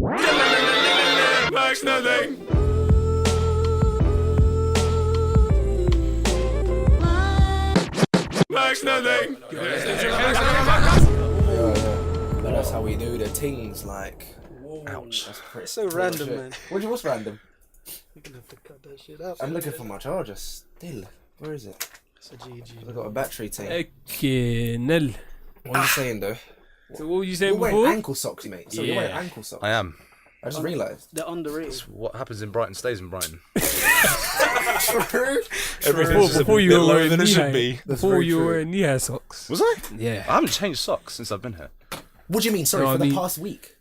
Max nothing. Max nothing. But that's how we do the things, like. Ouch. That's pretty, So random, man. What's random? You're gonna have to cut that shit out. I'm looking for my charger still. Where is it? It's a GG. I've got a battery thing. Kenel. What are you saying though? So what were you saying You're wearing before? ankle socks, mate. So you're wearing ankle socks. I am. I just realised. They're underrated. It's what happens in Brighton stays in Brighton. True. Everything's Before a you bit were lower wearing than it should knee-high. be. Before you were wearing knee-high socks. Was I? Yeah. I haven't changed socks since I've been here. What do you mean? Sorry, No, for I mean- the past week.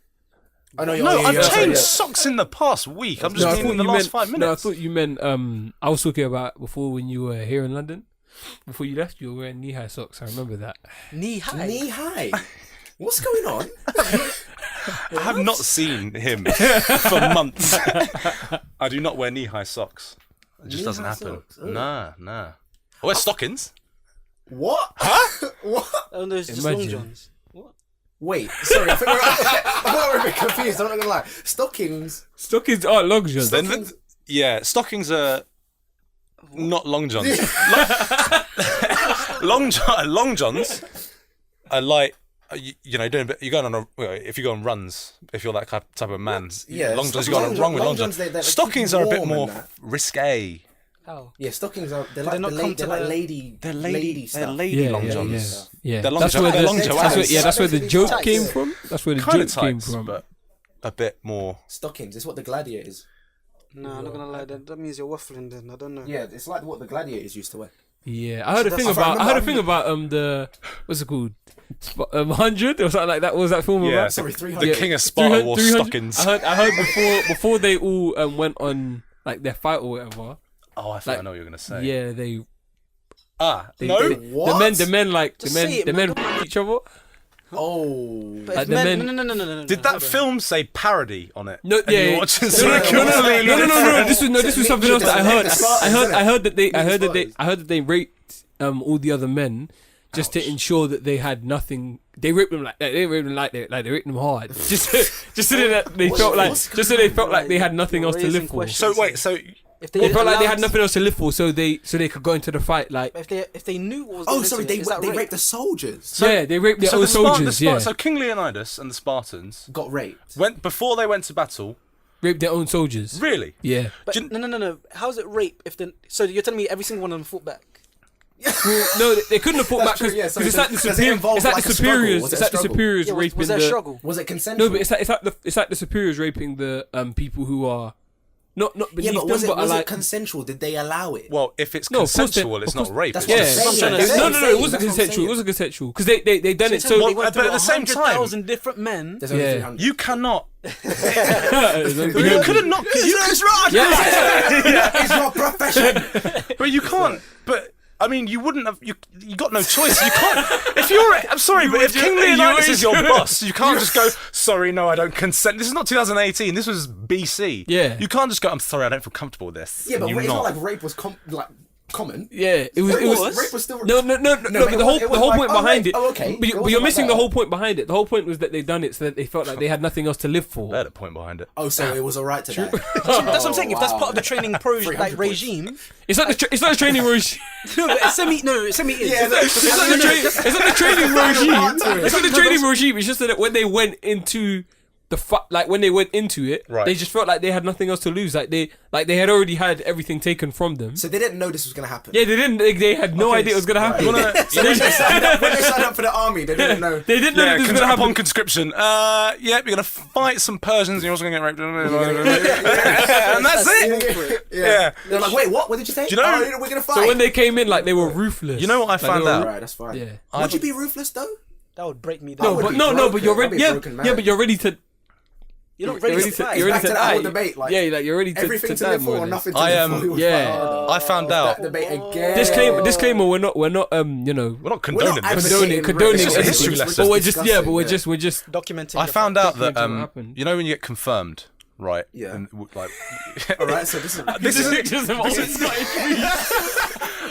Oh, no, No, I've sorry, changed socks in the past week. I'm just I meaning thought in the you last meant, 5 minutes. No, I thought you meant, I was talking about before when you were here in London. Before you left, you were wearing knee-high socks. I remember that. Knee high. Knee high. What's going on? I have not seen him for months. I do not wear knee-high socks. It just doesn't Knee-high happen. socks? Oh. Nah. I wear stockings. What? Huh? What? Oh, no, it's just Imagine. long johns. What? Wait, sorry. I think we're a bit confused. I'm not gonna lie. Stockings. Stockings are long johns. Stockings are not long johns. Long johns are like, you know, you're going on if you go on runs, if you're that type of man. Yeah, long johns, you go on a run with long johns. they're Stockings are a bit warm more and that. risque. How? Yeah, stockings are. They're they like not come to they're like the- lady. They're lady They're stuff. lady long johns. Yeah. They're long That's johns. where They're the, long johns. that's where the joke Tights. came from. That's where the Kind of joke came tights, from. but a bit more. Stockings. It's what the gladiators. No, I'm not gonna lie. That means you're waffling. Then I don't know. Yeah, it's like what the gladiators used to wear. Yeah, I heard a So thing that's- about. I heard a I thing about the what's it called, 100 or something like that. What was that film Yeah, about? Sorry, the 300. king of Sparta wore 300 stockings. I heard before they all went on like their fight or whatever. Oh, I thought I know what you were gonna say. Yeah, they No. What? the men like Just say it, the men man. f- each other. Oh. But Like if the men, men- no. Did that film say parody on it? No, And you yeah, were watching no, something no. completely This was something else that I heard. I heard that they raped all the other men just to ensure that they had nothing. They raped them like they raped them hard. Just so that they felt like they had nothing else to live for. Questions. So wait, so If They felt like they had allowed- nothing else to live for, so they could go into the fight. Like, If they knew what was Oh, going sorry. into it, They is that rape? raped the soldiers. yeah, they raped their own the soldiers. Yeah, So King Leonidas and the Spartans Got raped. went before they went to battle. raped their own soldiers. Really? Yeah. But Do you- no. How's it rape if the? So you're telling me every single one of them fought back? Well, no, they couldn't have fought back That's true, because yeah, so it's like the does it superior. involve It's like like the a struggle? superiors. Was it It's a like the struggle? superiors Yeah, raping was there a the. struggle? Was it consensual? No, but it's like the superiors raping the people who are not beneath yeah, but was them, it but are like. consensual? Did they allow it? Well, if it's No, of course they- consensual, it's of course- not rape. that's It's what Yeah, I'm just saying. I'm trying to say. no, it wasn't That's what I'm consensual. It saying. wasn't consensual because they done it. So So they Well, went but through at the same time- 100,000 different men. There's only Yeah. 300. you cannot. you You could have not. It's right. Yeah. It's your profession. But you can't. But I mean, you wouldn't have. You got no choice. You can't. If you're, I'm sorry, but if King Leonidas is your boss, you can't just go. Sorry, no, I don't consent. This is not 2018. This was BC. Yeah. You can't just go. I'm sorry, I don't feel comfortable with this. Yeah, but You're it's not like rape was common. Yeah, it was. Rape was still. No. but But the it whole was whole like, point oh, behind right, it. oh, okay. But It you're wasn't missing like the that. whole point behind it. The whole point was that they done it so that they felt like they had nothing else to live for. They had a point behind it. Oh, so it was alright to die. That's what I'm saying. If that's wow. part of the training 300 points. regime, It's not the training regime. no, but semi is. Yeah, It's not the training regime. It's not the training regime. It's just that when they went into the when they went into it, Right. they just felt like they had nothing else to lose. Like they had already had everything taken from them. So they didn't know this was gonna happen. Yeah, they didn't. They had no idea it was gonna happen. So when they signed up for the army, they didn't know. They didn't know Yeah, this was gonna happen. upon conscription. Yep, you're gonna fight some Persians. And you're also gonna get raped. And that's it. Yeah. They're like, wait, what? What did you say? Do you know- Oh, we're gonna fight. So when they came in, like they were ruthless. You know what I Like, found they were- out? Right, that's fine. Yeah. Would you be ruthless though? That would break me down. No, would but be no, broken. but you're I'd ready. be a Yeah, broken man. yeah, but you're ready to. you're not ready to fight. You're ready Back to to that die. whole debate, like, yeah, like you're ready to Everything to die live more for or or less. nothing to I live am- for. We would yeah. fight harder. I found out. That debate again. Disclaimer. We're not. We're not condoning this. advocating Condoning. rape. It's a history We're lesson. But we're just. Yeah, but discussing, we're just. Documenting. I found out that Documenting what happened. you know when you get confirmed, right? Yeah. And, like, All right, so this is this is Just about Scottish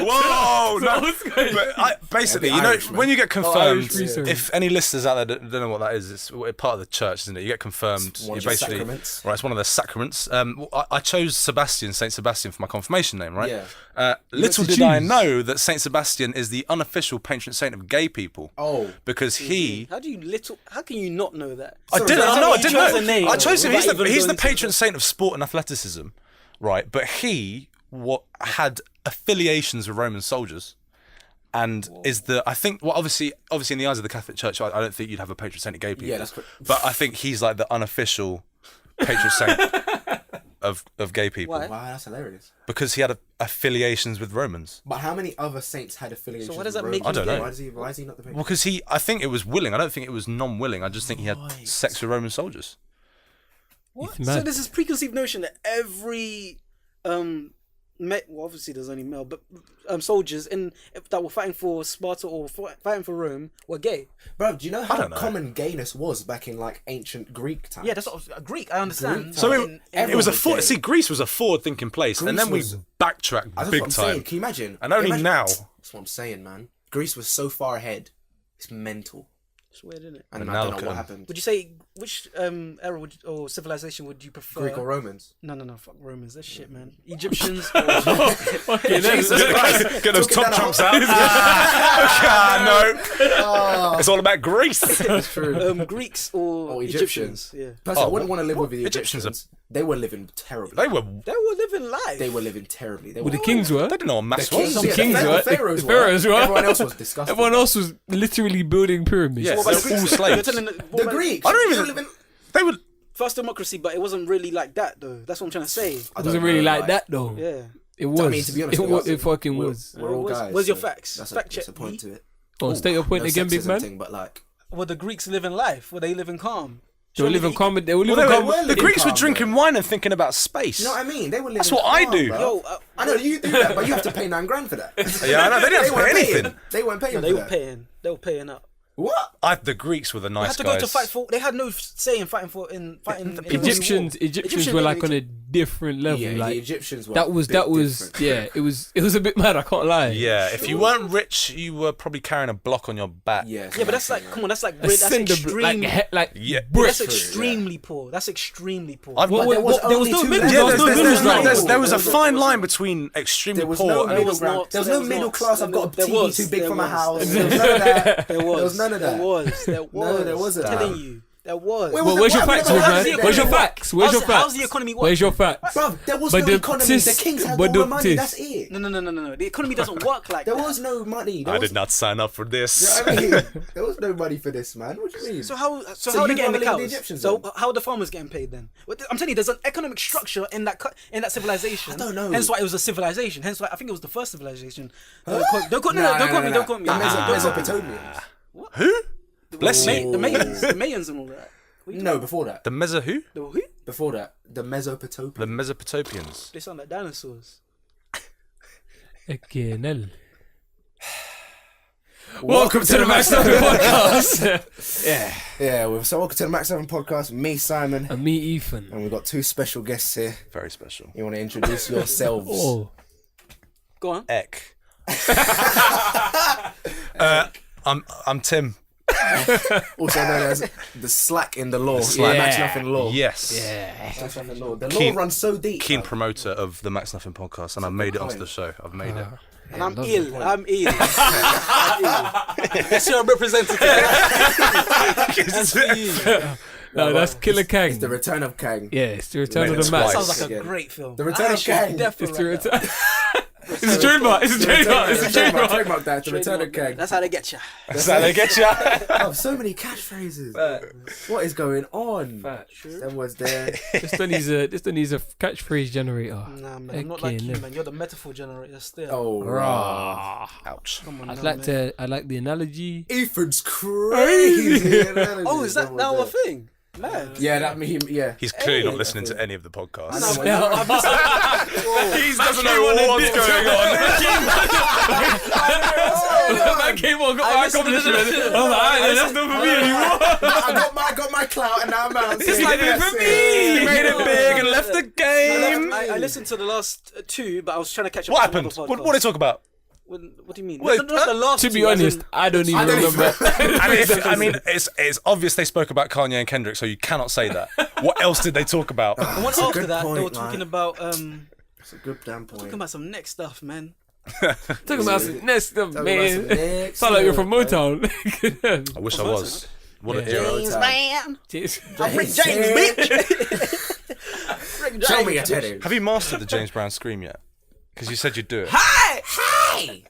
Whoa! No, what's going but basically, Yeah, you know, Irish, man. when you get confirmed, Irish priesthood. if any listeners out there don't know what that is, it's part of the church, isn't it? You get confirmed. It's one You of the basically sacraments. right. It's one of the sacraments. I chose Sebastian, Saint Sebastian, for my confirmation name. Right. Yeah. Little to did I choose? know that Saint Sebastian is the unofficial patron saint of gay people. Oh. Because he. How can you not know that? I Sorry, didn't. so No, I you didn't chose know. a name I chose him. without even He's the going into patron the- saint of sport and athleticism, right? But he had affiliations with Roman soldiers, and is the obviously in the eyes of the Catholic Church, I don't think you'd have a patron saint of gay people. Yeah, that's correct. But I think he's like the unofficial patron saint of gay people. Why? Wow, that's hilarious. Because he had affiliations with Romans. But how many other saints had affiliations? So why does with that make Romans? him gay? Why is he not the patron? Well, because I think it was willing. I don't think it was non-willing. I just think he had sex with Roman soldiers. What? It's So mad. there's this preconceived notion that every well, obviously there's only male, but soldiers that were fighting for Sparta or fighting for Rome were gay. Bro, do you know how don't know. common gayness was back in like ancient Greek times? Yeah, that's what Greek. I understand. Greek. So In- it was a everyone was gay. Greece was a forward-thinking place, and Greece then we was- backtracked That's big what I'm time. saying. Can you imagine? And only Imagine- now. That's what I'm saying, man. Greece was so far ahead. It's mental. It's weird, isn't it? And And I now don't look know at what them. happened. Would you say which era or civilization would you prefer? Greek or Romans? No, fuck Romans. That's shit, man. Egyptians. Jesus Christ. Get those Talking top that trumps out. out. No. It's all about Greece. That's true. Greeks or Or Egyptians. Egyptians. Yeah. Personally, I Oh, wouldn't want to live with the Egyptians Egyptians. are- They were living terribly. They were. They were living life. They were living terribly. They Well, were the kings were. They didn't know what The maths kings, was. yeah, Kings the were. pharaohs The pharaohs were. Everyone else was disgusting. Everyone else was literally building pyramids. Yeah, What about they're all Greeks? slaves. You're telling- what The about- Greeks. I don't they even- were living. They were. First democracy, but it wasn't really like that, though. That's what I'm trying to say. It wasn't really like that though. Yeah. It was. I mean, to be honest, it fucking was. We're all Where's- guys. where's your so facts? That's Fact check a point me. to it. Oh, state your point No again, big sexism man. Thing, but like, Were the Greeks living life? Were they living calm? They were Show me living the- calm. They were Well, living they calm. were- the living Greeks were calm, drinking wine and thinking about space. you know what I mean? They were living. That's what I calm, do. bro. Yo, I know you do that, but you have to pay $9,000 for that. Yeah, I know. They didn't have to pay weren't anything. paying. They weren't paying. no, for they were that. paying. They were paying up. What? The Greeks were the They nice had to guys. go to fight for. They had no say in fighting for in fighting. in Egyptians were like on a different level. Yeah, like the Egyptians were. that was different. yeah. It was a bit mad. I can't lie. Yeah, if you weren't rich, you were probably carrying a block on your back. Yeah, Yeah, but that's like, come on, that's like A that's cinder extreme. like Yeah. brick. That's extremely poor. That's extremely poor. I've got. there was there was only no two middle. levels. There was no middle ground. There was a fine line between extremely There was poor no and middle was ground. not. There was There no was middle not. class. I've got a There TV was. too big There for my was. house. There There was none of that. There was. There was none of that. There was. There was. there wasn't. I'm telling you, there was. Wait, Well, where's your What facts, happened? big How's man? the Where's your economy facts? Where's your How's facts? the economy work? Where's your facts? Bro, there was But no the economy. tis- The kings had but all the the money. tis- That's it. No. The economy doesn't work like There that. was no money. There I was, did not sign up for this. You know what I mean? There was no money for this, man. What do you mean? So how So how are they you'd getting the rather live with cows? the Egyptians So then? how are the farmers getting paid then? I'm telling you, there's an economic structure in that civilization. I don't know. Hence why it was a civilization. Hence why I think it was the first civilization. Don't quote me. Don't quote me. The Don't quote me. Mesopotamians. Who? Bless The you. Mayans and all that. What you No, before that. The Meso who? The who? Before that. The Mesopotamians. The Mesopotamians. They sound like dinosaurs. Ekenel. Welcome to the Max 7 podcast. Yeah, so welcome to the Max 7 podcast. Me, Simon. And me, Ethan. And we've got two special guests here. Very special. You want to introduce yourselves? Oh, Go on. Eck. I'm Tim. Also known as the slack in the law. slack. Max Nothing Law. Yes. Max Nothing Law. The Keen- law runs so deep. Keen man. promoter of the Max Nothing podcast, and I made it onto the show. I've made it. And I'm ill. I'm ill. That's your representative. That's for you. no, that's Killer Kang. It's the return of Kang. Yeah, it's the return Made of it the Max. twice. Sounds like a Again. great film. The Return I of should Kang. definitely It's the write that. return. It's a trademark. It's a trademark. It's a trademark. Trademark that. The return of Kang. That's how they get you. That's how they get you. Oh, so many catchphrases. What is going on? Them was there. This one needs a catchphrase generator. Nah, man, I'm not like you, Okay, man. You're the metaphor generator still. Oh, Rah. Ouch. Come on, I'd now, like man. I like the analogy. Ethan's crazy. Oh, is that now a thing? Man. Yeah, that meme. Yeah. He's clearly not Hey. listening to any of the podcasts. know. He doesn't know what's going on. That came on, got my accomplishment. I'm like, alright, that's not for me anymore. I got my clout and now I'm out. It's like it for me. He made it big and left the game. I listened to the last two, but I was trying to catch up. What to happened? another What podcast. did they talk about? What do you mean? Well, not the last To be two, as honest, in- I don't even remember. It's obvious they spoke about Kanye and Kendrick, so you cannot say that. What else did they talk about? the one That's a after good that, they point, were talking like. about It's a good damn point. talking about some next stuff, man. Talking about some next stuff, Talking about man. some next Sound like you're from stuff, Motown. I wish I was. What a Yeah. era. James, man. Cheers. I'm Rick James, bitch. Rick James. Show me your titties. Have you mastered the James Brown scream yet? Because you said you'd do it. Hey! Hey!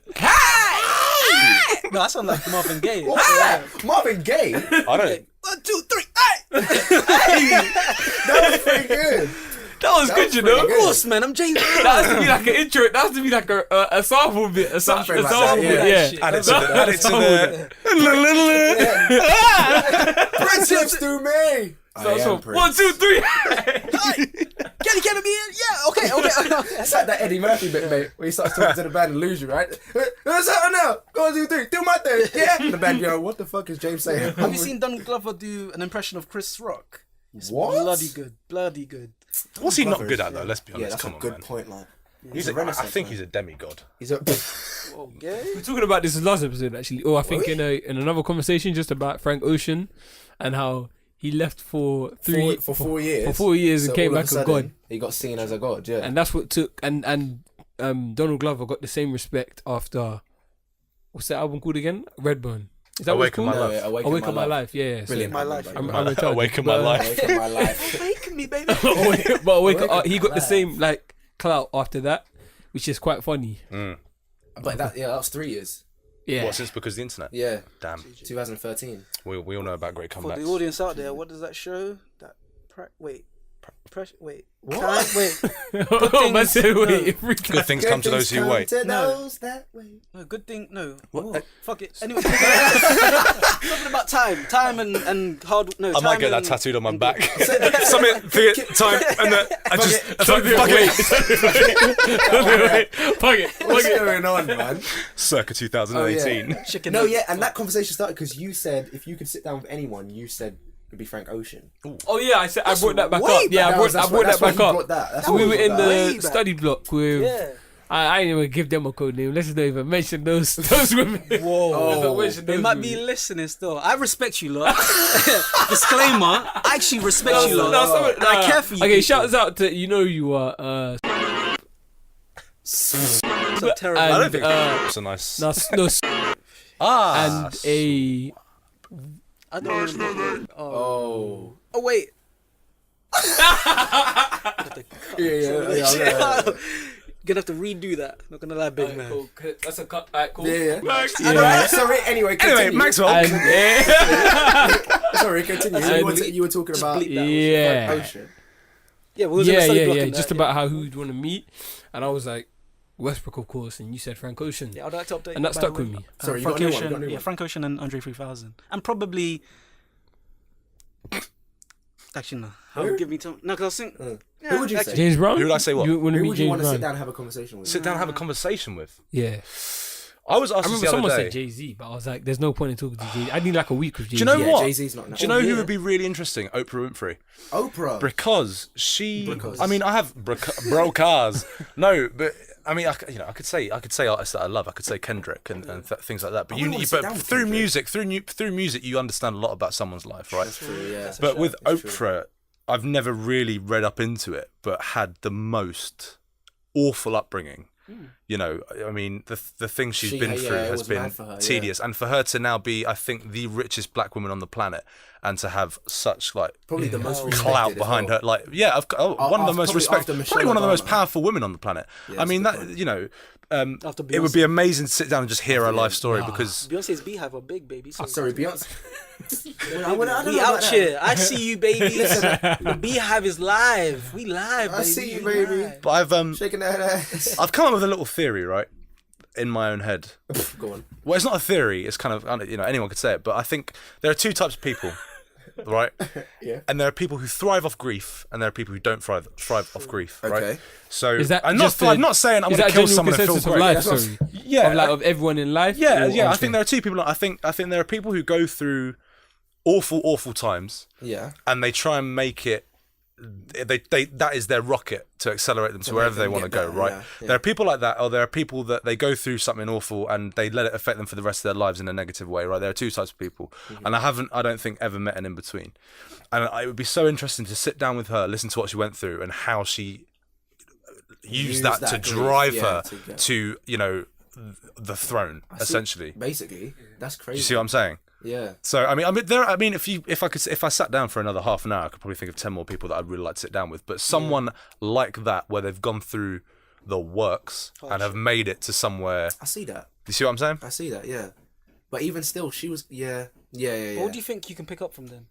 No, I sound like Marvin Gaye. What's that? Marvin Gaye? I don't. 1, 2, 3, hey! That was pretty good. That was good, you pretty know. Of course, man. I'm James Brown. That has to be like an intro. That has to be like a sample bit. Something a like sample that, bit. yeah. Add it to the. Princess to me. I am Prince. 1, 2, 3. Can it be in? Yeah, okay. It's like that Eddie Murphy bit, mate, where he starts talking to the band and lose you, right? What's happening now? Go on, 2, 3, do my thing, yeah? And the band go, what the fuck is James saying? Have you seen Donald Glover do an impression of Chris Rock? It's What? bloody good. What's he not good at though? Let's be Yeah, honest. that's Come a on, good man. point, like. I think he's a demigod. He's a... Okay. We were talking about this last episode actually. Oh, I think in another conversation just about Frank Ocean and how he left for 4 years. For 4 years So and came all of back a sudden, god. He got seen as a god, yeah. And that's what took and Donald Glover got the same respect after what's that album called again? Redbone. Is that Awaken what it's My called? Life. Awaken My Life. Yeah. So Brilliant. My life. I'm retarded. Awaken My But, Life. Awaken my life. Awaken me, baby. He got the same like clout after that, which is quite funny. But that was 3 years. Yeah. What, since because of the internet? Yeah. Damn. 2013. We all know about great For comebacks. the audience out there, what does that show? Wait. What? Oh, man said, wait, every time. Good things come to those who wait. To No. those that wait. No, good thing. No. What? Oh, fuck it. Anyway, something about time and hard. No, I might get that tattooed on my back. Something, time, and I just fuck it. Fuck it. What's going on, man? Circa 2018. Chicken. No, yeah, and that conversation started because you said if you could sit down with anyone, you said it'd be Frank Ocean. Oh yeah, I said I brought that back way up. Yeah, I brought that back up. We were in way the back. study block with. Yeah. I ain't even give them a code name. Let's not even mention those women. Whoa. Let's not mention They those might women. be listening still. I respect you, lot. Disclaimer. I actually respect you, lot. And I care for you. Okay, people. shouts out to you know you are. It's a terrible. I don't And think it's a nice. no, Ah. and a. I don't remember. Oh. Oh wait. Yeah. Gonna have to redo that. Not gonna lie, big man. Cool. That's a cut. Alright, cool. Yeah. Yeah. Sorry, anyway, continue. Anyway, Maxwell. And, Sorry, continue. And- You were talking about bleep that. yeah. Frank Ocean. Yeah, we was in the study block yeah. and that, Just yeah. about how who you'd want to meet, and I was like Westbrook, of course, and you said Frank Ocean, Yeah, I'd like to update. and that by stuck the with way. me. Sorry, you Frank got a new one, Ocean, you got a new yeah, one. Frank Ocean and Andre 3000, and probably. Actually, no. Who? Give me time. No, because I was thinking. Who would you say? James Brown. Who would I say what? You want to Who meet would you James want to sit Brown? down and have a conversation with? Sit down and have a conversation with. Yeah. I was I asked this remember the someone other said day. Jay Z, but I was like, "There's no point in talking to Jay Z. I need like a week with Jay Z." Do you know Yeah, what? Jay-Z's not. Do you know who yeah. would be really interesting? Oprah Winfrey. Oprah? Because she, Because. I mean, I have bro cars. No, but I mean, I could say artists that I love. I could say Kendrick and things like that. But I wouldn't wanna sit down but with through Kendrick. through music, you understand a lot about someone's life, right? That's true, yeah. But with That's true. Oprah, I've never really read up into it, but had the most awful upbringing. You know, I mean, the things she's been through it has was been mad for her, yeah. tedious, and for her to now be, I think, the richest black woman on the planet, and to have such like Probably the most respected clout as behind well. her, like one of the After- most probably respected, after Michelle probably one of the most Obama. powerful women on the planet. I that's mean, a good that point. you know, After it would Beyonce. be amazing to sit down and just hear her life story because Beyonce's Beehive are big, baby. So Sorry, Beyonce. I we don't know out about here. that. I see you, baby. The Beehive is live. We live, baby. I see you, We baby. live. but Shaking that ass. I've come up with a little theory, right, in my own head. Go on. Well, it's not a theory. It's kind of, you know, anyone could say it. But I think there are two types of people, right? Yeah. And there are people who thrive off grief, and there are people who don't thrive off grief, right? Okay. So Is that I'm just I'm not saying I'm is going that to kill general someone and feel consensus of great. life? That's what- Sorry, Yeah, of like of everyone in life. yeah, or yeah. I okay. think there are two people. I think there are people who go through awful times, Yeah. and they try and make it they that is their rocket to accelerate them to wherever they want to go, right? Yeah. There are people like that, or there are people that they go through something awful and they let it affect them for the rest of their lives in a negative way, right? There are two types of people, and I don't think ever met an in between. And it would be so interesting to sit down with her, listen to what she went through, and how she used that to drive her to the throne, essentially. Basically, that's crazy. Do you see what I'm saying? Yeah. So if I sat down for another half an hour, I could probably think of 10 more people that I'd really like to sit down with. But someone like that, where they've gone through the works and have made it to somewhere. I see that. You see what I'm saying? I see that. Yeah. But even still, she was. Yeah. What do you think you can pick up from them?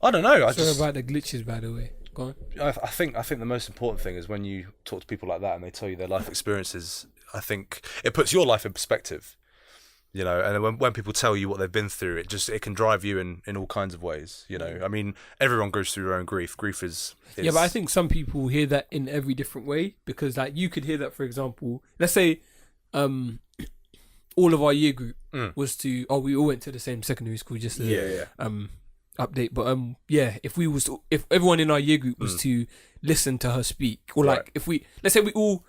I don't know. Sorry about the glitches, by the way. Go on. I think the most important thing is when you talk to people like that and they tell you their life experiences. I think it puts your life in perspective. And then when people tell you what they've been through, it can drive you in all kinds of ways. I mean, everyone goes through their own grief. Grief is yeah, but I think some people hear that in every different way, because like you could hear that, for example, let's say, all of our year group was we all went to the same secondary school, just to, update. But if everyone in our year group was to listen to her speak, or like let's say we all.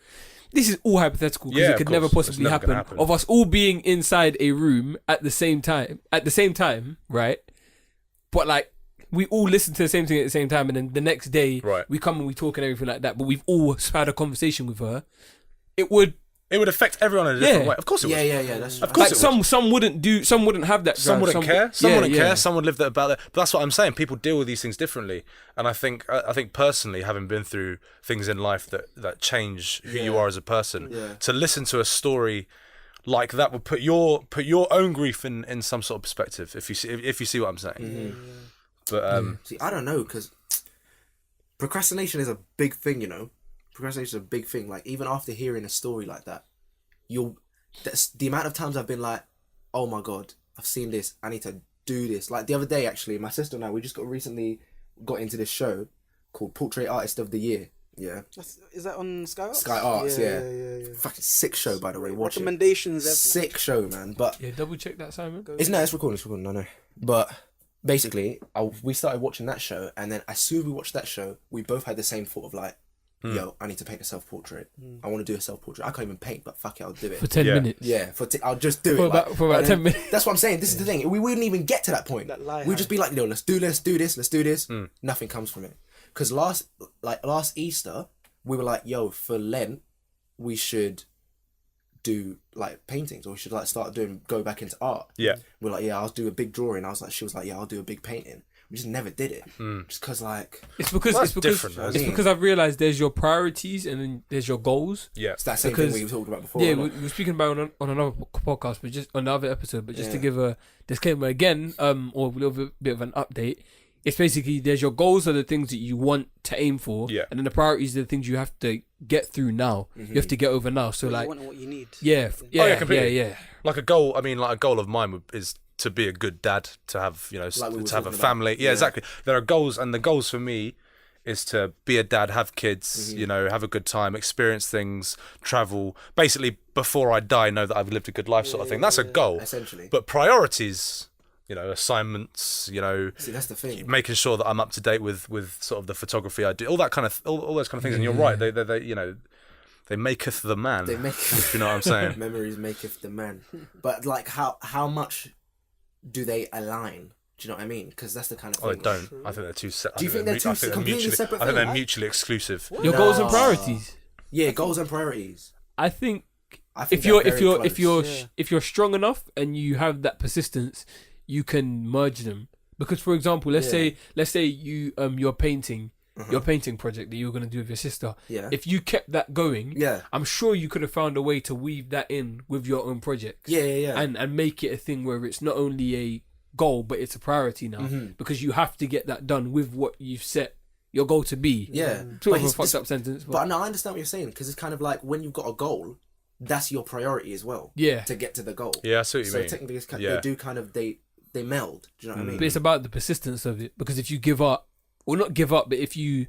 This is all hypothetical, because it could never possibly happen. Of us all being inside a room at the same time, right? But like we all listen to the same thing at the same time, and then the next day we come and we talk and everything like that. But we've all had a conversation with her. It would affect everyone in a different way. Of course it would. Yeah. That's of course. Like some wouldn't have that drive. Some wouldn't care. Some wouldn't care. Some would live that about it. But that's what I'm saying. People deal with these things differently. And I think personally, having been through things in life that change who you are as a person, to listen to a story like that would put your own grief in some sort of perspective. If you see what I'm saying. But see, I don't know, because procrastination is a big thing. Procrastination is a big thing. Like, even after hearing a story like that, the amount of times I've been like, oh my God, I've seen this, I need to do this. Like the other day, actually, my sister and I, we just recently got into this show called Portrait Artist of the Year. Yeah. Is that on Sky Arts? Sky Arts, yeah. Fucking sick show, by the way. Watch Recommendations. Sick show, man. But double check that, Simon. It's recording. I know. But basically, we started watching that show, and then as soon as we watched that show, we both had the same thought of like, yo, I need to paint a self-portrait. I want to do a self-portrait. I can't even paint, but fuck it, I'll do it. For 10 minutes. Yeah, I'll just do it. For about 10 minutes. That's what I'm saying. This is the thing. We wouldn't even get to that point. We'd just be like, let's do this. Nothing comes from it. Because last Easter, we were like, yo, for Lent, we should do like paintings, or we should like go back into art. Yeah. We're like, yeah, I'll do a big drawing. She was like, yeah, I'll do a big painting. We just never did it, just because like it's because I've realised there's your priorities and then there's your goals. Yeah, it's that same thing we were talking about before. Yeah, we were speaking about on another podcast, but just on another episode. But just to give a disclaimer again, or a little bit of an update. It's basically there's your goals are the things that you want to aim for, and then the priorities are the things you have to get through now. You have to get over now. So like, you want what you need. Completely. Like a goal. I mean, like a goal of mine is to be a good dad, to have to have a family. Yeah, exactly. There are goals, and the goals for me is to be a dad, have kids, have a good time, experience things, travel. Basically, before I die, know that I've lived a good life, sort of thing. That's a goal, essentially. But priorities, assignments, See, that's the thing. Making sure that I'm up to date with sort of the photography I do, all those kind of things. And you're right, they maketh the man. They make, if you know what I'm saying. Memories maketh the man. But like, how much do they align? Do you know what I mean? Because that's the kind of thing. Oh, they don't. I think they're too separate. Do you think they're completely separate? I think they're mutually exclusive. Your goals and priorities. Yeah, goals and priorities. I think if you're strong enough and you have that persistence, you can merge them. Because, for example, let's say you your painting project that you were going to do with your sister. Yeah. If you kept that going, I'm sure you could have found a way to weave that in with your own projects. Yeah. And make it a thing where it's not only a goal, but it's a priority now. Because you have to get that done with what you've set your goal to be. Yeah. Sort of a fucked up sentence. But no, I understand what you're saying, because it's kind of like when you've got a goal, that's your priority as well. Yeah. To get to the goal. Yeah, I see what you mean. So technically, they do kind of, they meld. Do you know what I mean? But it's about the persistence of it, because if you give up, or not give up, but if you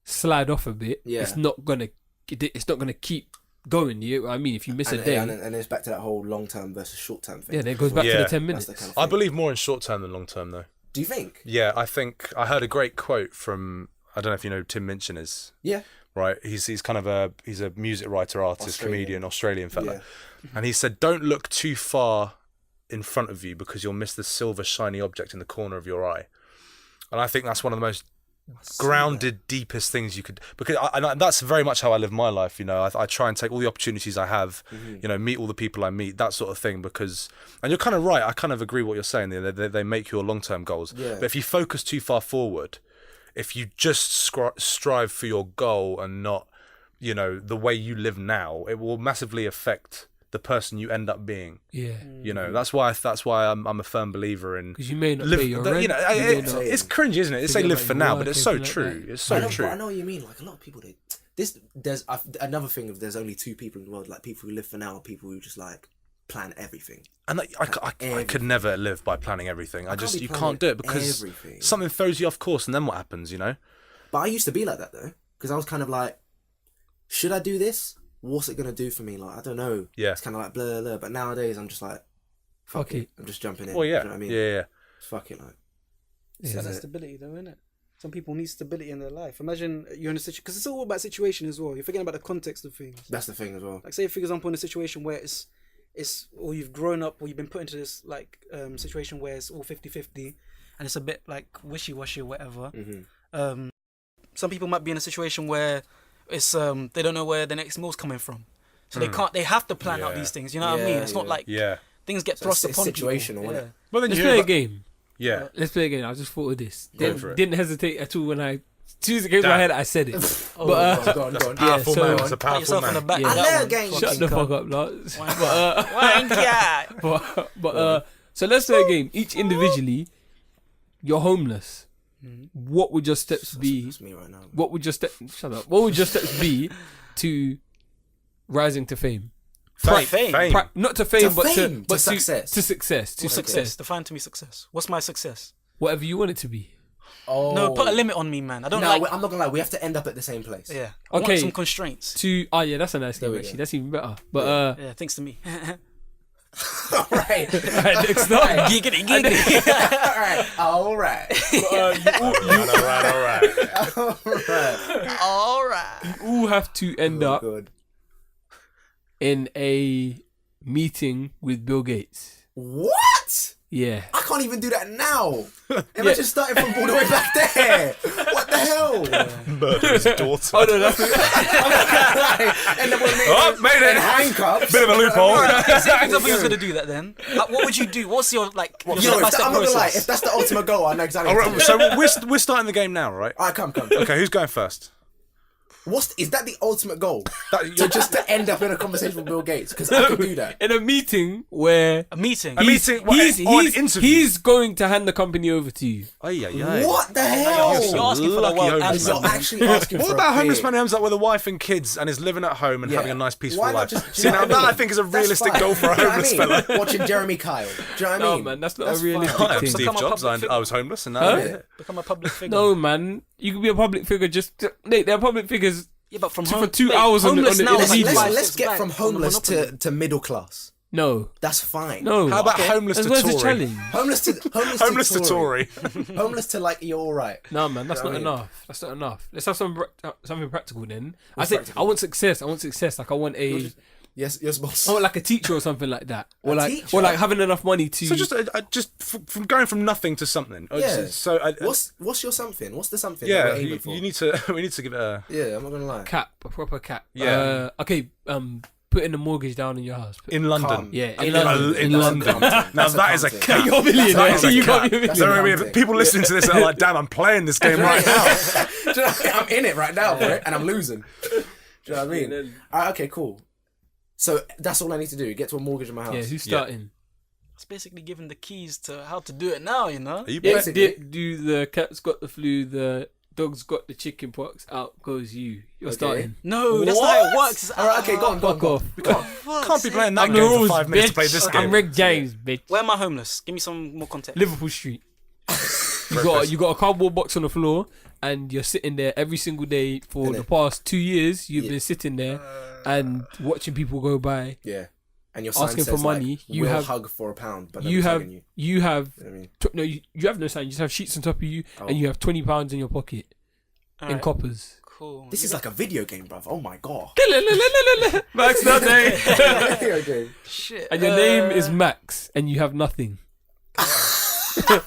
slide off a bit, it's not gonna keep going. You know what I mean? If you miss a day, and it's back to that whole long term versus short term thing. Yeah, then it goes back to the 10 minutes. I believe more in short term than long term, though. Do you think? Yeah, I think I heard a great quote from, I don't know if you know who Tim Minchin is. Yeah. Right, he's kind of he's a music writer, artist, comedian, Australian fella, Yeah. and he said, "Don't look too far in front of you because you'll miss the silver shiny object in the corner of your eye." And I think that's one of the most grounded, deepest things you could, because and that's very much how I live my life. You know, I try and take all the opportunities I have, you know, meet all the people I meet, that sort of thing. Because, and you're kind of right. I kind of agree what you're saying. They make your long-term goals, but if you focus too far forward, if you just strive for your goal and not, you know, the way you live now, it will massively affect the person you end up being. Yeah. You know, that's why I'm a firm believer in, Because you may not pay your rent. you know, it's cringy, isn't it? It's say live for now, but it's so true. It's so true. But I know what you mean. Like a lot of people, there's another thing of there's only two people in the world, like people who live for now, and people who just like plan everything. And I could never live by planning everything. You can't do it because everything. something throws you off course, and then what happens? You know. But I used to be like that though, because I was kind of like, should I do this? What's it gonna do for me? Like I don't know. Yeah. It's kind of like blah blah. But nowadays I'm just like, fuck it. I'm just jumping in. Well, yeah. Do you know what I mean? Yeah. Fuck it, like. Yeah, that's stability, though, isn't it? Some people need stability in their life. Imagine you're in a situation, because it's all about situation as well. You're forgetting about the context of things. That's the thing as well. Like, say, for example, in a situation where it's or you've grown up, or you've been put into this like situation where it's all 50-50, and it's a bit like wishy-washy or whatever. Some people might be in a situation where it's they don't know where the next meal's coming from, so they have to plan out these things. You know what I mean? It's not like things get thrust upon situational, people. isn't it? Well, then Let's play a game. Yeah. Let's play a game. I just thought of this. for it. Didn't hesitate at all when I choose it came to my head. I said it. Go on. Powerful so- man. It's a Pat powerful yourself on the man. back. Yeah. with I that know one. game. Shut the fuck up, lads. Wanker. But so let's play a game. Each individually, you're homeless. What would your steps be? That's me right now. What would your Shut up. What would your steps be to rising to fame? Fame. Not to fame, but fame, to to success. To success. To Success. Define to me success. What's my success? Whatever you want it to be. Oh. No, put a limit on me, man. I don't No, like. I'm not gonna lie. We have to end up at the same place. Yeah. I Okay. want some constraints. Yeah, that's a nice game we actually. go. That's even better. But Yeah, thanks to me. All right. right, next up. Giggity, giggity. All right. All right. You all have to end up Good. in a meeting with Bill Gates. What? Yeah. I can't even do that now. Imagine starting from all the way back there. What the hell? Murder his daughter. Oh no, that's And then we're Made it. in handcuffs. Bit of a loophole. Say, for example, you was gonna do that then. Like, what would you do? What's your like? Your Yo, step-by-step I'm not gonna lie. process? If that's the ultimate goal, I know exactly. All what to right, do. so we're starting the game now, right? All right, come. Okay, who's going first? Is that the ultimate goal? That- So just to end up in a conversation with Bill Gates? Because I could do that. in a meeting where A meeting. he's going to hand the company over to you. What the hell? You're asking for the Lucky world homeless answer. You're actually asking What for about a a homeless bit. man who ends up with a wife and kids and is living at home and Yeah. having a nice peaceful Why not life? just- do See, you know now what that mean? I think is a That's realistic fine. goal for a Do you know homeless what I mean? fella. Watching Jeremy Kyle. Do you know what I No mean? man, that's not That's a realistic fine. I'm thing. Steve Become a Jobs. public I was homeless and now Huh? Become a public figure. No man, you can be a public figure. They're public figures. Yeah, but from For home, 2 mate, hours on the- homeless on the- now in the is like media. five, Let's six get back from on the homeless Monopoly. to middle class. No, That's fine. no. How about Okay. homeless And to where's the Tory? challenge? Homeless to Tory. Homeless to like you're all right. No man, that's You know not what I mean? enough. That's not enough. Let's have something practical then. What's I practical? want success. I want success. Like I want Yes, boss. I want like a teacher or something like that, or A like teacher? or like having enough money to. So just from going from nothing to something. Yeah. So What's your something? What's the something? yeah, that we're aiming for? you need to. We need to give it a. Yeah, I'm not gonna lie. a proper cap. Yeah. Okay. Putting the mortgage down in your house. In London. Calm. Yeah, I in mean, London. In London. Now That's that is a calm cap. thing. You're a millionaire. That's So you a got cap. me a That's So millionaire. a- people listening to this are like, damn, I'm playing this game right now. Do you know what I mean? I'm in it right now, bro, and I'm losing. Do you know what I mean? Alright, okay, cool. So that's all I need to do. Get to a mortgage in my house. Yeah, who's starting? It's basically giving the keys to how to do it now, you know? Are you Yeah, Basically. do the cat's got the flu, the dog's got the chicken pox, out goes you. You're starting. No, that's not how it works. It's- Alright, okay, go on. Fuck off. can't be playing that I'm the game for rules, 5 minutes to bitch. play this I'm game. Reg James, bitch. Where am I homeless? Give me some more context. Liverpool Street. You got a cardboard box on the floor, and you're sitting there every single day for the past 2 years. You've been sitting there and watching people go by. Yeah. and your sign asking says, for money, like, you we'll have hug for £1, but you have you. you have You know what I mean? no you have no sign. You just have sheets on top of you, and you have £20 in your pocket in Alright, coppers. cool. This is like a video game, bruv. Oh my god. Max nothing. Video game. Shit. And your name is Max, and you have nothing.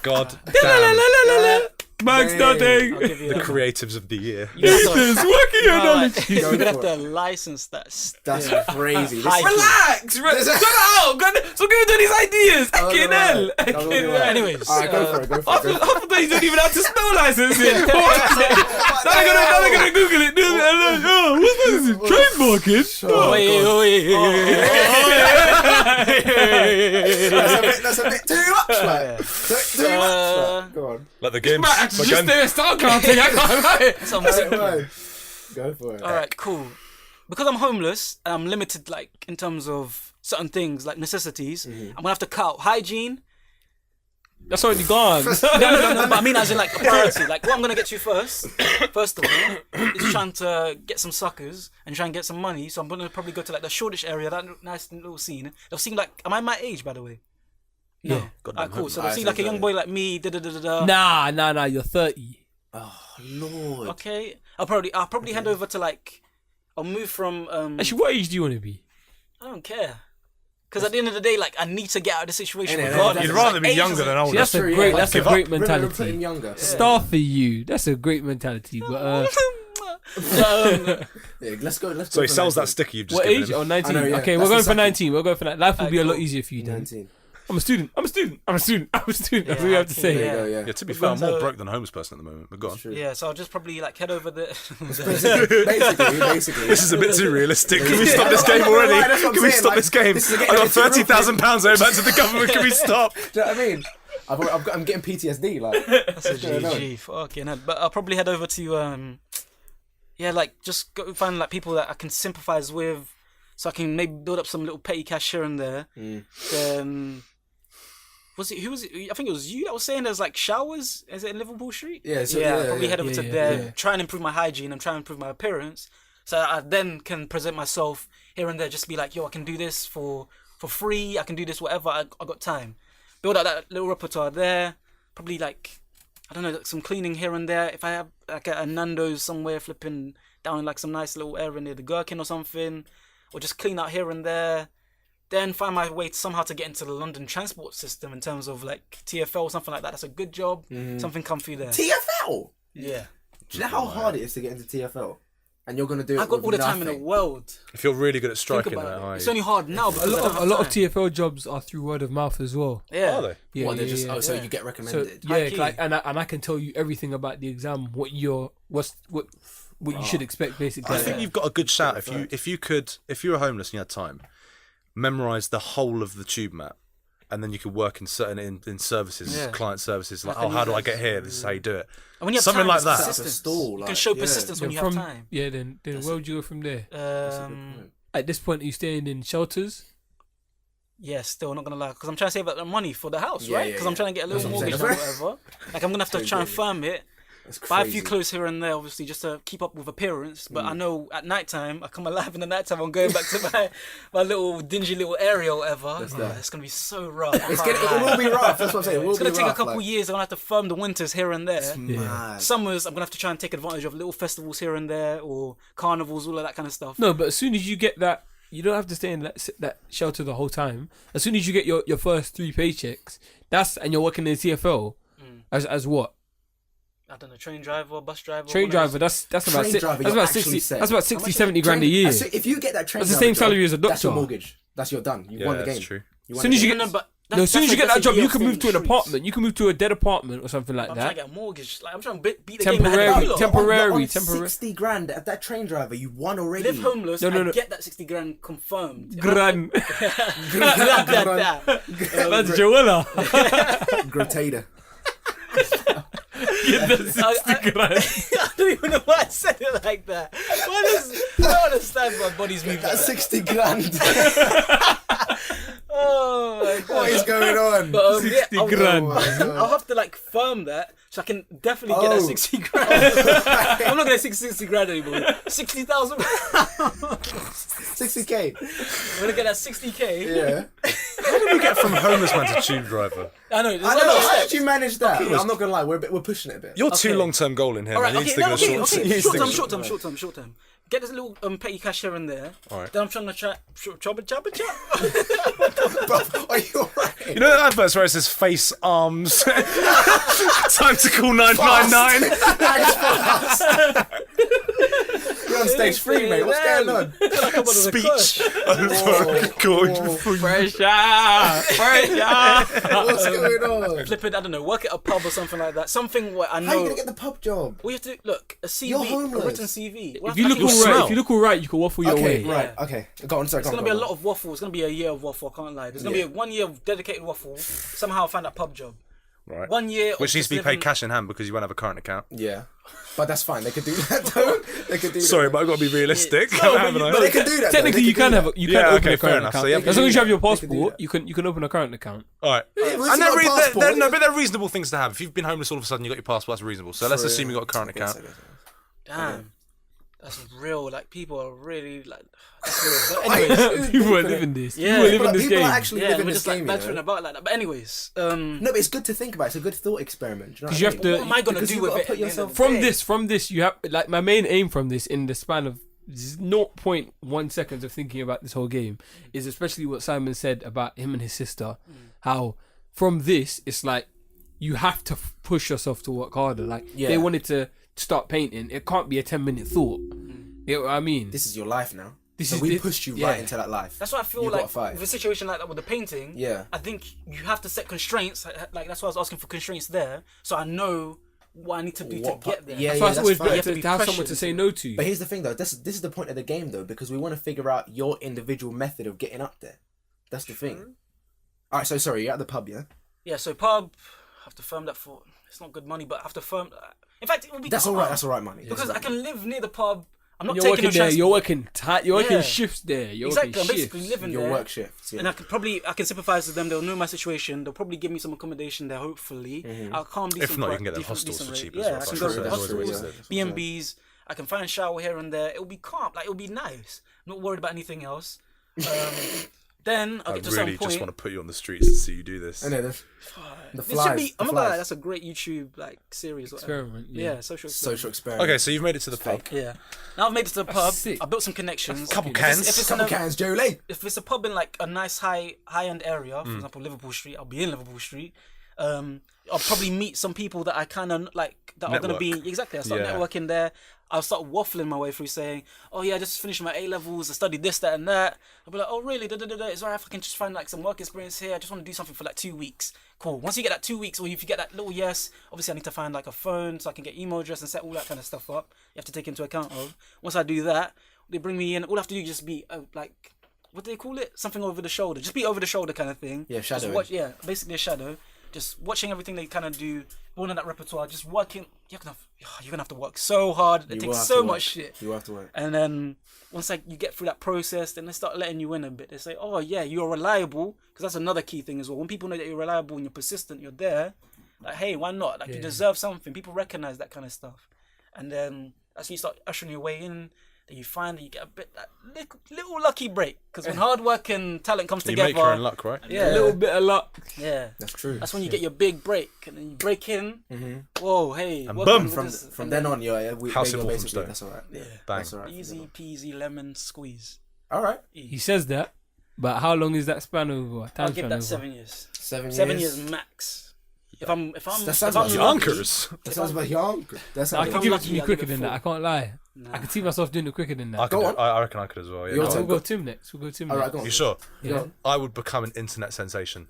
God damn. Max Dang. nothing. I'll give you The that. creatives of the year. This is working your knowledge. You're gonna have for to license that. That's crazy. High This key. Relax, shut up. So give me these ideas. Anyways, Anyways, alright, go for it. Go for it. Half of them you don't even have to spell licensing. Now they're gonna Google it. Oh, what's this? Trademarking? Oh, wait. That's a bit too much, like. Too much. Like. Go on. Like the games. Max, just there, start counting. I can't write. Go for it. All right, cool. Because I'm homeless and I'm limited, like in terms of certain things, like necessities. I'm gonna have to cut out hygiene. That's already gone. No, but I mean as in like a priority. Like what I'm gonna get to first of all, is trying to get some suckers and try and get some money. So I'm gonna probably go to like the Shoreditch area, that nice little scene. They'll seem like, am I my age, by the way? No. Yeah. Alright, cool. So they'll see like a young boy like me. Nah. You're 30. Oh Lord. Okay. I'll probably hand over to like. I'll move from. Actually, what age do you want to be? I don't care. Because at the end of the day, like I need to get out of the situation. Innit, Regardless. You'd It's rather like, be age younger doesn't- than older. That's a true, great. yeah. That's a Give up. great Put him mentality. younger. Star for you. That's a great mentality. But Yeah, let's go. So he for sells that 19. sticker you've just what given age? him. Oh, 19. I know, yeah. Okay, That's we're going the for second. 19. We'll go for that. Life will be a lot easier for you then. 19. I'm a student. That's what we have to okay, say. There yeah. you go. Yeah. Yeah, to be fair, I'm more So- broke than a homeless person at the moment, but go on. True. Yeah, so I'll just probably like head over the. Basically. This is a bit too realistic. Can we stop this game already? Right, that's what I'm Can we saying, stop like, this game? this is I getting got a bit too real. £30,000 owed back to the government. Can we stop? Do you know what I mean? I'm getting PTSD. Like, That's a going on? GG. Fucking hell. But I'll probably head over to yeah, like just go find like people that I can sympathise with, so I can maybe build up some little petty cash here and there. Was it? Who was it? I think it was you that was saying there's like showers. Is it in Liverpool Street? Yeah, so- yeah. yeah, Probably yeah. head over to Yeah, there, yeah. try and improve my hygiene and try and improve my appearance, so I then can present myself here and there. Just be like, yo, I can do this for free. I can do this whatever. I got time. Build out that little repertoire there. Probably like, I don't know, like some cleaning here and there. If I have like a Nando's somewhere flipping down in like some nice little area near the Gherkin or something, or just clean out here and there. Then find my way somehow to get into the London transport system in terms of like TfL or something like that. That's a good job. Something comfy there. TFL. Yeah. Do you know how hard it is to get into TFL? And you're gonna do it. I've got all with the time in the nothing. world. If you're really good at Think striking about that it. high. It's only hard now A because I don't lot, have a lot of time. TFL jobs are through word of mouth as well. Yeah. Are they? Yeah, What, they're just so yeah. you get So recommended. yeah, High key. like, and I can tell you everything about the exam, what you should expect basically. I think you've got a good shout. If you were homeless and you had time, memorize the whole of the tube map, and then you could work in certain in services, Yeah. client services. Like, Like oh, how do I get here? This is how you do it. And when you have Something time, like it's that. persistence. That's a stall, You can like, show yeah. persistence when Then you have time. Yeah, then where would you go from there? Um, At this point, are you staying in shelters? yeah, still not gonna lie, because I'm trying to save up the money for the house, Yeah, right? yeah, Because I'm yeah. trying to get a little That's what I'm mortgage or saying. whatever. Like I'm gonna have to try and firm it. That's Buy a crazy. few clothes here and there, obviously, just to keep up with appearance. But I know at night time, I come alive in the night time. I'm going back to my little dingy little area or whatever. that. It's gonna be so rough. It will be rough. That's what I'm saying. It will It's gonna be take a rough, couple like, years. I'm gonna have to firm the winters here and there. mad. Summers, I'm gonna have to try and take advantage of little festivals here and there, or carnivals, all of that kind of stuff. No, but as soon as you get that, you don't have to stay in that shelter the whole time. As soon as you get your first 3 paychecks, and you're working in TFL, as what? I don't know, train driver, bus driver. Train one of those. driver, that's about Train six, driver, that's you're about actually 60 set. that's about 60 70 grand a Train- year. So if you get that train, That's the driver same job, salary as a That's your doctor. mortgage. That's your done. You won the Yeah, game. that's true. You As won soon the as you game. get No, but no, as soon as you get that job, you can move to an streets. apartment. You can move to a dead apartment or something like I'm trying to that. get a mortgage. Like I'm trying to beat the game. Temporary, ahead of temporary. You're on 60 grand at that train driver. You won already. Live homeless. No. and get that 60 grand confirmed. Grand. That's I, Joella. Grotator. Get the 60 grand. I don't even know why I said it like that. I don't understand why bodies move like That's that. 60 grand. Oh my god. What is going on? But, 60 I'll, grand. I'll have to like firm that so I can definitely get that 60 grand. I'm not gonna 60 grand anymore. 60,000. 60k. I'm gonna get that 60k. Yeah. How did we get from homeless man to tube driver? I know. I know. How did you manage that? I'm not gonna lie. We're pushing it a bit. You're too long-term goal in here. All right, man. You okay, need to think of a short term. short term. Get this little petty cash here and there. All right. Then I'm trying to chop. Are you alright? You know that adverts where it says face, arms, time to call 999? You're on stage 3, mate. What's going on? Speech over God. Pressure. What's going on? Flipping, I don't know, work at a pub or something like that. Something where I know. How are you gonna get the pub job? We have to look a CV, You're a homeless. written CV. If you look all right, you can waffle your way. Right. Okay. Go on. Sorry. It's gonna be a lot of waffle. It's gonna be a year of waffle. I can't lie. There's gonna be 1 year of dedicated waffle. Somehow I find that pub job. Right. 1 year. Which of needs to be just paid living- cash in hand because you won't have a current account. Yeah. But that's fine. They could do that though. They could do Sorry, that. but I've got to be realistic. No, haven't I? But they can do that. Technically, you can have you can Yeah, open okay, a fair current enough. So account. you have to As long as you have your They can do passport, that. you can open a current account. All right. once And you got a passport- they're reasonable things to have. If you've been homeless all of a sudden, you got your passport, that's reasonable. So let's assume you got a current account. Damn. That's real. Like people are really like. That's real. But anyways, People are living this. Yeah. People are living this People game. are actually yeah, living we're this just like game. bantering about like that. But anyways, No, but it's good to think about. It's a good thought experiment. Do you know Because you what have I mean? to. what am I gonna because do you with gotta it? put at the end yourself- of the day? From this, you have like my main aim from this in the span of 0.1 seconds of thinking about this whole game is especially what Simon said about him and his sister. How from this, it's like you have to push yourself to work harder. Like they wanted to start painting, it can't be a 10-minute thought. You know what I mean? This is your life now. This So is we this- pushed you yeah. right into that life. That's why I feel You gotta like fight. with a situation like that with the painting. Yeah. I think you have to set constraints. Like that's why I was asking for constraints there, so I know what I need to do What to get there. yeah, That's why it's that's always fine. You better have to be to have someone pressured to say into no to. But here's the thing, though. This is the point of the game, though, because we want to figure out your individual method of getting up there. That's the thing. All right. So sorry, you're at the pub, yeah. Yeah. So pub, I have to firm that for. It's not good money, but I have to firm. In fact, it will be. That's all right. That's all right, money. Because I can live near the pub. I'm not You're taking working no there. transport. You're working tight. You're working Yeah. shifts there. You're Exactly. I'm working basically shifts. living your there. work shifts. Yeah. And I can sympathise with them. They'll know my situation. They'll probably give me some accommodation there. Hopefully, I'll calm If not, you can get them hostels for cheap as well. Yeah, I can That's go true. to the That's always hostels, worth it. B&Bs. I can find a shower here and there. It'll be calm. Like it'll be nice. I'm not worried about anything else. Then I'll I get to really some point. just want to put you on the streets to see you do this. And then the This flies. should be. the I'm not gonna lie. flies. That's a great YouTube like series. Or whatever. Experiment. Yeah, social experiment. Social experiment. Okay, so you've made it to the pub. Yeah. Now I've made it to the pub. sick. I built some connections. Couple If it's- cans. If it's, Couple in a, cans, Jolie. if it's a pub in like a nice high end area, for example Liverpool Street, I'll be in Liverpool Street. I'll probably meet some people that I kind of like that are going to be exactly. I start Yeah. networking there. I'll start waffling my way through saying, "Oh yeah, I just finished my A levels. I studied this, that, and that." I'll be like, "Oh really? It's alright if I can just find like some work experience here. I just want to do something for like 2 weeks." Cool. Once you get that 2 weeks, or if you get that little yes, obviously I need to find like a phone so I can get email address and set all that kind of stuff up. You have to take into account of. Once I do that, they bring me in. All I have to do is just be like, what do they call it? Something over the shoulder. Just be over the shoulder kind of thing. Yeah, Just shadowing. watch, yeah, basically a shadow. Just watching everything they kind of do, building that repertoire, just working. You're gonna have to work so hard. It You will takes have so to much work. shit. You have to work. And then once like you get through that process, then they start letting you in a bit. They say, "Oh yeah, you're reliable," because that's another key thing as well. When people know that you're reliable and you're persistent, you're there. Like, hey, why not? Like you deserve something. People recognize that kind of stuff. And then as you start ushering your way in, then you find that you get a bit that little lucky break. Because when hard work and talent comes You together, make your own luck, right? yeah, A little bit of luck. yeah. That's true. That's when you get your big break, and then you break in. Whoa, hey, And welcome boom, to From this, from and then then on, you're House you're of Wolfenstein. basically that's all right. Yeah. Bang. That's all right. easy peasy lemon squeeze. All right. He says that, but how long is that span over? Time I'll give span that over? 7 years. 7 years max. If I'm That if sounds I'm like lucky- Yonkers. That sounds about young. That's I how could give it lucky, to me I'll quicker give it than that. I full. can't lie. Nah. I could see myself doing it quicker than that. I Go could. on. I reckon I could as well. Yeah. Your No. turn. We'll go Tim next. We'll go Tim All right, next. go on. You sure? Yeah. I would become an internet sensation.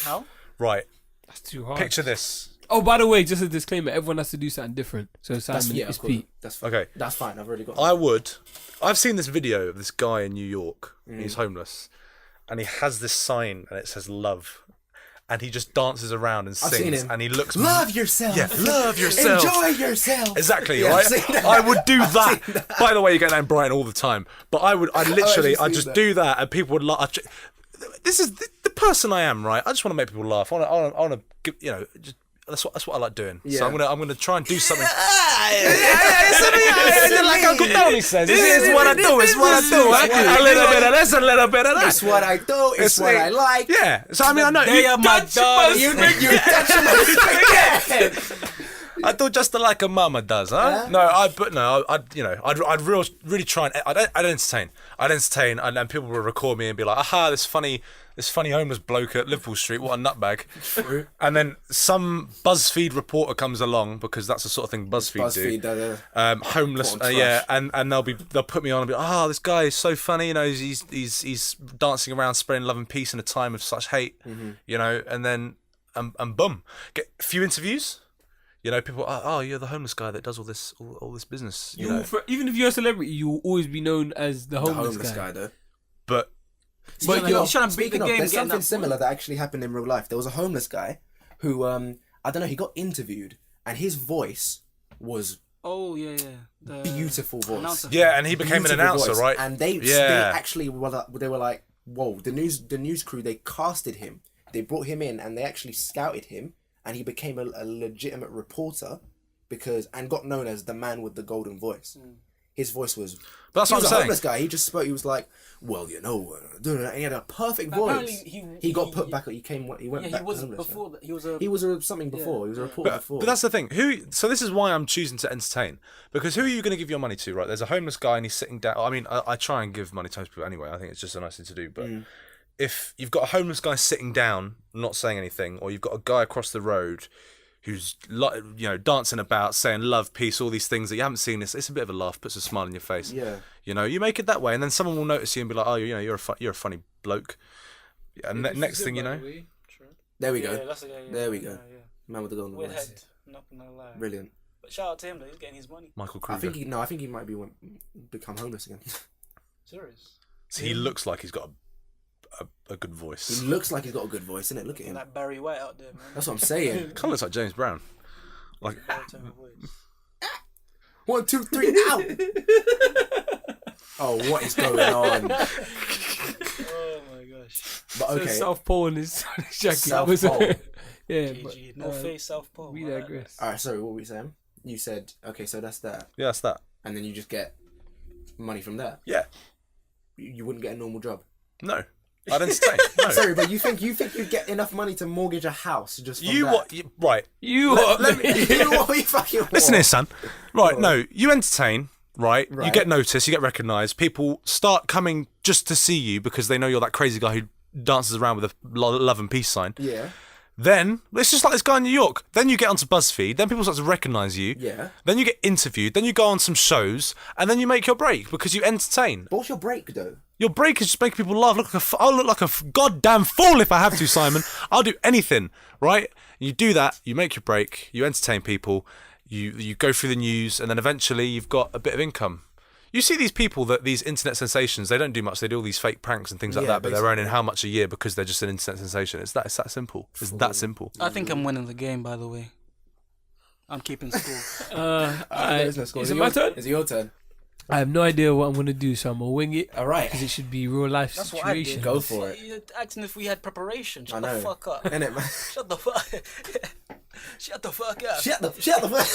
How? Right. That's too hard. Picture this. Oh, by the way, just a disclaimer: everyone has to do something different. So Simon That's is cool. Pete. That's fine. Okay. That's fine. I've already got. I've seen this video of this guy in New York. He's homeless, and he has this sign, and it says "love," and he just dances around and I've seen sings, him. and he looks Love yourself. Yeah, love yourself. Enjoy yourself. Exactly, Yeah, I've right? seen that. I would do that. By the way, you get that in Brighton all the time. But I'd actually literally, I'd seen just that. do that, and people would laugh. this is the person I am, right? I just want to make people laugh. I want to give, just, that's what I like doing. Yeah. So I'm gonna try and do something. Like Uncle Tony says, it's what I do. It's what I do. A little bit of this, a little bit of that. It's what I do. It's what I like. Yeah. So I mean, I know They are my dogs. You touch my I do just like a mama does, huh? Yeah. No, I'd really try and I'd entertain, and people will record me and be like, aha, this funny homeless bloke at Liverpool Street, what a nutbag. And then some BuzzFeed reporter comes along, because that's the sort of thing BuzzFeed do. Homeless, and they'll put me on and be like, this guy is so funny, he's dancing around spreading love and peace in a time of such hate, and then and boom, get a few interviews. People, you're the homeless guy that does all this business. Even if you're a celebrity, you will always be known as the homeless guy. though. But You're trying to beat the game. There's something similar that actually happened in real life. There was a homeless guy who, I don't know, he got interviewed, and his voice was the beautiful voice. announcer. yeah, and he became an Beautiful announcer, voice. right? And they actually they were like, whoa, the news crew, they casted him. They brought him in and they actually scouted him, and he became a legitimate reporter and got known as the man with the golden voice. His voice was... But that's what I'm a saying. homeless guy. He just spoke. He was like, well, and he had a perfect voice. He got put back. He went back was homeless. before that. He was Something before. He was a reporter before. But that's the thing. So this is why I'm choosing to entertain, because who are you going to give your money to, right? There's a homeless guy and he's sitting down. I mean, I try and give money to homeless people anyway. I think it's just a nice thing to do. But if you've got a homeless guy sitting down, not saying anything, or you've got a guy across the road who's dancing about, saying love, peace, all these things that you haven't seen, it's a bit of a laugh, puts a smile on your face. Yeah. You make it that way, and then someone will notice you and be like, you're a funny bloke. And next thing you know, There we go. Yeah, There we go. Yeah. Man with the golden Weird voice. head. Not gonna lie. Brilliant. But shout out to him though. He's getting his money. Michael I Kruger. think he might become homeless again. Serious. So he looks like he's got a good He voice. looks like he's got a good voice, innit? Look at him. Like Barry White out there, man. That's what I'm saying. Kind of looks like James Brown. Like, Baritone voice. 1, 2, 3, out! Oh, what is going on? Oh my gosh. But okay. South Pole in his jacket. South Was it? Pole. Yeah, GG. No face, South Pole. we I like digress. Alright, sorry, what were we saying? You said, okay, so that's that. yeah, that's that. And then you just get money from that. Yeah. You wouldn't get a normal job. No. I'd entertain. No. Sorry, but you think you'd get enough money to mortgage a house just from that? Right. You Let me, what you fucking want? Listen here, son. Right, no, you entertain, right? You Right. get noticed, you get recognised. People start coming just to see you because they know you're that crazy guy who dances around with a love and peace sign. Yeah. Then, it's just like this guy in New York. Then you get onto BuzzFeed. Then people start to recognise you. Yeah. Then you get interviewed. Then you go on some shows. And then you make your break because you entertain. But what's your break, though? Your break is just making people laugh. I'll look like a goddamn fool if I have to, Simon. I'll do anything, right? You do that. You make your break. You entertain people. You go through the news. And then eventually you've got a bit of income. You see these people, these internet sensations, they don't do much. They do all these fake pranks and things like that, but they're earning how much a year because they're just an internet sensation. It's that simple. It's that simple. I think I'm winning the game, by the way. I'm keeping score. There's no score. Is it my turn? Is it your turn? I have no idea what I'm gonna do, so I'm gonna wing it. All right. Because it should be real life That's what I did. situation. Go for it. You're acting if we had preparation. Shut I the know. fuck up. Innit, man? Shut the fuck. Shut the fuck up. Shut the fuck. Shut the fuck.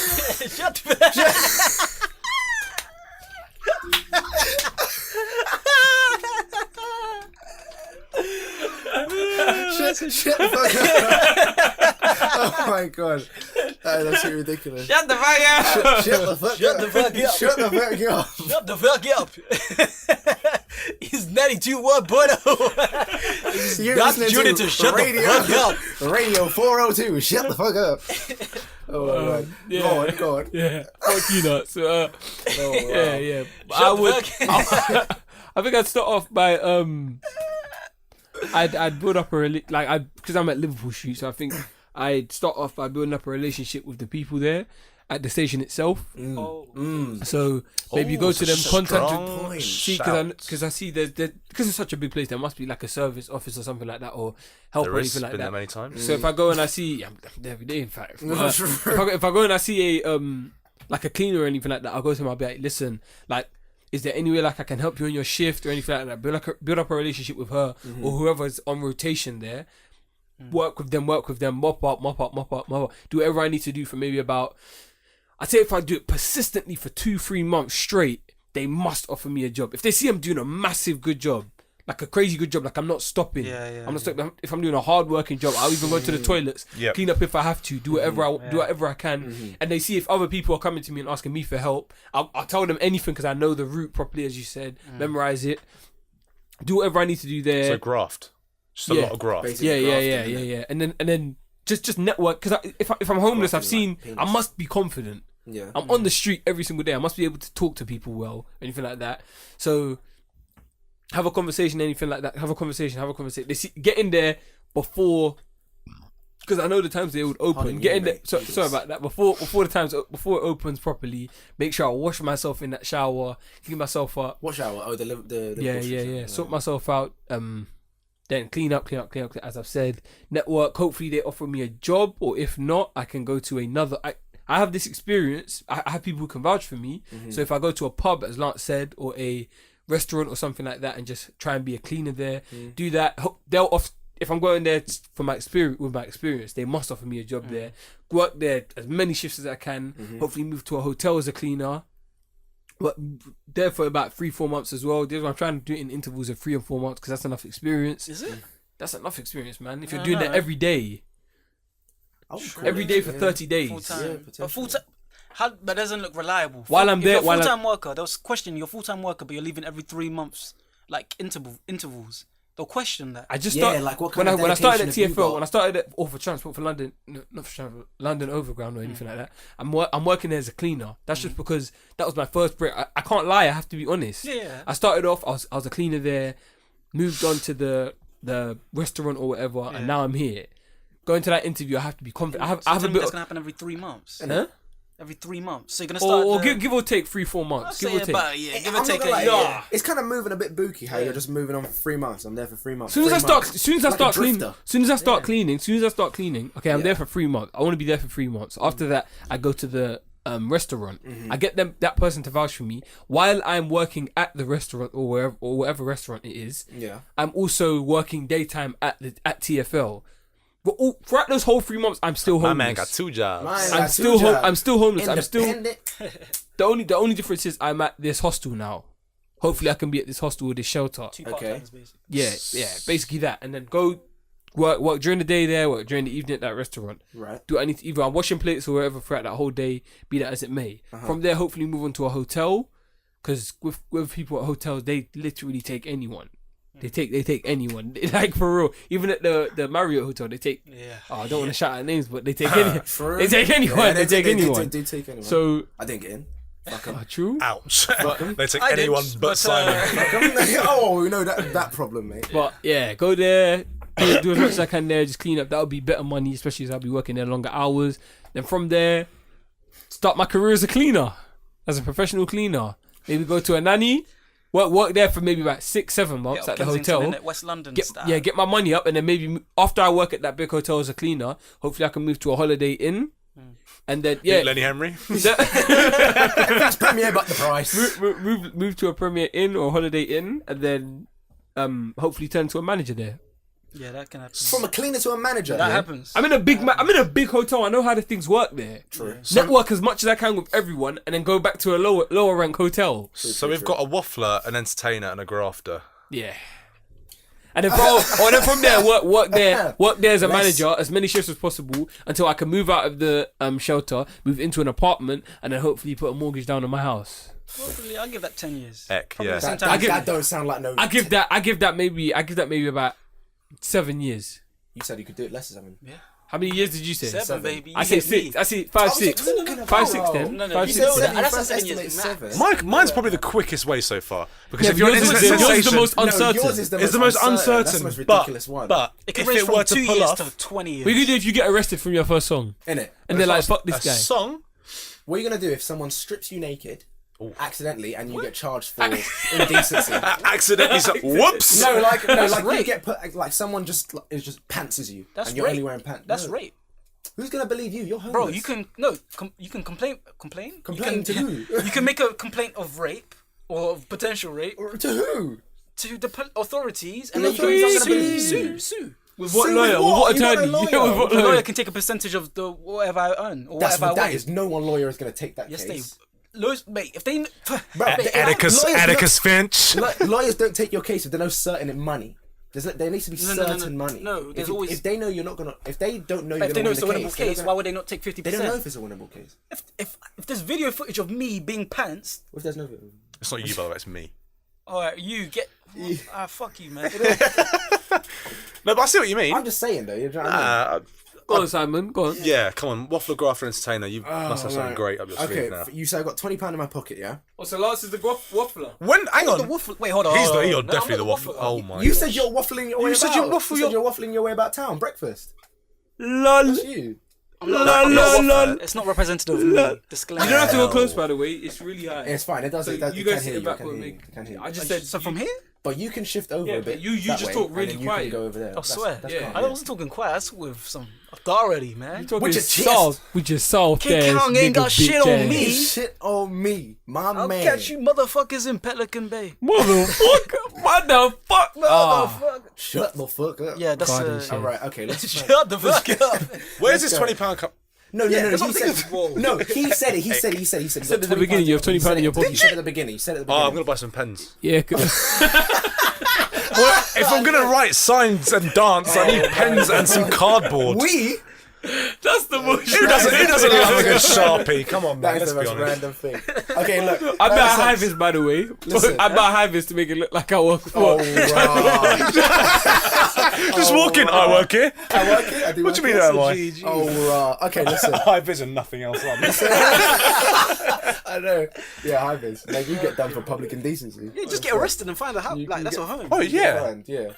Shut the fuck up. Oh my god. That is absolutely ridiculous. Shut the fuck up. Shut the fuck Shut up. the fuck up. Shut the fuck up. Shut the fuck up. He's 92 1.0. You're That's listening tuning to Shut the Fuck Up. Radio 402. Shut the fuck up. Oh my god. yeah. Go on. Yeah, fuck you not. So, Oh, wow. yeah. But Shut I the would. fuck. I think I'd start off by I'd build up because I'm at Liverpool Street, so I think I'd start off by building up a relationship with the people there at the station itself. So maybe go to them, contact them, see, because I see because it's such a big place, there must be like a service office or something like that, or help or anything like Been there that. many times. So if I go and I see, I'm there every day, in fact. But if I go and I see a like a cleaner or anything like that, I'll go to him. I'll be like, listen, like, is there any way like I can help you on your shift or anything like that? Build up a relationship with her or whoever's on rotation there. Work with them, mop up. Do whatever I need to do for maybe about, I'd say if I do it persistently for 2-3 months straight, they must offer me a job. If they see I'm doing a massive good job, like a crazy good job, like I'm not stopping. I'm not stopping. If I'm doing a hard working job, I'll even go to the toilets, clean up if I have to, do whatever I can. And they see if other people are coming to me and asking me for help, I'll tell them anything because I know the route properly, as you said. Memorize it, do whatever I need to do there. So graft, just a lot of graft. Basically yeah. And then just network, because if I'm homeless, I've seen I must be confident. I'm on the street every single day. I must be able to talk to people well, anything like that. So have a conversation, anything like that. Have a conversation. They see, get in there before, because I know the times they would open. Get in there. Sorry about that. Before it opens properly. Make sure I wash myself in that shower, clean myself up. What shower? Oh, the yeah. Sort myself out. Then clean up. As I've said, network. Hopefully they offer me a job, or if not, I can go to another. I have this experience. I have people who can vouch for me. So if I go to a pub, as Lance said, or a restaurant or something like that, and just try and be a cleaner there, do that. If I'm going there for my experience, they must offer me a job there. Work there as many shifts as I can. Hopefully move to a hotel as a cleaner. But there for about 3-4 months as well. I'm trying to do it in intervals of 3 and 4 months because that's enough experience. Is it? That's enough experience, man. If you're doing that every day, every day for 30 days, full-time. That doesn't look reliable. While I'm there, if you're a full-time worker, they'll question you're a full-time worker, but you're leaving every 3 months, like intervals. They'll question that. I just what kind when I started at dedication have you TFL, got? when I started for transport for London, not for transport, London Overground or anything like that. I'm working there as a cleaner. That's just because that was my first break. I can't lie. I have to be honest. Yeah. I started off. I was a cleaner there, moved on to the restaurant or whatever, and now I'm here. Going to that interview, I have to be confident. I have a bit. That's gonna happen every 3 months. Huh? Every 3 months. So you're gonna start. Or give or take 3-4 months. Give or take. Give or take. It's kind of moving a bit booky. How you're just moving on for 3 months. I'm there for 3 months. Soon as I start cleaning. Okay, I'm there for 3 months. I want to be there for 3 months. After that, I go to the restaurant. I get that person to vouch for me while I'm working at the restaurant or whatever restaurant it is. I'm also working daytime at TFL. But throughout those whole 3 months, I'm still homeless. My man got 2 jobs. I'm still homeless. Independent. The only difference is I'm at this hostel now. Hopefully, I can be at this hostel or this shelter. 2 part-timers, basically. Yeah, basically that, and then go work during the day there, work during the evening at that restaurant. Right. Do I need to either I'm washing plates or whatever throughout that whole day, be that as it may. From there, hopefully move on to a hotel, because with people at hotels, they literally take anyone. They take anyone, like for real. Even at the Marriott Hotel, they take. I don't want to shout out names, but they take anyone. They take anyone. They take anyone. They take anyone. So I didn't get in. Fuck 'em. True. Ouch. They take I anyone did, but Simon. Oh, we know that problem, mate. But yeah, go there, do as much as I can there, just clean up. That'll be better money, especially as I'll be working there longer hours. Then from there, start my career as a cleaner, as a professional cleaner. Maybe go to a nanny. Work there for maybe about 6-7 months at the hotel. West London style. Get my money up, and then maybe after I work at that big hotel as a cleaner, hopefully I can move to a Holiday Inn, and then Lenny Henry. That's Premier, but the price. move to a Premier Inn or Holiday Inn, and then hopefully turn to a manager there. Yeah, that can happen. From a cleaner to a manager. That happens. I'm in a big hotel. I know how the things work there. True. Network as much as I can with everyone, and then go back to a lower rank hotel. So we've got a waffler, an entertainer, and a grafter. Yeah. And then from there, work there as a manager, as many shifts as possible, until I can move out of the shelter, move into an apartment, and then hopefully put a mortgage down on my house. Hopefully, I'll give that 10 years. Heck, yeah. That don't sound like no. I give that maybe about 7 years. You said you could do it less than 7. Yeah. How many years did you say? 7, baby. I say 6. I say 5, 6. 5, 6 then. No, 5, you 6 said then. that. That's 7 years. 7. Mine's probably the quickest way so far, because Yeah, if you're yours an is internet the sensation, most uncertain. yours is it's the most uncertain. That's the most ridiculous one. But It can if range it from were 2 to pull years off to 20 years. What do you do if you get arrested from your first song? Innit? And they're like, fuck a this guy. song, What are you gonna do if someone strips you naked accidentally and you get charged for indecency? accidentally, whoops. No, like you rape. get put like someone just pantsers you That's and you're rape. only wearing pants. That's No. rape. Who's gonna believe you? You're homeless. Bro, you can complain. Complain to who? You can make a complaint of rape or potential rape To who? to the authorities, and The then you can authorities. sue. With what Sue lawyer? with With what? what You got a attorney? lawyer? Yeah, with what The lawyer lawyer? can take a percentage of the whatever I earn or That's whatever what I that win. is. No one lawyer is going to take that Yes, case. lawyers, mate. If they, Bro, Atticus lawyers Finch. lawyers don't take your case if they know certain money. There needs to be certain money. No, there's if, always. if they know you're not gonna, if they don't know But you're if they gonna know win it's a the winnable case, case, they why would they not take 50%? they don't know if it's a winnable case. If there's video footage of me being pantsed, What if there's no? It's not you, by the way. It's me. alright, you get. Fuck you, man. No, but I see what you mean. I'm just saying though. You know what I mean? Go on, Simon. Go on. Yeah, come on, waffler, grafter, entertainer. You must have something Right. great up your sleeve Okay, now. you say I got £20 in my pocket, yeah? Oh, so Lance is the waffler. When? Hang The on. waffle. Wait, hold on. He's hold on. you're No, I'm definitely not the waffler. Oh my. You gosh. said you're waffling your way You about. said you waffle you said your- you're waffling your way about town breakfast. Lol. That's you. I'm not, La, I'm la, not a la. waffler. It's not representative of me. Disclaimer. You don't have to go close, by the way. It's really high. It's fine. It does. So It does. you It guys can sit hear you. back I can with hear me. you. I can hear you. I just said So from here? But you can shift over Yeah, a but bit. you that just way, talk and really then you quiet. can go over there. I swear. That's Yeah. calm, I wasn't talking quiet. That's with some authority, man. Talking With your chest. soft. With your soft King ass Kang ain't nigga got shit bitch on ass. me. Shit on me, my I'll man. catch you motherfuckers in Pelican Bay. Motherfucker. Motherfucker. Motherfucker. Shut the fuck up. Yeah, that's God, it's All right. Okay. Let's. Shut the fuck up. Where's this go. £20 cup? No. that's He what I'm said. thinking. No. He said it. He said it. He said it. He said it. said at the beginning, you have £20 in your pocket. He said it at the beginning. He said it at the Oh, beginning. I'm gonna buy some pens. Yeah. Well, if I'm gonna write signs and dance, I need pens and some cardboard. We. That's the most. Who doesn't love a good Sharpie? Come on, man. That is Let's the be most honest. random thing. Okay, look. I bet I listen. have this, by the way. Listen. I bet I have this to make it look like I work for. Oh, right. Just walk in. I work here. I work it. I do What do you work mean, it. am I? Oh, right. Okay, listen. High vision, nothing else. I know. Yeah, high vis. Like, you get done for public indecency. Yeah, just get arrested and find a house. You Like, can that's get- your home. Oh yeah. Fine, yeah.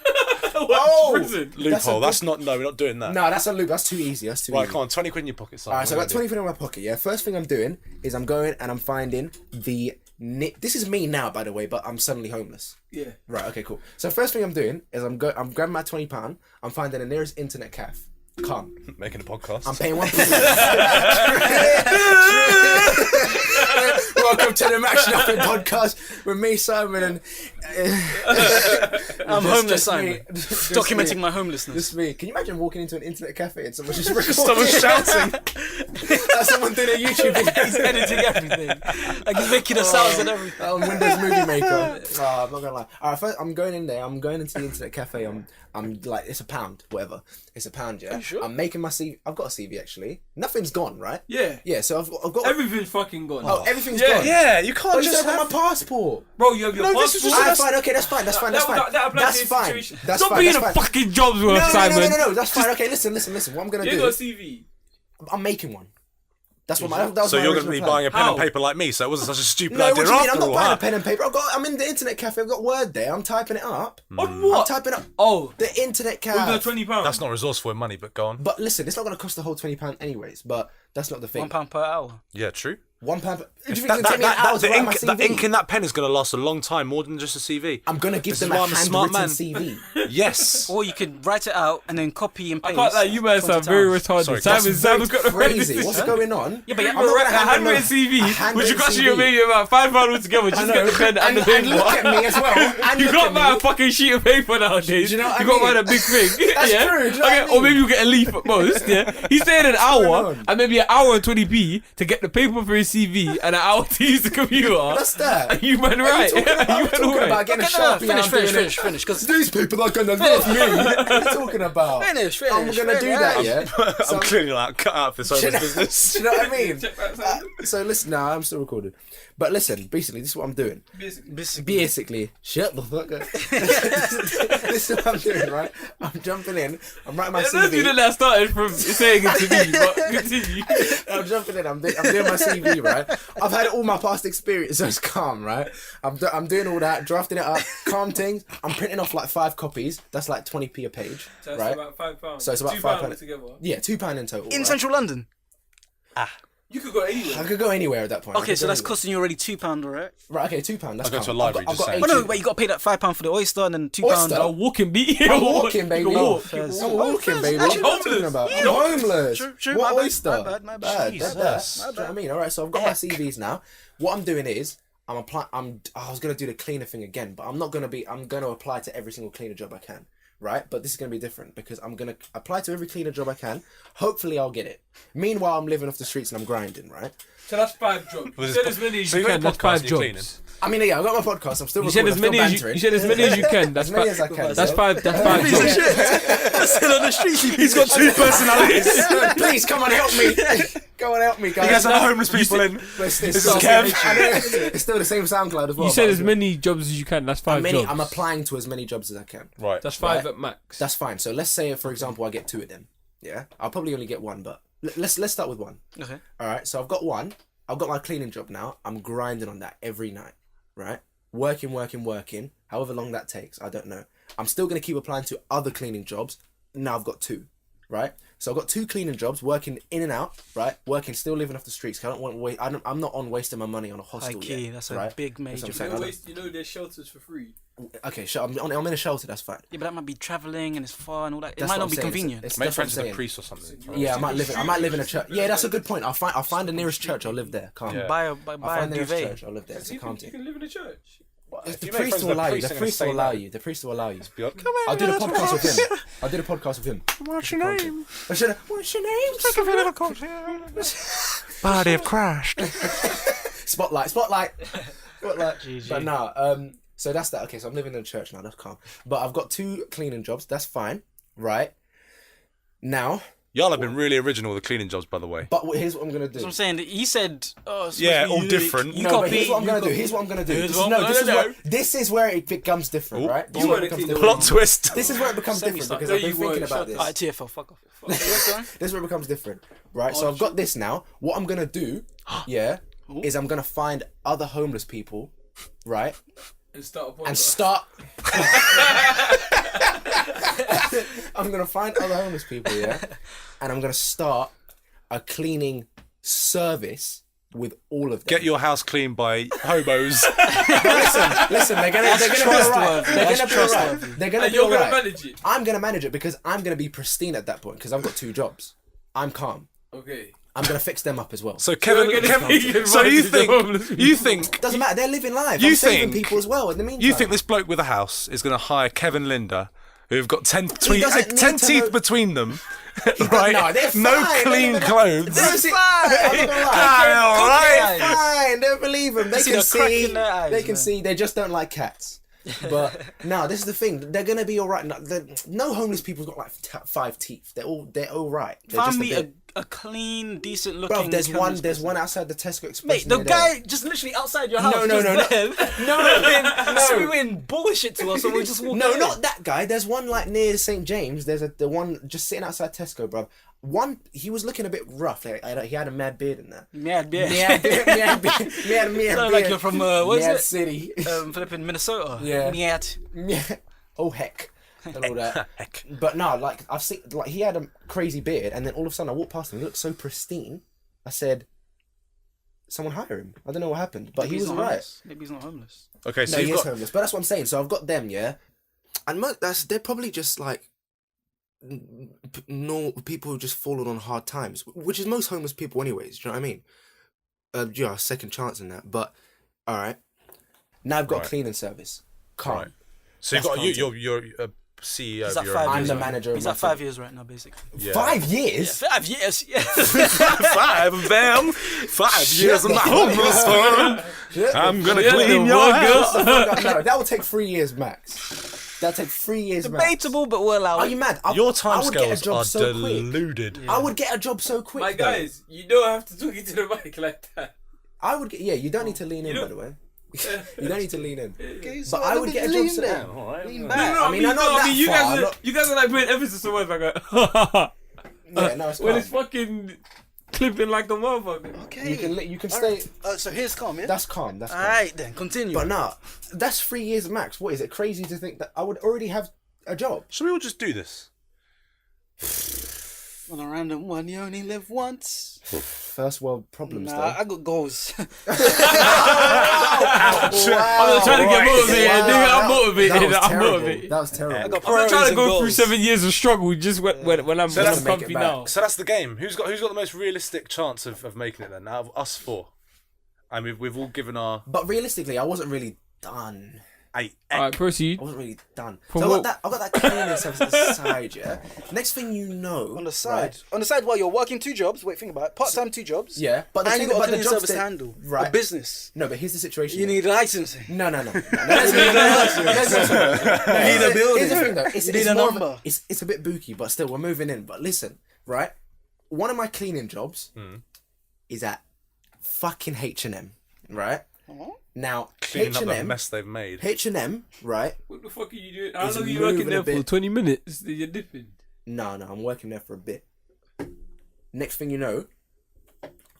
Oh, prison. Loophole. That's not. No, we're not doing that. No, that's a loop. That's too easy. That's too Right, easy. come on. 20 quid in your pocket. Alright, so I got 20 quid in my pocket, yeah? First thing I'm doing is I'm going and I'm finding the... This is me now, by the way, but I'm suddenly homeless. Yeah. Right, okay, cool. So first thing I'm doing is I'm grabbing my £20, I'm finding the nearest internet cafe. Come. Making a podcast. I'm paying £1. Welcome to the Max Nothing podcast with me, Simon, and I'm homeless, just Simon. me. Just Documenting me. my homelessness. Just me. Can you imagine walking into an internet cafe and someone just recording? Someone shouting. Like someone doing a YouTube video. He's editing everything. Like, he's making the sounds and everything. Windows Movie Maker. I'm not gonna lie. Alright, first I'm going in there. I'm going into the internet cafe. I'm like, it's £1, whatever. It's £1, yeah. sure? I'm making my CV. I've got a CV actually. Nothing's gone, right? Yeah. Yeah. So I've got. Everything's fucking gone. Oh, everything's Yeah. gone. Yeah, you can't Oh, you just said I've have. got my passport. Bro, you have your No, this is passport. just- Alright, fine. Okay, that's fine. That's fine. That's fine. That applies That's to the fine. situation. That's Stop fine. being That's a fine. fucking jobs worth, No, Simon. no. That's fine. Okay, listen. What I'm gonna You do? got a CV. I'm making one. That's what that was So my you're going to original be plan. buying a pen How? and paper like me, so it wasn't such a stupid No, what idea do you mean? I'm after not all, buying huh? a pen and paper. I'm in the internet cafe. I've got Word there. I'm typing it up. On I'm what? typing up Oh, the internet with the cafe. £20. That's not resourceful in money, but go on. But listen, it's not going to cost the whole £20 anyways. But that's not the thing. £1 per hour. Yeah, true. £1. Do you think That, it's going to take me an hour to the, write ink, my the CV? ink in that pen is going to last a long time, more than just a CV. I'm going to give This them is a why I'm a smart handwritten man. CV. Yes. Or you could write it out and then copy and I paste. can't lie, you guys 20 are very times. retarded. Sorry, Simon's got the Crazy. What's going on? Yeah, but you I'm have not a gonna hand handwritten them CV, handwritten which you got CV. you maybe about £5 together. Just get the pen and the and paper. look at me as well. And You look got at buy me. a fucking sheet of paper nowadays. Do you know what I You got mean? buy a big thing. That's yeah? true, do you know Okay, what I or mean? maybe you get a leaf at most. Yeah, he's saying an going hour on? and maybe an hour and 20p to get the paper for his CV and an hour to use the computer. What's that? And you man right. Are you talking about, You I'm talking man right. about getting a Okay, no, Sharpie and I'm doing it. finish. Because These people are going to love me. What are you talking about? Finish, I'm going to do that, yeah? I'm clearly like cut out for so Do you much know- business. Do you know what I mean? Check that out. So listen, now I'm still recording. But listen, basically, this is what I'm doing. Basically, shut the fuck up. This is what I'm doing, right? I'm jumping in. I'm writing my That's you CV. that started from saying it to me, but continue. I'm jumping in. I'm doing my CV, right? I've had all my past experience, so it's calm, right? I'm doing all that, drafting it up, calm things. I'm printing off like 5 copies. That's like 20p a page, So it's right? about £5. So it's about £2 £5 together. Yeah, £2 in total. in right? central London. You could go anywhere. I could go anywhere at that point. I Okay, could so go that's anywhere. costing you already £2, right? Right, okay, £2. That's I'll go to calm. a library, I've just got saying. Oh no, 18 but you got to pay that £5 for the oyster and then £2. Oyster? A walking beat. I'm walking, baby. You can walk. I'm walking, baby. Actually, What are you talking about? yeah. I'm homeless. True, What my bad, oyster? my bad. Bad, Jesus. dead. Do you know what I mean? Alright, so I've got my CVs now. What I'm doing is, I was gonna do the cleaner thing again, but I'm not gonna be. I'm gonna apply to every single cleaner job I can, right? But this is gonna be different because I'm gonna apply to every cleaner job I can. Hopefully, I'll get it. Meanwhile, I'm living off the streets and I'm grinding, right? So that's 5 jobs. You said as many as you can. That's 5 jobs. I mean, yeah, I got my podcast. I'm still. You said as many as you. You said as many as you can. That's as many as I can. That's 5. That's 5 jobs. Still on the streets. He's got 2 personalities. Please come and help me. Come and help me, guys. You guys have homeless people in. This is Kev. It's still the same SoundCloud as well. You said as many jobs as you can. That's 5 jobs. I'm applying to as many jobs as I can. Right. That's 5 at max. That's fine. So let's say, for example, I get 2 of them. Yeah, I'll probably only get 1, but let's start with 1. Okay. All right. So I've got 1. I've got my cleaning job now. I'm grinding on that every night. Right. Working. However long that takes, I don't know. I'm still gonna keep applying to other cleaning jobs. Now I've got 2. Right. So I've got 2 cleaning jobs, working in and out, right? Working, still living off the streets. I don't want to wait. I'm not on wasting my money on a hostel Key, yet. that's right? a big major. You know there's shelters for free. Okay, sure. I'm in a shelter. That's fine. Yeah, but that might be travelling and it's far and all that. It That's might what not I'm be saying. convenient. It's Make that's what I'm friends with a saying. priest or something. Yeah, I might live in a church. Yeah, that's a good point. I'll find the nearest church. I'll live there. Calm. Yeah. Buy I'll a find the nearest duvet. church. I'll live there. It's a calm You thing. can live in a church. The priest will allow you. The priest will allow you. The priest will allow you. I'll do the podcast with him. I'll do the podcast with him. What's your name? What's your name? Take a little cocktail. Body of Christ. Spotlight. But no, so that's that. Okay, so I'm living in a church now. That's calm. But I've got 2 cleaning jobs. That's fine, right? Now. Y'all have been really original with the cleaning jobs, by the way. But here's what I'm gonna do. That's what I'm saying. He said, "Oh, it's Yeah, supposed to be all unique. different. You No, copy. but here's what I'm you gonna do. copy. Here's what I'm gonna do. Here's This what is, I'm no, gonna this is where it becomes different, right? This is You where wanna it becomes keep different. Plot twist. This is where it becomes different Semi-start. because No, I've been you thinking won't. about Shut this. Alright, TFL, fuck off. What's going? This is where it becomes different, right? So I've got this now. What I'm gonna do, yeah, is I'm gonna find other homeless people, right, And start a podcast. and start. I'm gonna find other homeless people, yeah, and I'm gonna start a cleaning service with all of them. Get your house cleaned by hobos. Listen, they're gonna be alright. They're gonna be alright. They're gonna And be you're gonna alright. manage it. I'm gonna manage it because I'm gonna be pristine at that point because I've got 2 jobs. I'm calm. Okay. I'm gonna fix them up as well. So Kevin, You're gonna get so you invited to the homeless think people. Doesn't matter. They're living life. You I'm saving think- people as well. In the meantime, you think this bloke with a house is going to hire Kevin Linda, who've got 10 doesn't need 10 to teeth know- between them, right? No, they're No fine. clean They're clothes. They're fine. I'm not gonna lie. All right. They're fine. Don't believe them. They see can the crack see. in their eyes, They can man. see. They just don't like cats. But no, this is the thing. They're gonna be all right. No homeless people's got like 5 teeth. They're all right. They're Find just me a bit. a clean, decent looking. Bro, there's homeless one person. outside the Tesco Express. Mate, the near guy there. just literally outside your house. No. No. Spewing bullshit to us, and we just walk. No, in. not that guy. There's one like near St James. There's the one just sitting outside Tesco, bro. One, he was looking a bit rough. Like, he had a mad beard in there. Mad beer. Mad beard. Sound like you're from what is Mad it? City. Flipping Minnesota. Yeah. Mad. Yeah. Oh heck. And all that. But no, like I've seen, like he had a crazy beard, and then all of a sudden I walked past him. He looked so pristine. I said, "Someone hire him." I don't know what happened, but Maybe he was he's not alright. homeless. Maybe he's not homeless. Okay, so No, he you've is got homeless. But that's what I'm saying. So I've got them, yeah, and they're probably just like people who just fallen on hard times, which is most homeless people, anyways. Do you know what I mean? Yeah, second chance in that. But all right, now I've got Right. a cleaning service. Calm. Right. So you've That's got you're a CEO He's of at your 5 own years. I'm the right? manager of He's my at 5 thing. years right now, basically. Yeah. 5 years. 5 years. Yeah. 5 of them. 5 years of my homeless fun. I'm gonna Yeah, clean the your one house. No, that will take 3 years max. That'll take 3 years max. Debatable, but we'll allow Are it. you mad? Your I would get a timescales job are so quick. deluded. I would get a job so quick. My though. guys, you don't have to talk into the mic like that. I would get. Yeah, you don't need to lean in, You by the way. You don't need to lean in. Okay, But I would get a job so Lean No, back. I mean, I'm not that you far, guys I'm are, not- you guys are like putting emphasis on words like Yeah, no, it's when calm. it's fucking clipping like a motherfucker. Okay. You can stay. So here's calm, yeah? That's calm. That's calm. Alright then, continue. But nah, that's 3 years max. What is it crazy to think that I would already have a job? Should we all just do this? On a random one, you only live once. First world problems, Nah, I got goals. I'm not trying to get motivated, nigga. I'm motivated. That was I'm terrible. motivated. That was terrible. I got I'm not priorities trying to and go through goals. 7 years of struggle just when I'm So that's to make comfy it back. now. So that's the game. Who's got the most realistic chance of making it then? Out of us 4, And we've all given our But realistically, I wasn't really done. Alright, proceed. I wasn't really done. From So what- I got that cleaning service on the side, yeah. Next thing you know, On the side. right? On the side while you're working 2 jobs. Wait, think about it. Part-time 2 jobs. Yeah, but the And thing, you got but a the cleaning jobs service to that- handle. right? A business. No, but here's the situation. You need licensing. No. You need a building. Here's the thing, though. It's You need a more of number. it's a bit booky, but still, we're moving in. But listen, right? One of my cleaning jobs is at fucking H&M, right? Now cleaning up the H&M, mess they've made. H&M, right? What the fuck are you doing? How It's long are you working moving there a for? bit. 20 minutes? You're dipping. No, I'm working there for a bit. Next thing you know,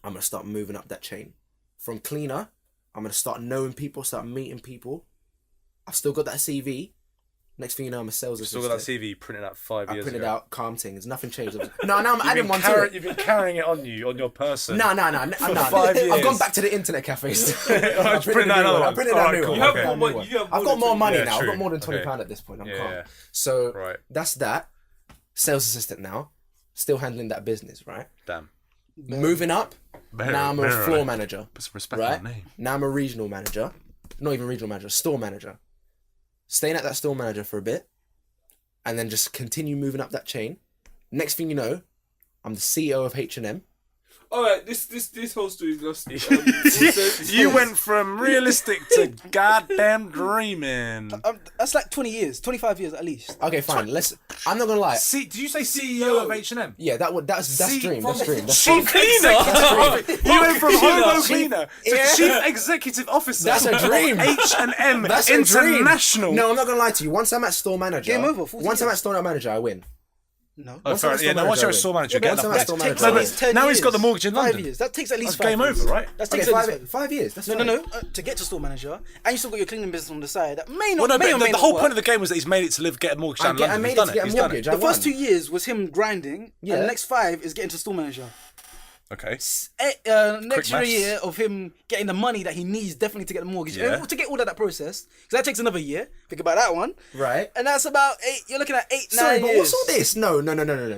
I'm gonna start moving up that chain. From cleaner, I'm gonna start knowing people, start meeting people. I've still got that CV. Next thing you know, I'm a sales Still assistant. got that CV printed out 5 I years printed ago. out calm things. Nothing changed. No, now I'm adding one to it. You've been carrying it on you, on your person. No. 5 years. I've gone back to the internet cafes. I printed out another one. I printed out a new Alright, one. cool, I've okay. got more money. You have I've more got than more 20. money Yeah, now. I've true. got more than £20 Okay. at this point. I'm Yeah, calm. yeah. So Right. that's that. Sales assistant now. Still handling that business, right? Damn. Moving up. Now I'm a floor Right. manager. Put some respect Right? on the name. Now I'm a regional manager. Not even regional manager, store manager. Staying at that store manager for a bit. And then just continue moving up that chain. Next thing you know, I'm the CEO of H&M. Alright, this whole story is lost. You went from realistic to goddamn dreaming. That's like 20 years, 25 years at least. Okay, fine. I'm not gonna lie. Did you say CEO of H&M? Yeah, that's dream. That's dream. That's Chief cleaner. You went from hobo cleaner to Yeah. chief executive officer. That's a dream. H&M That's a dream. International. No, I'm not gonna lie to you. Once I'm at store manager, Game over, 40 once I'm years. at store manager, I win. No. Oh, Once fair, I'm a store yeah, no, once you're a manager, store manager, yeah, get once that I'm a back. store Takes manager, at I least win. 10 Now years. he's got the mortgage in 5 London. years. That takes at least That's 5 game years. over, right? That Okay, takes at least 5 years. 5 years. That's No, fine. to get to store manager, and you still got your cleaning business on the side. That may Well, not. no, may or but may the not whole work. point of the game was that he's made it to live, get a mortgage down in I London. made He's it done to get a He's done mortgage. it. I The first won. 2 years was him grinding, Yeah. and the next 5 is getting to store manager. Okay. Next maths. year of him getting the money that he needs definitely to get the mortgage. Yeah. To get all of that process, because that takes another year. Think about that one. Right. And that's about 8. You're looking at 8, 9 Sorry, but years. what's all this? No.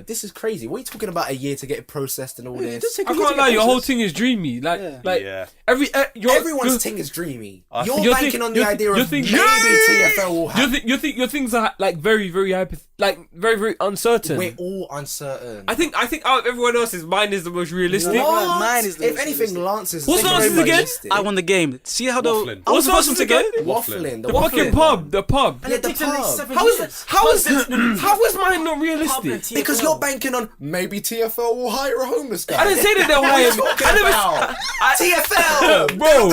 This is crazy. What are you talking about? A year to get it processed and all It does this? take a I year to can't get lie, your whole processed. thing is dreamy. Like, Yeah. Everyone's thing is dreamy. You're Your banking thing- on the your idea thing- of your maybe thing- TFL will happen. your things are like very very uncertain. We're all uncertain. I think out of everyone else's, mine is the most realistic. What? Mine is the if most anything, realistic. Lance's. What's very Lance's again? realistic. I won the game. See how the Waffling. I was the What's first one to Lance's go. again? Waffling. The fucking pub, the pub. Yeah, the pub. How is mine not realistic? Because you're banking on maybe TFL will hire a homeless guy. I didn't say that they'll What are you hire me. talking I never- about? I- TFL, Bro.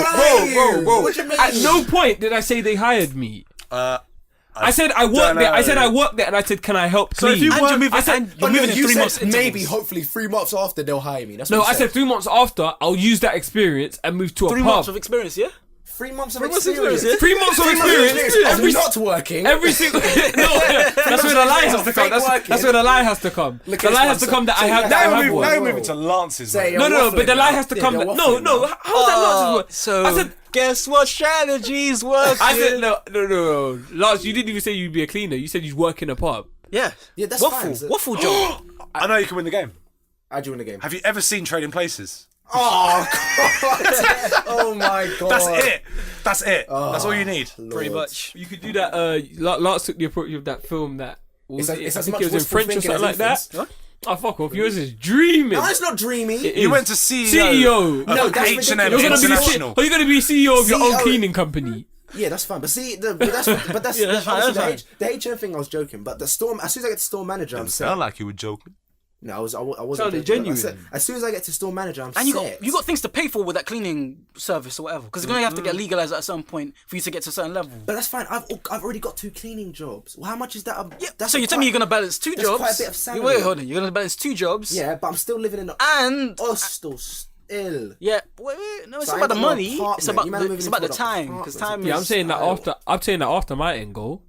What do you mean? At no point did I say they hired me. I said I worked don't there. I said know. I worked there, and I said, "Can I help So clean?" if you And work- you're moving, I said- and Oh, you're no, moving in you 3 said months. maybe, intervals. hopefully, 3 months after they'll hire me. That's No, what you I said 3 months after I'll use that experience and move to a 3 pub. months of experience, yeah. 3 months of 3 months of experience. experience, 3 months of 3 months of experience. experience. Every Not working. Every single no, that's where the lie has to come. That's where the lie has to come. Look The at lie this has to one, come that so I you have have that I to have move- Now one. we're moving to Lance's. Say, man. yeah. No, but the lie has to Yeah, come. they're No, waffling no. now. How's that Lance's? So I said. guess what strategies work? I said no. Lance, you didn't even say you'd be a cleaner. You said you'd work in a pub. Yeah, Yeah, that's waffle, fine. So- waffle job. I know you can win the game. I join the game. Have you ever seen Trading Places? Oh, God. Oh, my God. That's it. That's it. That's all you need. Pretty much. You could do that. Lance took the approach of that film that was. It's I as think much it was in wishful French or thinking something as like that. infants. Oh fuck off! Yours is dreaming. No, it's not dreamy. It You is. went to CEO. CEO. No, of that's H&M ridiculous. You're gonna be International. you're gonna be CEO of your own CEO. cleaning company. Yeah, that's fine. But see, but that's Yeah, that's fine, obviously that's the H&M thing. I was joking, but the store. As soon as I get to store manager, I'm set. Sound like you were joking. No, I wasn't. Sounded joking. I genuine. said, as soon as I get to store manager, I'm And set. you got things to pay for with that cleaning service or whatever, because you're gonna have to get legalized at a certain point for you to get to a certain level. But that's fine. I've already got 2 cleaning jobs. Well, how much is that? That's So you tell me you're gonna balance 2 that's jobs? quite a bit of salary. Wait, hold on. You're gonna balance 2 jobs. Yeah, but I'm still living in a And hostel still. yeah, wait. No, it's So I not about the ain't got no money. It's apartment. about You man are the, moving it's about the into an time. apartment. Because time Yeah, is. I'm saying that after. I'm saying that after my end goal.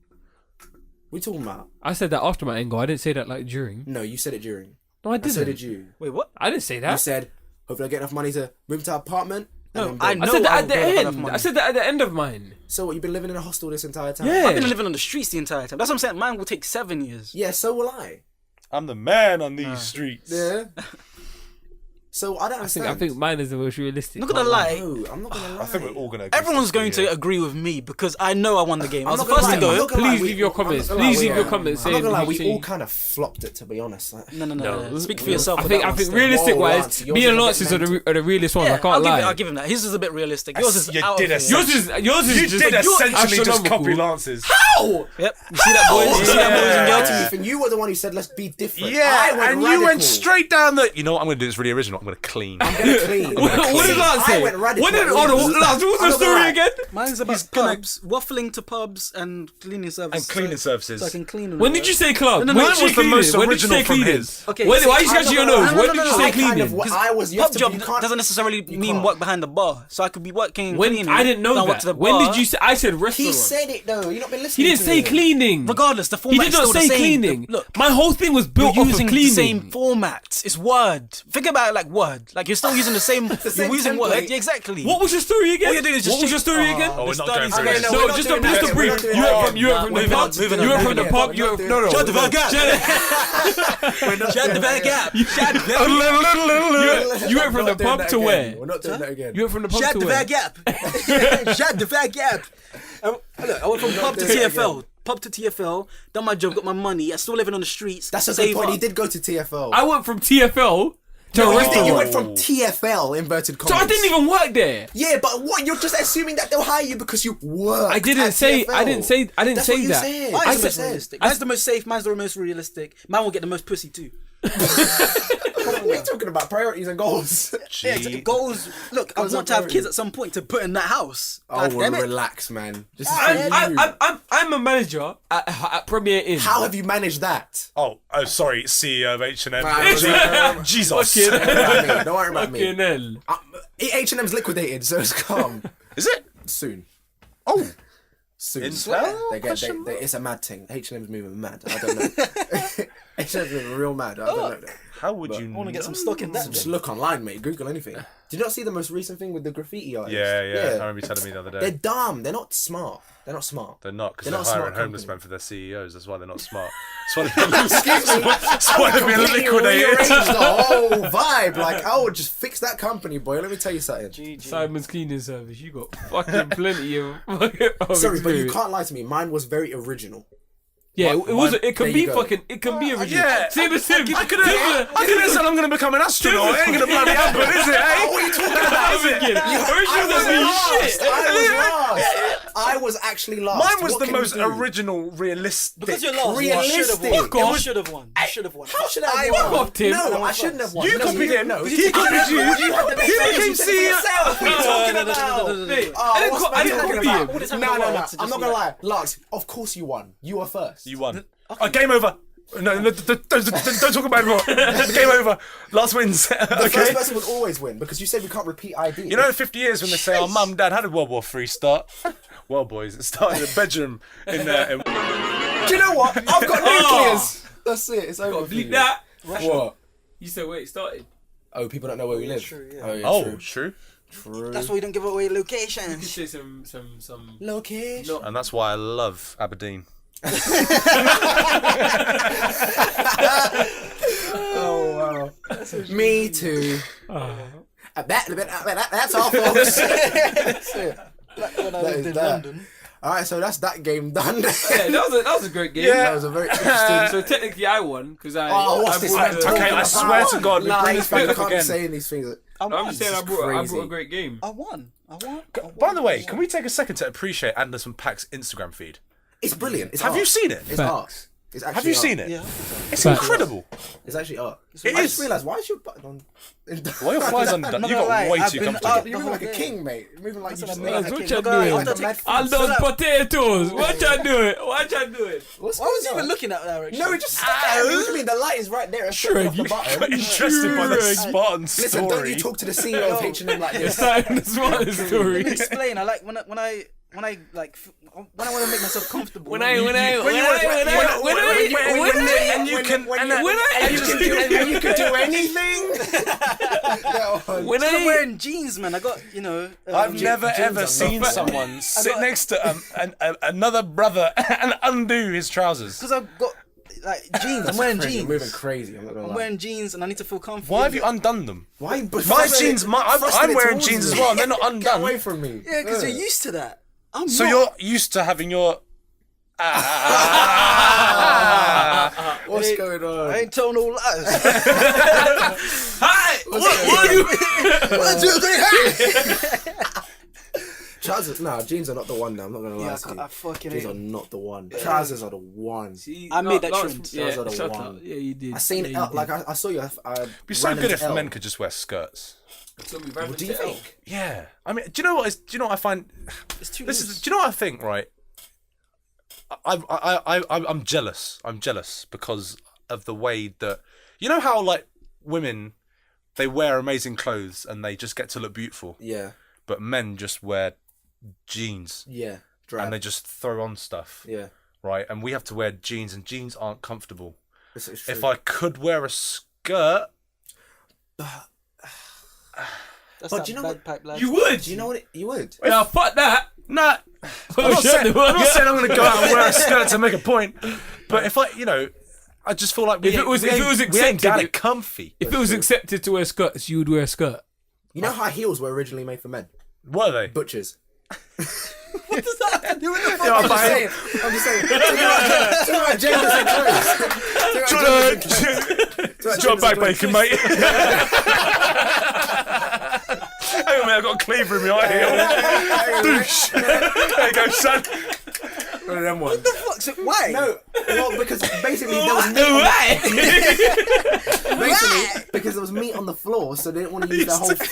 We talking about? I said that after my end goal. I didn't say that like during. No, you said it during. No, I And didn't. so did you. Wait, what? I didn't say You that. said, hopefully I get enough money to move to an apartment. No, and then I boom. know. I said that I at the will build enough end. money. I said that at the end of mine. So what, you've been living in a hostel this entire time? Yeah. I've been living on the streets the entire time. That's what I'm saying. Mine will take 7 years. Yeah, so will I. I'm the man on these streets. Yeah. So I don't understand. I think mine is the most realistic. Not gonna lie. No, I'm not gonna lie. I think we're all gonna. Agree Everyone's going to yeah. agree with me because I know I won the game. I was the not gonna first to lie, I'm go. not gonna lie, Please we- leave your I'm not comments. gonna lie, Please leave we- your comments. I'm not saying gonna lie, who we you all think- kind of flopped it, to be honest. Like, No. Speak for yourself. I with think that I one think still. realistic Whoa, wise, Lance, yours me is and a bit Lance's are the realest ones. I Yeah, can't lie. I'll give him that. His is a bit realistic. Yours is You out did of here. essentially- Yours is You just did like, essentially just astronomical. copy Lance's. Ow! Yep. You see that, boys? You see that, boys and girls? Ethan, you were the one who said let's be different. Yeah, I went and radical. you went straight down the. You know what? I'm gonna do this really original. I'm gonna clean. I'm gonna clean. What did Lance say? I went radical. What did Lance? What's the I'm not story gonna lie. again? Mine's about pubs, waffling to pubs and cleaning services. And cleaning services. So I can clean them. When did you say club? No, When mine did was you the clean most it? When did you original say from cleaning? his. Okay, Why see, are you scratching your nose? no, When no, did no, you no, say I kind cleaning? of what I was. You Pub have to, job you can't. doesn't necessarily mean work behind the bar, so I could be working When cleaning. I didn't know then I went that. to the When bar. did you say? I said He restaurant. said it though. You not been He listening. didn't to say him. cleaning. Regardless, the He format did not say cleaning. Look, My whole thing was built you're off of using cleaning. the same format. It's Word. Think about it like Word. Like you're still using the same. same You're using Word. template. Yeah, exactly. What was your story again? All you're doing is just what was your story again? Oh, we're not going studies- through Okay, this. no, we're not just doing a that. brief. We're not doing You that. went from the Moving on, pub. moving You on, went from the moving pub. on. You went We're no not no. Shut the fuck up. We're not Shut doing the that fuck up. Shut the fuck A up. little, little, little, little. You went from the Not doing pub that to again. where? We're not doing that again. You went from the pub Shut to the where? fuck up. Shut the fuck up. Look, I went from pub to doing it TFL. Pub to TFL. Done my job. Got my money. I'm still living on the streets. That's a good save point. up. He did go to TFL. I went from TFL to a You restaurant. went from TFL inverted commas. So I didn't even work there. Yeah, but what? You're just assuming that they'll hire you because you work. I didn't say. I didn't say. I didn't That's say what you that. said. Mine's I the most said. realistic. Mine's the most safe. Mine's the most realistic. Mine will get the most pussy too. What are you talking about? Priorities and goals. Yeah, Gee. goals. Look, I Goals want are to have kids priorities. at some point to put in that house. Oh, God damn it. relax, man. Just I'm a manager at Premier Inn. How have you managed that? Oh, sorry, CEO of H&M. Right, Jesus. Fucking Don't worry about me. Fucking hell. H&M's liquidated, so it's calm. Is it? Soon. Oh. Soon. Intel? It's a mad thing. H&M's moving mad. I don't know. H&M's moving real mad. I don't know. How would you I want to get some stock in that. Just look online, mate. Google anything. Did you not see the most recent thing with the graffiti artists? Yeah. I remember you telling me the other They're day. dumb. They're not smart. They're not smart. They're not, because They're they're not a smart hiring homeless company. men for their CEOs. That's why they're not smart. That's why they're Excuse me. That's why they're being Completely liquidated. rearranged the whole vibe. Like, I would just fix that company, boy. Let me tell you something. Simon's cleaning service. You got fucking plenty of. of Sorry, but you experience. can't lie to me. Mine was very original. Yeah, it was. It can There be you go. fucking. It can be original. yeah. Same as him. I could have said I'm going to become an astronaut. It ain't going to bloody happen, is it? Eh? What are you talking about? Original doesn't mean shit. I was actually last. Mine was What the can you most do? original, realistic. Because you're lost. Realistic. You should have won. You should have won. How should I Fuck won? off, Tim. No, I shouldn't have won. You No, copied him. No, He copied you. You had the best He page. became You said it CEO. yourself. What are you talking about? Mate, Oh, I didn't what's co- I didn't that copy about? him. What is No, happening? no, no. Lance, I'm not just gonna lie. Lance, of course you won. You were first. You won. Game over. No, don't talk about it more. Game over. Last wins. The Okay. first person would always win because you said we can't repeat ID. You know, in 50 years when they say, "Oh, mum, dad, how did World War III start?" Well, boys, it started in the bedroom. Do you know what? I've got nuclears. That's it. It's over. for Bleep you. that. What? You said where it started. Oh, people don't know where we live. true, yeah. Oh, yeah, Oh, true. true. True. That's why we don't give away You could locations. say some. Location. And that's why I love Aberdeen. Oh wow. Me too. That's all, folks. That's it. When I That lived is in that. London. All right, so that's that game done. Yeah, that was a great game. That was a very interesting. So technically, I won because I. Oh, what's I this? brought man the- talking Okay, I about? swear to God, we Nah, bring you this back up can't be again. saying these things. I I'm won. just saying I is brought crazy. a great game. I won. By the way, can we take a second to appreciate Anderson Paak's Instagram feed? It's brilliant. It's Have art. you seen it? It's Facts. art. It's actually Have you art. seen it? Yeah. It's Facts. incredible. It's actually art. It I is. just realised, why is your button on? Why your flies undone? not You gonna got lie, way I've too been comfortable. up- You're moving like a Yeah. king, mate. You're moving like you just what made I like a mean. king. What you Look, I doing? have to take- Mad All those potatoes. What you doing? What you doing? What's I was going even on? looking at that direction. No, it just stuck out. What do you mean? The light is right there. It's Sure, off the you button. Got interested by the Sure. Spartan Listen, story. don't you talk to the CEO of H&M like this. Starting the smartest Let story. me explain. I like when I want to make myself comfortable. And you can do anything. When I'm wearing jeans, man. I got I've never ever are seen not- someone sit got- next to another brother and undo his trousers. because I've got like jeans. I'm wearing Crazy. jeans. I'm moving crazy. I'm not gonna I'm lie. wearing jeans and I need to feel comfortable. Why have you undone them? Why? My jeans, I'm wearing jeans as well, and they're not Get undone. away from me. Yeah, because you're used to that. I'm So not. you're used to having your. What's going on? I ain't telling no lies. Hi. What are you? 1, 2, 3, hi. Trousers, jeans are not the one now. I'm not gonna lie Yeah, to you. I fucking Jeans hate are them. not the one. Trousers are the one. I made that trend. Those are the shut one. up. Yeah, you did. I seen yeah, it. Like I saw you. It'd be so good if men could just wear skirts. What do you think? Yeah, I mean, do you know what? Do you know what I find? It's too This loose. is. Do you know what I think? Right. I'm jealous. I'm jealous because of the way that you know how like women, they wear amazing clothes and they just get to look beautiful. Yeah. But men just wear jeans Yeah. Drag. and they just throw on stuff. Yeah. Right, and we have to wear jeans, and jeans aren't comfortable. It's true. If I could wear a skirt, That's But that do you know bagpipe lad. You would. Do you know what? You would. Now fuck that. nah. I'm not saying I'm going to go out and wear a skirt to make a point, but if I just feel like If it was we ain't accepted, got it comfy. If it was accepted to wear skirts, you would wear a skirt. You know how heels were originally made for men? Were they? Butchers. What does that have to do with the fuck? I'm just saying. Talking about genders and clothes. Drop back bacon, mate. Hang on, mate, I've got a cleaver in my eye here. Douche. There you go, son. One of them ones. What the fuck? So, why? No, well, because basically there was meat. Because there was meat on the floor, so they didn't want to use their whole foot.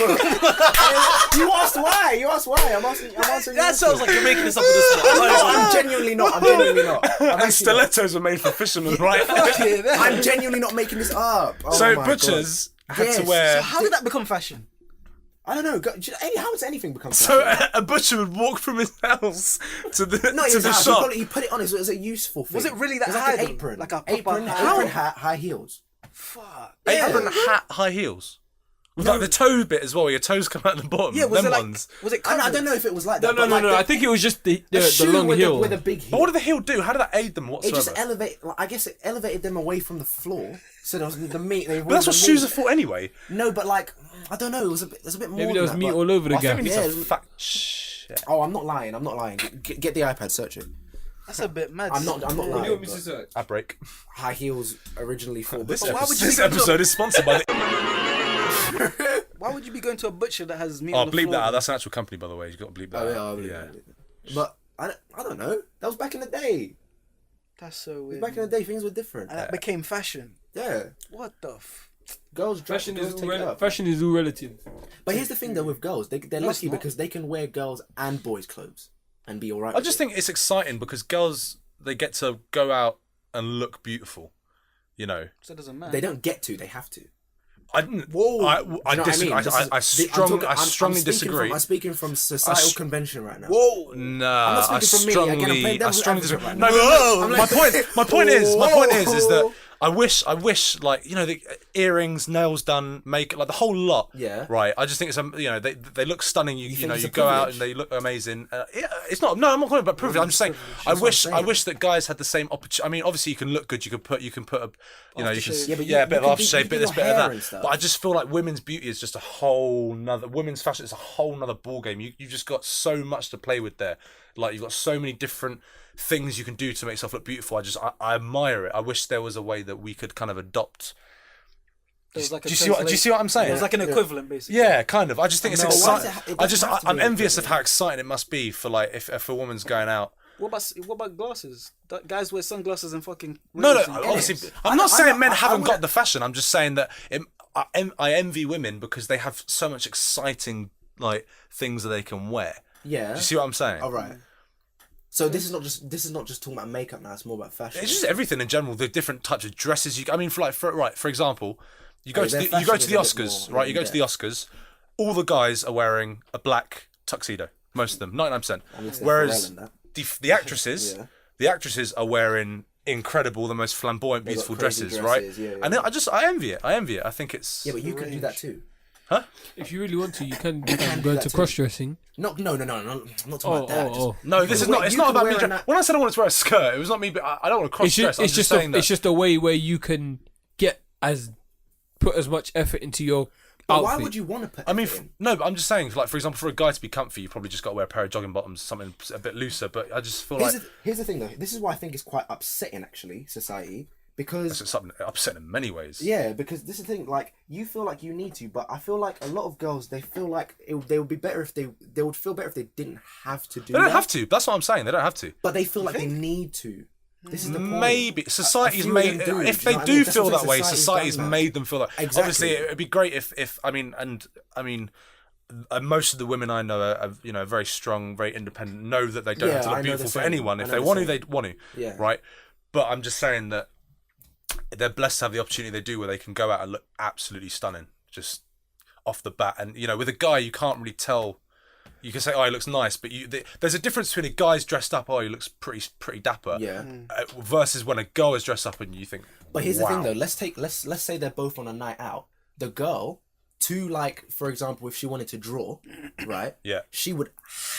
You asked why? I'm answering. That sounds like you're making this up with this. I'm genuinely not. And stilettos are made for fishermen, right? I'm genuinely not making this up. Oh So my butchers had to Yes. wear. So how did that become fashion? God. I don't know. How has anything become? So fashion? a butcher would walk from his house to the Not to his the house. shop. He put it on. It was a useful thing. Was it really that It was high like an though? apron, Like a apron, proper hat? apron hat, high heels. Fuck. Apron, hat, high heels. With like the toe bit as well. Your toes come out the bottom. Yeah, was them it like? ones. Was it? I don't know if it was like that. No. I think it was just the shoe long with heel. with a big But heel. what did the heel do? How did that aid them It whatsoever? just I guess it elevated them away from the floor. So there was the meat. But that's what shoes are for anyway. No, but like I don't know. It was a bit more. Maybe than there was that, meat but- all over the I think we gap. need Yeah. to fact. Shit. Oh, I'm not lying. Get the iPad. Search it. That's a bit mad. I'm not lying. but search? I break. high heels originally for This, why would you this go to- episode is sponsored by the. Why would you be going to a butcher that has meat Oh, on the bleep floor? that out. That's an actual company, by the way. You've got to bleep that out. Yeah. But I don't know. That was back in the day. That's so weird. Back in the day, things were different. And that became fashion. Yeah, What the? girls dress. Fashion Girls is take it up. fashion is all relative. But here's the thing though with girls, they're it's lucky not. because they can wear girls and boys' clothes and be alright. I just think it's exciting because girls, they get to go out and look beautiful. You know. So it doesn't matter. they don't get to. They have to. I didn't. Whoa! I Do you know what disagree. I mean? I strongly speaking disagree. I'm speaking from societal str- convention right now. Whoa. Nah, not I speaking for me. Again, I'm playing strongly devil's disagree. advocate No, right no, I'm no. like- My point is that Whoa. I wish, like, you know, the earrings, nails done, makeup, like the whole lot. Yeah. Right. I just think it's, you know, they look stunning. You think know, it's you a go out privilege? and they look amazing. Yeah, it's not. No, I'm not talking about privilege. I'm just saying. I wish that guys had the same opportunity. I mean, obviously you can look good. You can put a, you know, you can Aftershave. Yeah, but yeah, a you bit of can do- aftershave, you bit can this, do bit of hair and that. stuff. But I just feel like women's beauty is just a whole nother. Women's fashion is a whole nother ball game. You've just got so much to play with there. Like you've got so many different things you can do to make yourself look beautiful. I admire it. I wish there was a way that we could kind of adopt. There was like a Do you see what I'm saying? It was like an equivalent, basically. Yeah, kind of. I just think it's No, why exciting. does it doesn't have to I'm be envious of equivalent. how exciting it must be for like if a woman's going out. What about glasses? Guys wear sunglasses and fucking. No, rings and obviously, colours. I'm not saying men I haven't would- got the fashion. I'm just saying that I envy women because they have so much exciting like things that they can wear. Yeah. Do you see what I'm saying? All right. So this is not just talking about makeup now. It's more about fashion. It's just everything in general. The different types of dresses. I mean, for example, you go Oh, to their the fashion is a bit Oscars, more right? You go to the Oscars. All the guys are wearing a black tuxedo. Most of them, 99%. Whereas Pharrell and that. the actresses, Yeah. the actresses are wearing incredible, the most flamboyant, They've got beautiful crazy dresses, dresses, right? yeah, yeah. And I envy it. I think it's. Yeah, but you can do that too. If you really want to, you can go into cross-dressing. No, not talking about that. No, this is not. It's not about me. When I said I wanted to wear a skirt, it was not me. But I don't want to cross-dress. It's just a way where you can put as much effort into your outfit. Why would you want to put? No, but I'm just saying. Like, for example, for a guy to be comfy, you probably just got to wear a pair of jogging bottoms, something a bit looser. But I just feel here's the thing, though. This is why I think it's quite upsetting, actually, society. Because it's something upsetting in many ways. Yeah, because this is the thing. Like, you feel like you need to, but I feel like a lot of girls, they feel like they would be better if they would feel better if they didn't have to do. They don't have to. That's what I'm saying. They don't have to. But they feel like they need to. This is the point. Maybe society's made. If they do feel that way, society's made them feel that. Exactly. Obviously, it'd be great if most of the women I know are very strong, very independent. Know that they don't have to look beautiful for anyone. If they want to, they want to. Yeah. Right. But I'm just saying that they're blessed to have the opportunity they do, where they can go out and look absolutely stunning, just off the bat. And with a guy, you can't really tell. You can say, "Oh, he looks nice," but there's a difference between a guy's dressed up, "Oh, he looks pretty dapper," versus when a girl is dressed up and you think. But here's the thing, though. Let's say they're both on a night out. The girl, for example, if she wanted to draw, right? Yeah. She would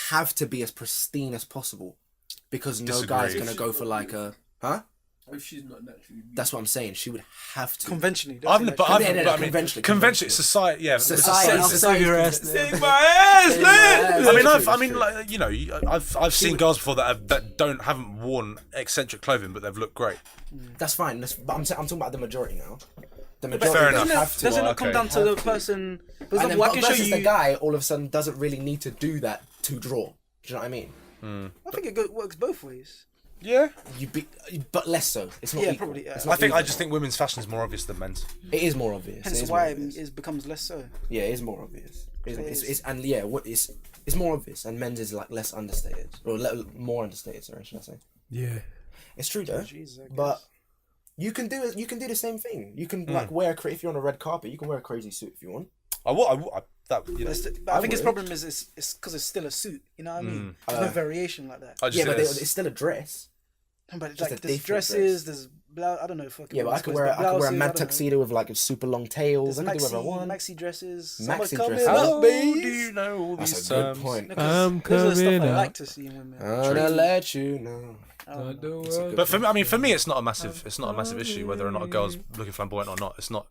have to be as pristine as possible, because no guy's gonna go for like a If she's not naturally beautiful. That's what I'm saying. She would have to. Conventionally. Conventionally, society, yeah. Society. I've seen girls before that haven't worn eccentric clothing, but they've looked great. That's fine. But I'm talking about the majority now. The Fair majority enough. Doesn't it come down to the person? For And example, I then can show versus you. the guy all of a sudden doesn't really need to do that to draw. Do you know what I mean? I think it works both ways. Yeah. But less so. It's not. Yeah, equal. probably. Yeah. It's not I equal. just think women's fashion is more obvious than men's. It is more obvious. Hence why it becomes less so. Yeah, it is more obvious. It's more obvious, and men's is like less understated or more understated. Sorry, should I say? Yeah. It's true though. Jesus, I guess. But you can do it. You can do the same thing. You can if you're on a red carpet, you can wear a crazy suit if you want. But I think his problem is it's because it's still a suit. You know what I mean? There's no variation like that. But it's still a dress. But like there's dresses, there's I don't know. Yeah, but I could wear a mad tuxedo with like super long tails. I can do whatever I want. Maxi dresses. Maxi dresses. How do you know all these That's a good point. I'm There's coming stuff I out. like to see in women. I'm gonna let you know. But for me, it's not a massive issue whether or not a girl's looking flamboyant or not. It's not.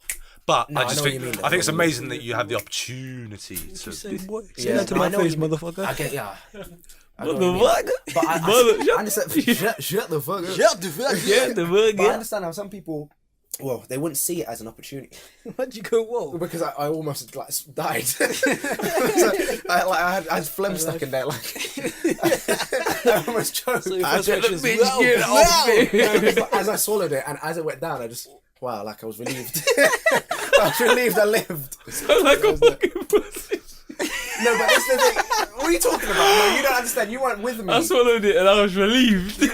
But No, I just I know what think you mean, I think it's amazing that you have the opportunity to. Say Yeah, that to I my know what face, you mean. motherfucker. I get Motherfucker. But I understand. Shut the fuck up. Shut the fuck But I understand how some people, they wouldn't see it as an opportunity. Why'd you go whoa? Because I almost died. So, I had phlegm stuck in there. I almost choked. So your first reaction is, As I swallowed it and as it went down, I just I was relieved. I was relieved I lived. Sound like a fucking pussy. No, but that's the thing. What are you talking about? No, you don't understand. You weren't with me. I swallowed it and I was relieved. Wow.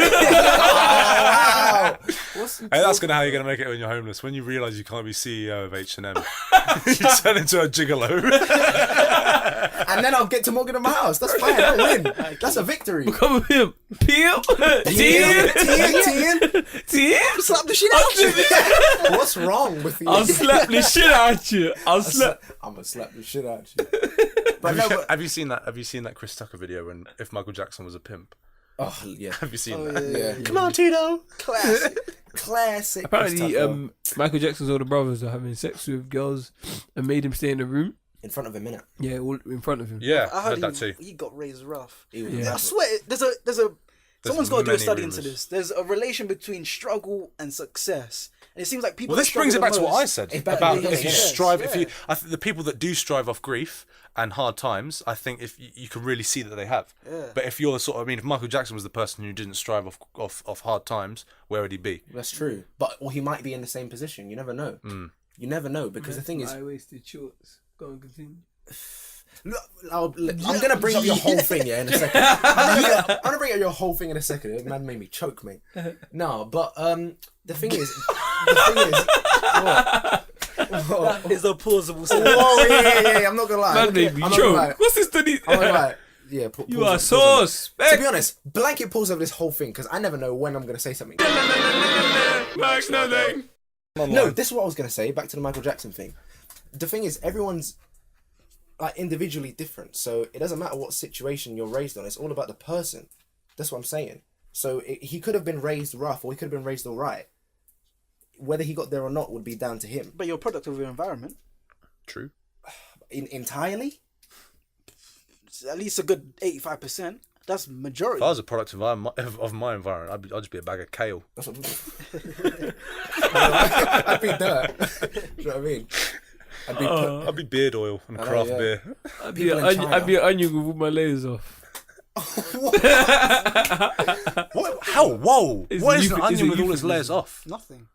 Hey, that's how you're gonna make it when you're homeless. When you realise you can't be CEO of H&M, you turn into a gigolo. And then I'll get to Morgan in my house. That's fine. I'll win. That's a victory. Become a pimp. Pimp. Tien. Slap the shit out of you. What's wrong with you? I'll slap the shit out you. I'm gonna slap the shit out of you. But Have you seen that? Have you seen that Chris Tucker video when if Michael Jackson was a pimp? Oh yeah. Have you seen that? Yeah. Come on, Tito. Classic. Apparently, Michael Jackson's older brothers are having sex with girls and made him stay in the room. In front of him, innit? Yeah, all in front of him. Yeah, I heard that too. He got raised rough. Yeah. I swear, someone's got to do a many study rumours. into this. There's a relation between struggle and success, and it seems like people. Well, this brings it back to what I said about if you strive. Yeah. I think the people that do strive off grief and hard times, I think if you can really see that they have. Yeah. But if you're the sort of, if Michael Jackson was the person who didn't strive off hard times, where would he be? That's true. But he might be in the same position. You never know. You never know because the thing is, high-waisted shorts. Go and continue. I'm gonna bring up your whole thing, in a second. I'm gonna bring up your whole thing in a second. It made me choke, mate. No, but the thing is, what? That is a plausible Whoa, yeah, I'm not gonna lie. Man made me I'm not gonna lie. choke. What's this study? I'm not gonna lie. Yeah, You are so To spec. be honest, blanket pause over this whole thing because I never know when I'm gonna say something. No, this is what I was gonna say. Back to the Michael Jackson thing. The thing is, everyone's like individually different. So it doesn't matter what situation you're raised on. It's all about the person. That's what I'm saying. So he could have been raised rough, or he could have been raised all right. Whether he got there or not would be down to him. But you're a product of your environment. True. Entirely? At least a good 85%. That's majority. If I was a product of my environment, I'd just be a bag of kale. That's what I'd be dirt. Do you know what I mean? I'd be beard oil and craft beer. I'd be an onion with all my layers off. What? How? Whoa! What is an onion with all its euphemism. layers off? Nothing.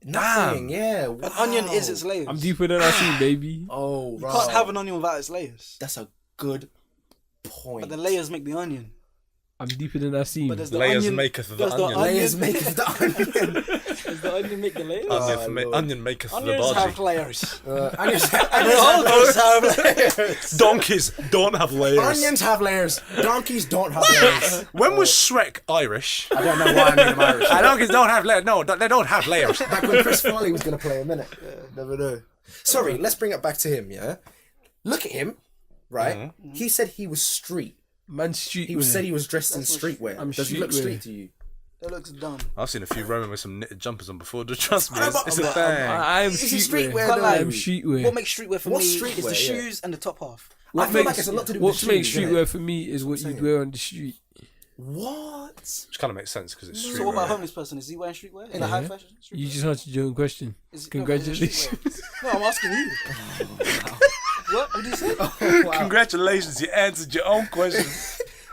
Nothing, yeah. An onion is its layers. I'm deeper than I seem, baby. Oh, You can't have an onion without its layers. That's a good point. But the layers make the onion. I'm deeper than I seem. But there's the Layers onion, maketh the there's onion. Layers maketh the onion. Does the onion make the layers? Onion maketh the Onions have bargee. layers. Onions have layers. Donkeys don't have layers. Onions have layers. Donkeys don't have layers. When was Shrek Irish? I don't know why I made him Irish. Donkeys don't have layers. No, they don't have layers. Back when Chris Farley was going to play a minute. Never know. Sorry, let's bring it back to him, yeah? Look at him, right? He said he was street. Man, street. He said he was dressed in streetwear. Does he look streetwear. street to you? That looks dumb. I've seen a few Roman with some knitted jumpers on before. Trust me, I know, it's but- a thing. I am Is he streetwear. streetwear, Can't lie. I though? am streetwear. What makes streetwear for What's me is streetwear, the yeah? shoes and the top half. I feel like it's a lot to do with What the makes shoes, streetwear innit? for me is what you'd wear on the street. What? Which kind of makes sense because it's So what about a streetwear. homeless person? Is he wearing streetwear? In a high fashion streetwear? You just answered your own question. Is he- Congratulations. No, I'm asking you. What? What did you say? Congratulations, you answered your own question.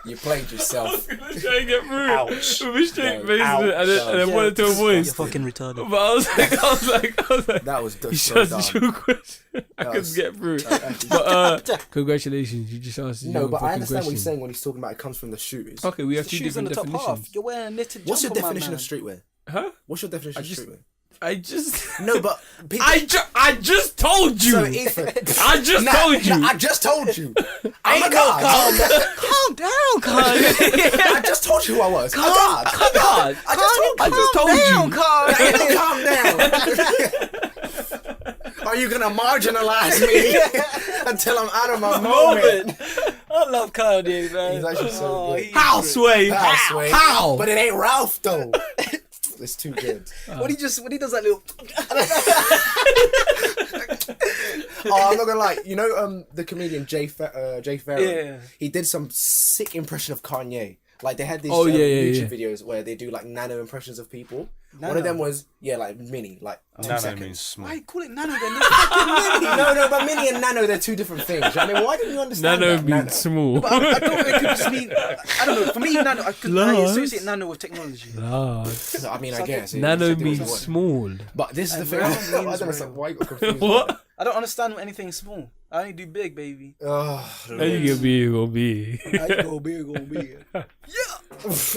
You played yourself. Trying to get through Ouch. with a straight No, face ouch. and then wanted to You're voice. fucking retarded. But I was like, That was you so just answered dumb. your question. I couldn't was- get through. actually- But congratulations, you just answered your No, own but I fucking understand what question. he's saying when he's talking about it comes from the shoes. Okay, we have The two shoes and different the top half. definitions. You're wearing a knitted What's your jumper, my definition man. of streetwear? Huh? What's your definition of just- streetwear? I just No, but people... I just told you. So Ethan, I just told you. I just told you. I'm a god. Calm down, Khan. I just told you who I was. Calm God. down. I just told you. I just told you. Calm down. Are you gonna marginalize me until I'm out of my moment? I love Kanye, man. He's actually so good. he's How, great. Sway? Sway. How? But it ain't Ralph though. It's too good. When he does that little, Oh, I'm not gonna lie. You know, the comedian Jay Farrow. Yeah. He did some sick impression of Kanye. Like they had these Oh, yeah, YouTube yeah. videos where they do like nano impressions of people. Nano? One of them was like mini, like 2 Nano seconds. means small. why you call it nano then? It's fucking mini. No, but mini and nano, they're two different things. You know what I mean, why didn't you understand Nano that? means small. But I thought it could just mean, I don't know. For me, nano, I associate nano with technology. Lord. So, I mean, I guess. Nano it means was what- small. But this is the thing. real I don't means understand real. why you got confused. What? I don't understand anything small. I only do big, baby. Oh, How you gonna be? Gonna be? I go big, go big.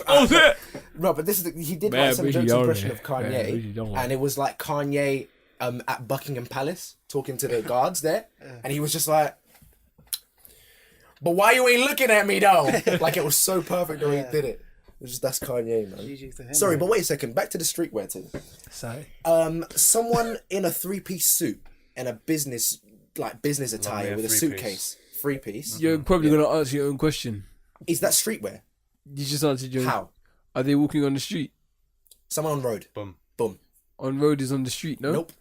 Oh, that. no, but this is he did Man, like some Bridgie jokes don't impression it. of Man, Kanye, Bridgie don't. and it was like Kanye at Buckingham Palace talking to the guards there, and he was just like, "But why you ain't looking at me though?" Like it was so perfect the way he did it. It was just that's Kanye, man. GG to him. Sorry, but wait a second. Back to the streetwear thing. Sorry. Someone in a 3-piece suit and a business attire a with a 3-piece. suitcase, 3-piece. You're probably gonna answer your own question. Is that streetwear? You just answered your. How? Are they walking on the street? Someone on road. Boom. Boom. On road is on the street, no? Nope.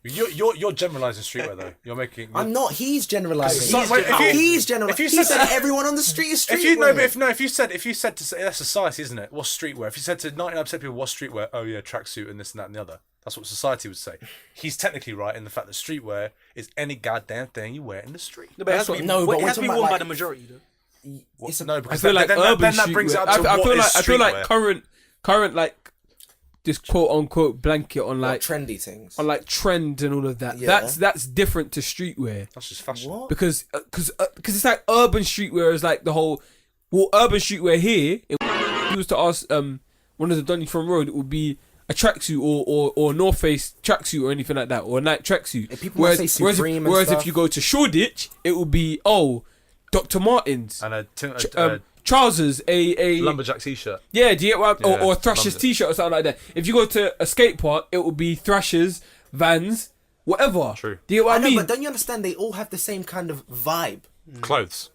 You're generalising streetwear though. You're making. I'm not. He's generalising. So- wait, if you- He's generalising. if you He said- said everyone on the street is streetwear. If you said to say that's society, isn't it? What's streetwear? If you said to 99% of people what's streetwear, oh yeah, tracksuit and this and that and the other. That's what society would say. He's technically right in the fact that streetwear is any goddamn thing you wear in the street. No, but it has to be, No, but it we're has to be talking worn about, by like- the majority, though. It's a- No, I because feel like then urban that brings it streetwear. up to I feel like streetwear. current like this quote unquote blanket on like trendy things. on like trend and all of that. Yeah. That's different to streetwear That's just fashion. What? because it's like urban streetwear is like the whole. Well, urban streetwear here. If you was to ask one of the Donny from Road, it would be a tracksuit or North Face tracksuit or anything like that, or a Nike tracksuit. If people might say Supreme and whereas stuff. if you go to Shoreditch, it would be Dr. Martens And a trousers, a lumberjack t-shirt. yeah, do you get what? Or Yeah, Thrashers lumber. t-shirt or something like that. If you go to a skate park, it will be Thrashers, Vans, whatever. True. Do you get what I know, mean? but don't you understand? They all have the same kind of vibe. Clothes.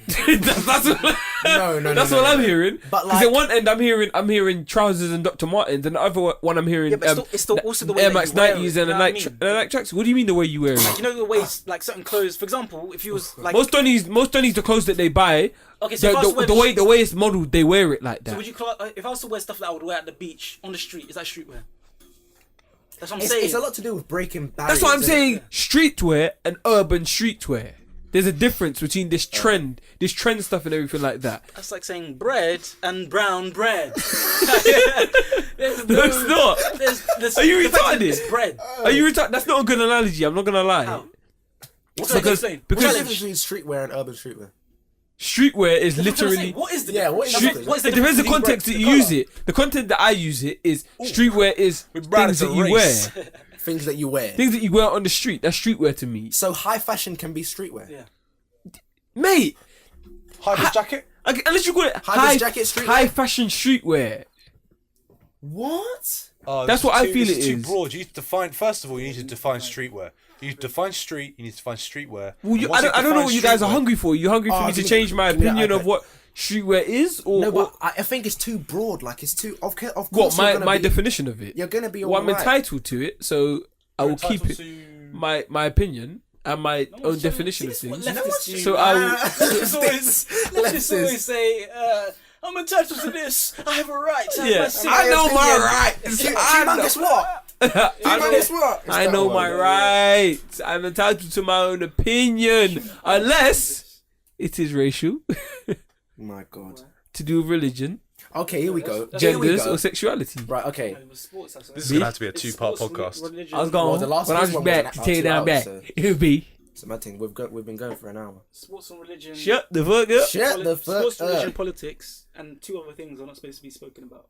that's what, No, that's what I'm hearing. But Because like, at one end I'm hearing trousers and Dr. Martens, and the other one I'm hearing but it's still also the way Air that Max you wear 90s it, and you a know what I mean? Nike tracks. What do you mean the way you wear it? You know the ways, like certain clothes. For example, if you was like, Most Donnies, the clothes that they buy, okay, so if I was to wear the way it's modeled, they wear it like that. so would you if I was to wear stuff that I would wear at the beach on the street, is that streetwear? That's what I'm it's, saying. it's a lot to do with breaking barriers. That's what I'm isn't saying. it? Streetwear and urban streetwear. There's a difference between this trend stuff and everything like that. That's like saying bread and brown bread. No, it's not. Are you retarded? It's bread. Are you retarded? That's not a good analogy. I'm not gonna lie. How? What's Because- the because- difference between streetwear and urban streetwear? Streetwear is That's what I'm literally. saying. What is the Yeah, what is difference? the What is the It depends the difference context that between you bread- use it. The content that I use it is streetwear is things that you wear. Things that you wear. Things that you wear on the street. That's streetwear to me. So high fashion can be streetwear. Yeah. Mate, High-vis jacket. okay, unless you call it High-vis jacket streetwear? high fashion streetwear. What? Oh, That's this what is I feel this it is too is. broad. You need to define. First of all, you need to define streetwear. You need to define street. You need to define streetwear. Well, And once I don't know define what you guys are streetwear- hungry for. You hungry for Oh, me to give me- change my give me that opinion of iPad. what streetwear is, or, No, or but I think it's too broad. Like it's too. Of course, what you're my gonna my be, definition of it? You're gonna be Well, I'm alright. entitled to it, so I will keep it entitled my opinion and my own definition of See, this is things. what leftists do. So I will. Let's always say, I'm entitled to this. I have a right to have Yeah. my say. I know my rights. Humongous what? Humongous what? I know my rights. I'm entitled to my own opinion, unless it is racial, My God. to do with religion, Okay, here we go. Here we genders, go. or sexuality. Right. Okay. This is gonna have to be a two-part podcast. I was Well, going the last when I one was was back an to hour, take it 2 down hours, back. so- It would be It's a mad thing. We've been going for an hour. Sports and religion. shut the fuck up. Shut the fuck Sports, religion, up. politics, and 2 other things are not supposed to be spoken about.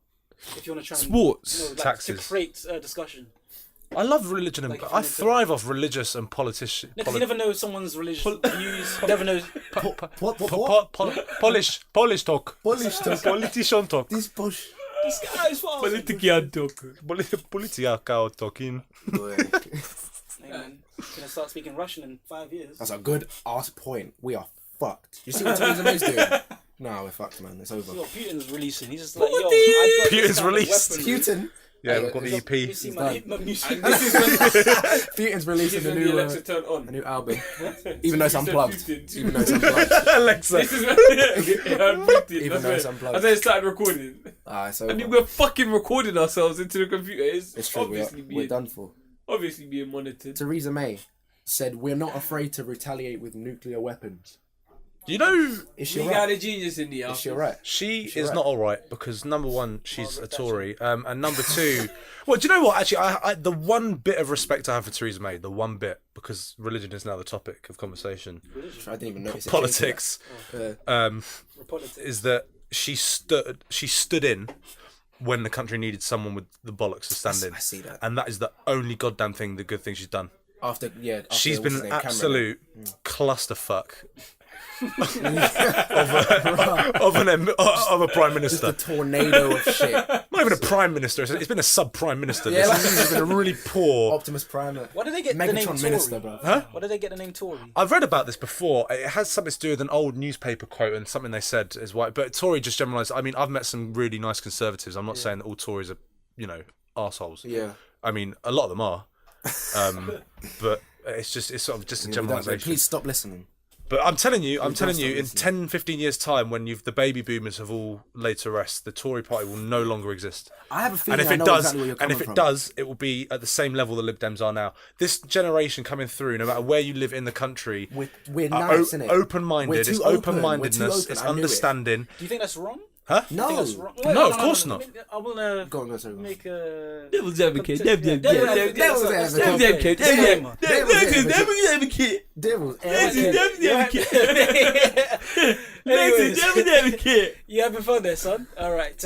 If you want to try and Sports. like, Taxes. to create discussion. I love religion and Like, if I you need to- thrive off religious and politician. Because you never know someone's religious views. You never know. What? Polish talk. Polish talk. Politician talk. This bush. This guy's far. Politician talk. Politica talking. Hey, man, gonna start speaking Russian in 5 years. That's a good ass point. We are fucked. You see what Theresa May's doing? No, we're fucked, man. It's over. Yo, Putin's releasing. He's just like, yo, I got Putin's this kind of released. weaponry. Putin. Yeah, we've got the You EP. see done. my music. Putin's releasing a When new the Alexa turned a on. new album. Even though it's You said unplugged. Putin. Even though it's unplugged. Alexa. This is Putin. Even though it's unplugged. And then it started recording. It's I mean, over. we're fucking recording ourselves into the computer. It's true. Obviously We're being done for. obviously being monitored. Theresa May said we're not afraid to retaliate with nuclear weapons. You know, Is she We got right? a genius in the Is office. she right? she Is she is right? not all right because number one, she's a Tory, and number two, well, do you know what? Actually, I the one bit of respect I have for Theresa May, the one bit, because religion is now the topic of conversation. I didn't even notice. it. Politics, Politics. is that she stood in when the country needed someone with the bollocks to stand in. I see that. And that is the only goddamn thing, the good thing she's done. After She's what's been his an name, absolute Cameron. clusterfuck of a prime Just minister. a tornado of shit. Not even a prime minister. It's been a sub prime minister. Yeah, This has been a really poor. Optimus Prime. Why did they get the name Megatron Tory? minister, bro. Huh? Why did they get the name Tory? I've read about this before. It has something to do with an old newspaper quote and something they said is why. But Tory just generalised. I mean, I've met some really nice conservatives. I'm not saying that all Tories are, arseholes. Yeah. I mean, a lot of them are. But it's sort of just a generalisation. Please stop listening. But I'm telling you, in stop 10, 15 years' time, when the baby boomers have all laid to rest, the Tory party will no longer exist. I have a feeling And if I it know does, exactly where you're coming from. it will be at the same level the Lib Dems are now. This generation coming through, no matter where you live in the country, We're are nice, innit? open-minded. We're It's too open. open-mindedness. We're too It's open. I knew it. understanding. Do you think that's wrong? Huh? I No. think that's wrong. No, of course not. I will Go on, sorry. make a... Devil's advocate. Yeah, Devil's devil's advocate. Devil's Devil's advocate. advocate. Devil's advocate. Devil's Anyways, Devil's advocate. you having fun there, son? All right.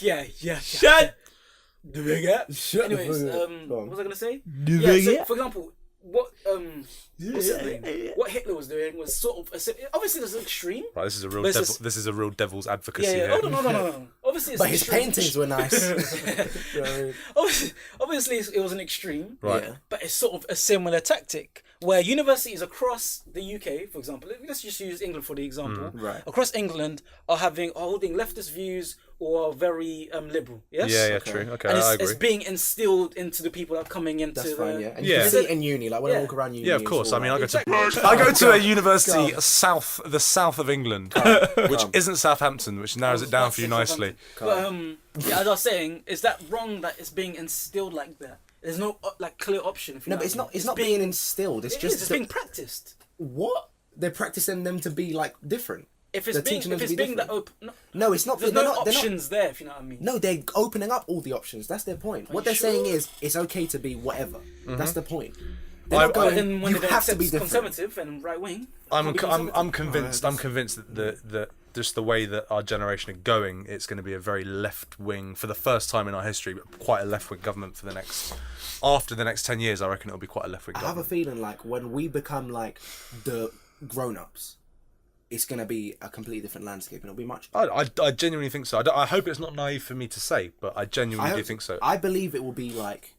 Yeah. Shut. Doing it. Shut Anyways, the fuck up. Go what on. was I gonna say? Doing Yeah. So, it. for example, what's his name? What Hitler was doing was sort of obviously this is extreme. Right, this is a real But it's devil. just- This is a real devil's advocacy Yeah. here. Oh no. obviously, it's But his extreme. paintings were nice. Obviously, it was an extreme, Right. Yeah. but it's sort of a similar tactic where universities across the UK, for example, let's just use England for the example. Right. Across England are holding leftist views or are very liberal. Yes. Yeah, true. Okay, And I it's agree. being instilled into the people that are coming into That's the. fine, yeah. And Yeah. you can see it in uni, like when I Yeah. walk around uni. Yeah, of it's course. all I mean, like- I go to a university the south of England, which isn't Southampton, which narrows it down for you nicely. But yeah, as I was saying, is that wrong that it's being instilled like that? There's no like clear option. If you No, know but it's what I not. mean. It's not being instilled. It's It just is, it's the- being practiced. what they're practicing them to be like different. If it's They're being teaching them if to it's be being that different. open, No, it's not. there's they're no not, they're not- options there. If you know what I mean. No, they're opening up all the options. That's their point. What you they're saying sure? is it's okay to be whatever. That's the point. I- They're not But going, then when you they have to accept be different. conservative and right wing, I'm convinced. I'm convinced that just the way that our generation are going, it's going to be a very left wing for the first time in our history, but quite a left wing government for the next. After the next 10 years, I reckon it'll be quite a left wing I have a government. feeling like when we become like the grown-ups, it's going to be a completely different landscape and it'll be much. I genuinely think so. I hope it's not naive for me to say, but I genuinely do think so. I believe it will be like.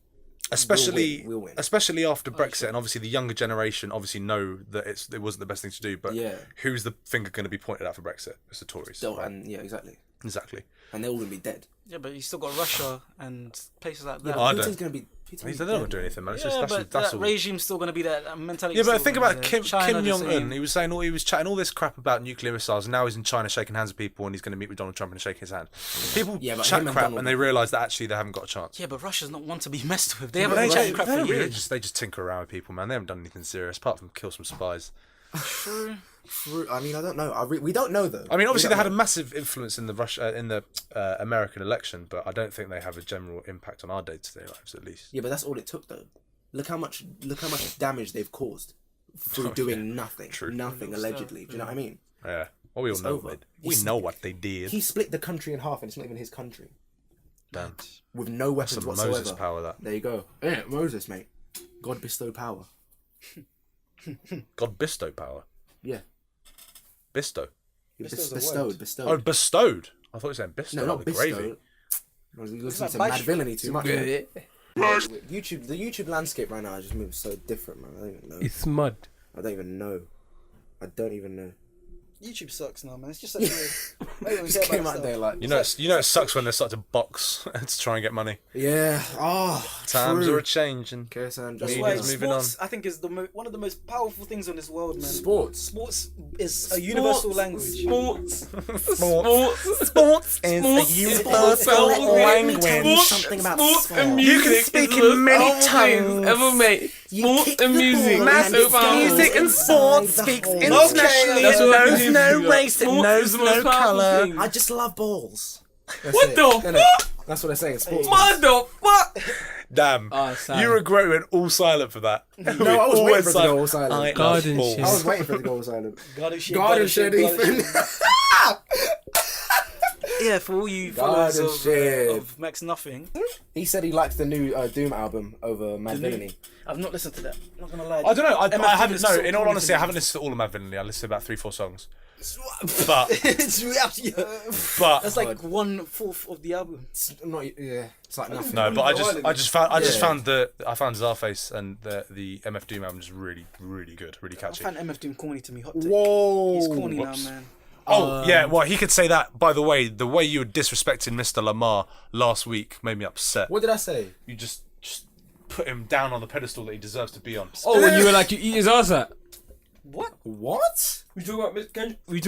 Especially, we'll win. especially after Brexit, and obviously the younger generation obviously know that it wasn't the best thing to do. But Yeah. who's the finger going to be pointed at for Brexit? It's the Tories. So, and yeah, exactly. Exactly. And they're all going to be dead. yeah, but you still got Russia and places like that. Yeah, I but don't- Putin's going to be. Putin's They gonna don't be do dead. anything, man. It's Yeah, just but that's that all. regime's still going to be there. That mentality. Yeah, but think about Kim China the Jong Un. same. He was saying he was chatting all this crap about nuclear missiles, and now he's in China shaking hands with people, and he's going to meet with Donald Trump and shake his hand. People Yeah, but chat him and crap, Donald- and they realise that actually they haven't got a chance. Yeah, but Russia's not one to be messed with. They But haven't they, chatted crap for don't really years. they just tinker around with people, man. They haven't done anything serious apart from kill some spies. True. I mean, I don't know. We don't know though. I mean, obviously We they had a don't massive influence in the American election, but I don't think they have a general impact on our day-to-day lives, at least. Yeah, but that's all it took though. Look how much damage they've caused through doing nothing. True. Nothing allegedly. Do you know what I mean? Yeah. Well, we all know over. what we know what they did. He split the country in half, and it's not even his country. Damn. With no weapons Some whatsoever. Moses power, that. There you go. Yeah, Moses, mate. God bestowed power. God bestow power. Yeah. Bestow. Bestowed. Oh, bestowed. I thought you were saying bestow. No, not like the bestowed. gravy. I was listening to like Mad Villainy too much. Yeah. The YouTube landscape right now just moves so different, man. I don't even know. It's mud. I don't even know. I don't even know. YouTube sucks now, man. It's just such a. Just came out there like, You know, it sucks when they start to box to try and get money. yeah. Oh, Times true. are a changing. KSM, That's Media's why moving sports, I think, is one of the most powerful things on this world, man. Sports. Sports is a universal language. Sports. Sports is a universal language. Something about Sports and sport. music. You can speak is in the most many powerful things tongues. ever made. You Sports kick and the music. ball is and so it's powerful. music and sports speaks internationally. That's It what knows music no is. race. It Sports knows is the no most powerful colour. thing. I just love balls. That's What it, the innit? fuck? That's what they're saying. Sports. Motherfuck! Damn. Oh, sad. You regret we went all silent for that. No, I was waiting for it to go all silent. I Garden love balls. shit. I was waiting for it to go all silent. Garden shit. Garden shit, Ethan. Yeah, for all you followers Garden shit. of Max Nothing, He said he likes the new Doom album over Mad Villainy. I've not listened to that. Not gonna lie. I don't know. MF I haven't. is No, so in all corny honesty, to I me. haven't listened to all of Mad Villainy. I listened to about 3-4 songs. But It's actually- but That's like 1/4 of the album. It's not, yeah, it's like nothing. no. But I just found Czarface and the MF Doom album just really good, really I catchy. find MF Doom corny to me. Hot take. Whoa. He's corny Whoops. now, man. Oh yeah, well he could say that. By the way you were disrespecting Mr. Lamar last week made me upset. What did I say? You just put him down on the pedestal that he deserves to be on. Oh, when you were like, you eat his ass out. What? What? We talk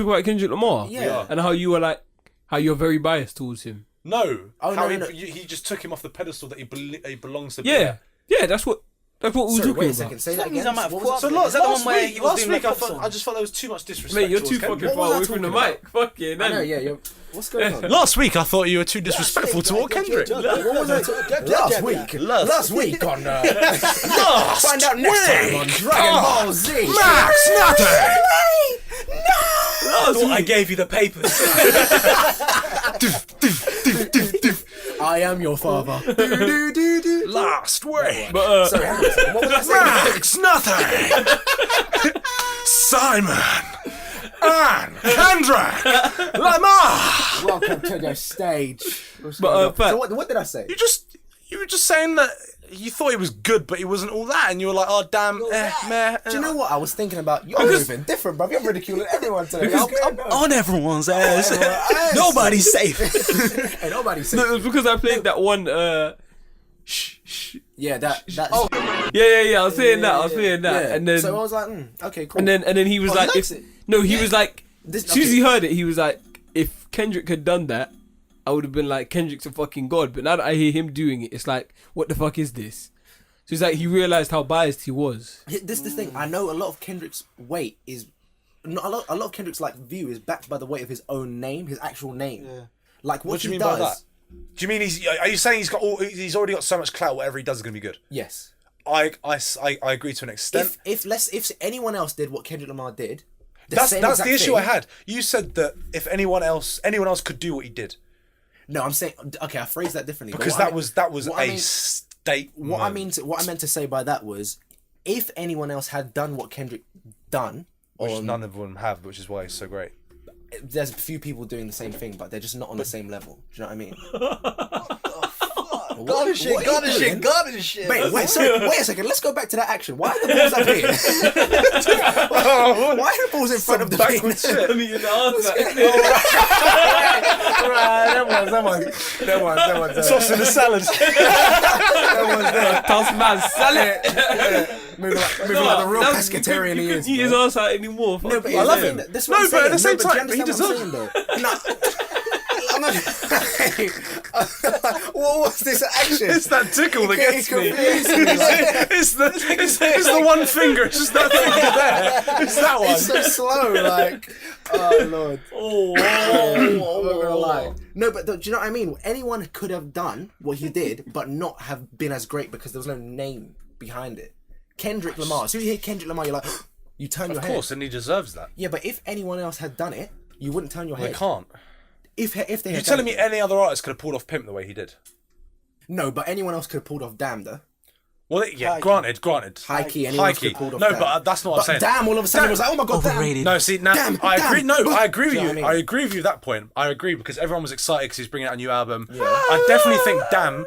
about Kendrick Lamar. Yeah. And how you were like, how you're very biased towards him. No, Oh, how no. he just took him off the pedestal that he belongs to. Yeah. Yeah, that's what we were Sorry, talking wait a about. second. Say That that means again. I might have What was caught it? up. So Is that the one where he was doing last week makeup I just felt there was too much disrespect. Mate, you're too towards fucking Kendrick. What was far I away from the talking mic. Fuck yeah, I know, no. yeah. What's going on? Last week I thought you were too disrespectful toward Kendrick. What was I talking Last week. Last week on. Last Find out next time on Dragon Ball Z. Max nothing. I thought I gave you the papers. I am your father. Last week. But Sorry, hang on a second. What was I saying? Max nothing. Simon. and Kendrick Lamar. Welcome to the stage. But, So what did I say? You were just saying that you thought he was good, but he wasn't all that, and you were like, oh damn, meh. Do you know what I was thinking about? You're moving different, bro. You're ridiculing everyone today. I'm on everyone's ass. Nobody's safe. Hey, nobody's safe. No, it was because I played that one. Yeah, that. Yeah. I was saying that. Yeah. And then So I was like, okay, cool. and then he was Oh, like, he likes it. he was like, This- as soon as okay. he heard it, he was like, if Kendrick had done that, I would have been like, Kendrick's a fucking god. But now that I hear him doing it, it's like, what the fuck is this? So it's like he realized how biased he was. This thing. I know a lot of Kendrick's weight is not a lot of Kendrick's like view is backed by the weight of his own name, his actual name. Yeah. Like what What do you he mean by does. that? Do you mean are you saying he's already got so much clout? Whatever he does is gonna be good. Yes. I agree to an extent. If anyone else did what Kendrick Lamar did, That's same the exact issue thing- I had. You said that if anyone else could do what he did, No, I'm saying okay. I phrased that differently but because what I that was what I a mean- statement. what I meant to say by that was, if anyone else had done what Kendrick done, which none of them have, which is why he's so great. there's a few people doing the same thing, but they're just not on the same level. Do you know what I mean? God and shit. Wait a second. Let's go back to that action. Why are the balls up here? Why are the balls in front of the Backwards thing? shit. I mean, the answer. That one's Sauce in the salad. Toss man salad. moving like the real pescatarian he You is. couldn't eat his bro. ass out anymore. No, but I love him. him. That's No, what I'm but at the saying. same No, but time, do you he understand what I'm saying, though? I'm not. What was this action? It's that tickle that gets me. confused me, like- It's the one finger. It's just that finger there. It's that one. It's so slow, like, oh lord. I'm not gonna lie. No, but do you know what I mean? Anyone could have done what he did, but not have been as great because there was no name behind it. Kendrick Lamar. As soon as you hear Kendrick Lamar, you're like, you turn your Of head. course, and he deserves that. Yeah, but if anyone else had done it, you wouldn't turn your They head. can't. If they had You're done telling me it. any other artist could have pulled off Pimp the way he did? No, but anyone else could have pulled off Damn, though. Well, yeah, granted. High key, anyone else could have pulled off No, Damn. but that's not what I'm saying. Damn, all of a sudden Damn. it was like, oh my god, Overrated. No, see, now Damn, I agree. damn. No, I agree with Do you you. know what I I mean? agree with you at that point. I agree because everyone was excited because he's bringing out a new album. Yeah. I definitely think, damn,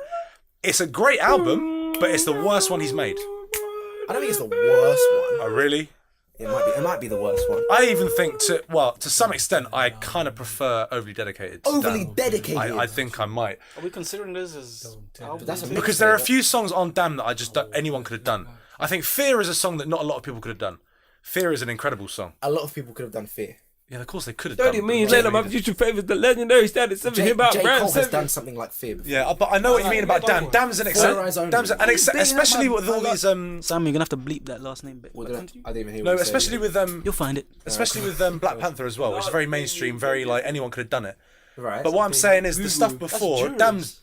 it's a great album, but it's the worst one he's made. I don't think it's the worst one. Oh, really? It might be the worst one. I even think to some extent, I kind of prefer Overly Dedicated. to Overly Damn. dedicated. I think I might Are we considering this as That's a because there are a few songs on Damn that I just don't, anyone could have done. I think Fear is a song that not a lot of people could have done. Fear is an incredible song. A lot of people could have done Fear. Yeah, of course they could have 30 done. million but later, my J- future favourite, the legendary status of hip hop J. rap. Cole has done something like Fear before. Yeah, but I know what you mean about Damn. Damn's an Eyes only. especially with all these Sam, you're gonna have to bleep that last name bit. I But didn't even hear no, what you especially said. with you'll find it. Black Panther as well, which is very mainstream, very like anyone could have done it. Right. But what I'm saying is the stuff before Damn's.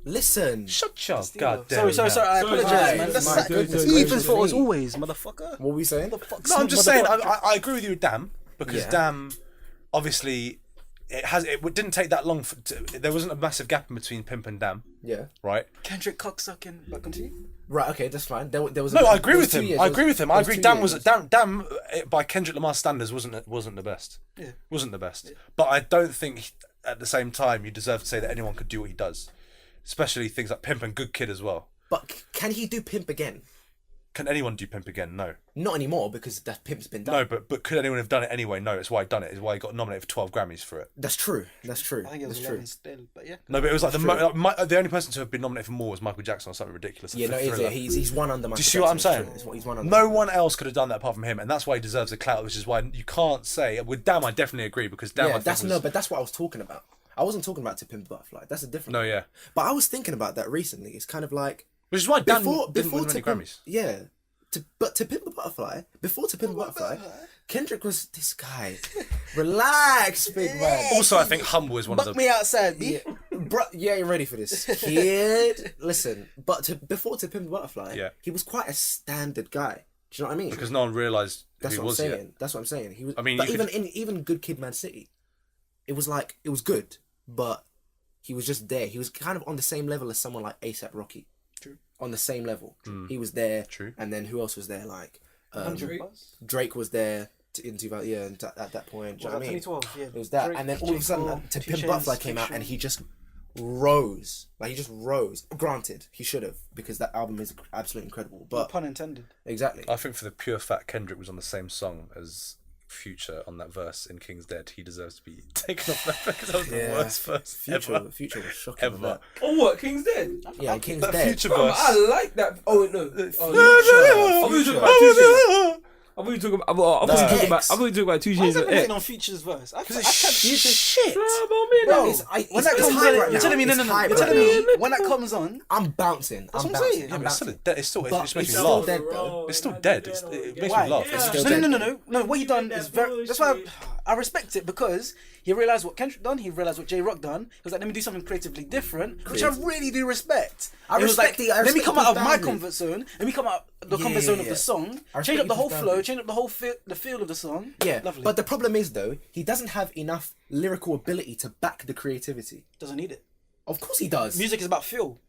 Listen. Shut your goddamn. Sorry. I apologize, man. That's That's goodness even gracious for as me. always, motherfucker. What were we saying? No, I'm just saying. I agree with you with Damn because Yeah. Damn, obviously, it didn't take that long. There wasn't a massive gap in between Pimp and Damn, Yeah. right? Kendrick cocksucking. But continue. Right. Okay, that's fine. There was. No, I agree there with was 2 him. years, I there agree was- with him. there I was agree. 2 Damn years. was Damn by Kendrick Lamar standards wasn't the best. Yeah. Wasn't the best. But I don't think at the same time you deserve to say that anyone could do what he does, especially things like Pimp and Good Kid as well. But can he do Pimp again? Can anyone do Pimp again? No. Not anymore because that Pimp's been done. No, but could anyone have done it anyway? No, it's why he done it. It's why he got nominated for 12 Grammys for it. That's true. That's true. I think it was That's true. 11 still, but yeah. No, but it was like the only person to have been nominated for more was Michael Jackson or something ridiculous. Yeah, for no, Thriller. he's one under. Do you see what I'm saying? He's one under. No one else could have done that apart from him, and that's why he deserves the clout. Which is why you can't say with Damn. I definitely agree because Damn. I Yeah, think that's was, no, but that's what I was talking about. I wasn't talking about To Pimp a Butterfly. That's a different. no, yeah. But I was thinking about that recently. It's kind of like Which is why Damn before didn't win To many Pimp, Grammys. yeah. But To Pimp a Butterfly, before To Pimp a Butterfly, Kendrick was this guy. Relax, big man. Also, I think Humble is one of Buck the. me outside, B. Yeah, bro, yeah, you're ready for this, kid. Listen, before To Pimp a Butterfly, Yeah. he was quite a standard guy. Do you know what I mean? Because no one realised who That's he what I'm was saying. yet. That's what I'm saying. He was. I mean, but you even could- even Good Kid, Mad City, it was good, but he was just there. He was kind of on the same level as someone like ASAP Rocky. True. On the same level. He was there. True. And then who else was there? Like Drake. Drake was there. in 2000, yeah, at that point. Do you know what I mean? 2012, yeah. It was that, Drake, and then all of a sudden, J. Cole, To 2 Pimp Chainz, Butterfly came out, Future. and he just rose. Like he just rose. Granted, he should have, because that album is absolutely incredible. But Pun intended. exactly, I think for the pure fact Kendrick was on the same song as Future on that verse in King's Dead, he deserves to be taken off that because that was the worst verse ever. Future was shocking. Ever. with that. Oh, what? King's Dead? Yeah, King's That Dead. Future Bro, verse. I like that. Oh wait, no. I thought you were talking about Two Why is Chainz. everyone hating on Future's verse? I can't. Future's shit. Bro, It's- when that it's comes hype on, right you're now. telling me, no, It's no, no. hype You're right telling now. me when that comes on, I'm bouncing. That's I'm what I'm bouncing. saying. Yeah, I'm but it's bouncing. still, it's still, But it's making it's me still laugh. dead, though. It's still dead. It makes why? me laugh. It's still No, dead. no, no, no, no. What he done is very. That's why I respect it, because he realized what Kendrick done. He realized what J Rock done. He was like, let me do something creatively different, which I really do respect. I It was respect like, the- I let me respect come the out of my boundary. comfort zone. Let me come out the Yeah, comfort zone yeah, of yeah. the song. I Change respect up the his whole boundary. flow. Change up the whole the feel of the song. Yeah, Lovely. but the problem is though, he doesn't have enough lyrical ability to back the creativity. Doesn't need it. Of course he does. Music is about feel.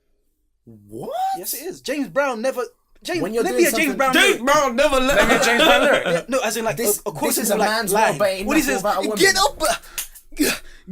What? Yes, it is. James Brown never. James, When you're let me doing a James something- Brown. James lyric. Brown never let me. James Brown lyric. No, as in like This- a this is quotable, a like, man's line. world, but ain't What he nothing says, about a woman. get up,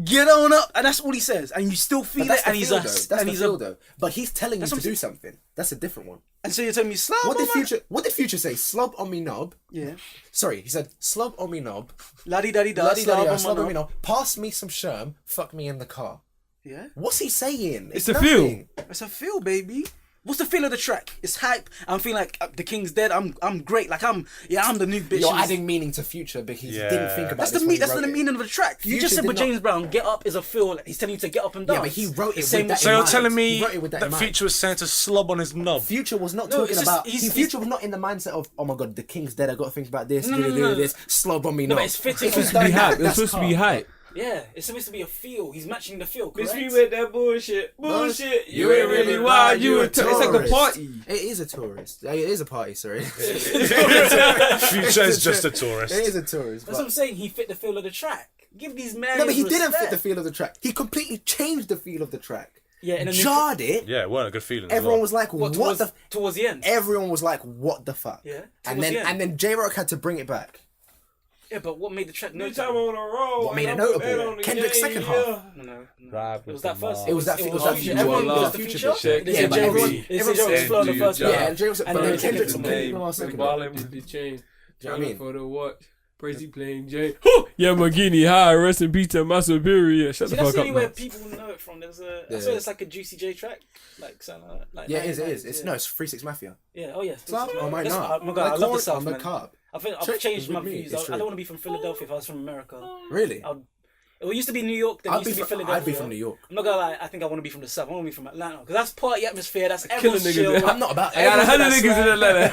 get on up, and that's all he says, and you still feel But that's it, the and he's feel a, though. That's and the he's feel a, though. But he's telling you That's to what I'm do something. That's a different one. and so you're telling me slob. What did on my-" Future? What did Future say? Slob on me knob. Yeah, Sorry, he said slob on me knob. laddie daddy da, Bloody slob daddy, on slob my on me knob. knob. Pass me some sherm. Fuck me in the car. Yeah, What's he saying? It's a feel. nothing. it's a feel, baby. What's the feel of the track? It's hype. I'm feeling like the King's dead. I'm great. Like I'm the new bitch. You're adding meaning to Future because he Yeah. didn't think about That's this the when he that's wrote the it. meaning of the track. You Future just said did with not- James Brown, get up is a feel. He's telling you to get up and dance. Yeah, but he wrote it Same with that So in you're mind. telling He me wrote it with that in that mind. Future was saying to slob on his knob? Future was not No, talking it's just- about. he's- Future was not in the mindset of, oh my god, the King's dead. I got to think about this. No, do no, no. this. Slob on me No, knob. but it's fitting. If he's It's done Be that, hype. It's that's supposed to be calm. hype. Yeah, it's supposed to be a feel. He's matching the feel, correct? Miss me with that bullshit. Bullshit. You ain't really wild. You a it's like a tourist. party. It is a tourist. It is a party. Sorry. Future is just a tourist. It is a tourist. That's what I'm saying. He fit the feel of the track. Give these men. No, but he didn't fit respect. the feel of the track. He completely changed the feel of the track. Yeah, and then Jarred it. Yeah, it weren't a good feeling. Everyone was like, What, "What the?" towards the end? Everyone was like, "What the fuck?" Yeah, And towards then the end. and then J Rock had to bring it back. Yeah, but what made the track New time notable? on the road. What made it and I put notable? that on the Kendrick's game, second yeah. half. No. Ride It with was that the first. mob. It was that Future. Future. Everyone Love. goes the Future Future. shit. They Yeah, said but J Rock. everyone- They said everyone J Rock's said flow on the do first your one. Yeah, and J Rock said, And but then then Kendrick's Kendrick playing was the last second. Balling with the chain. Do you know what I Trying mean? for the watch. Crazy playing Jay. Yeah, Magini. Hi, rest in peace to my superior. Shut See, the that's fuck the up, only way man. people know it from. There's a. Yeah. I swear it's like a Juicy J track, like something like that. Like Yeah, it is. 90s, It's yeah. no, it's 3-6 Mafia. Yeah. Oh yeah. Slap on my That's- knob. Oh my god, I love the South, on the man. carb. I think I've Church changed is my with me, views. it's I true. don't want to be from Philadelphia if I was from America. Really? It used to be New York. Then it I'd used be to be from Philadelphia. I'd be from New York. I'm not gonna lie. I think I want to be from the South. I want to be from Atlanta because that's party atmosphere. That's Killing everyone's niggas chill. there. I'm not about I got Everyone's 100 niggas in Atlanta.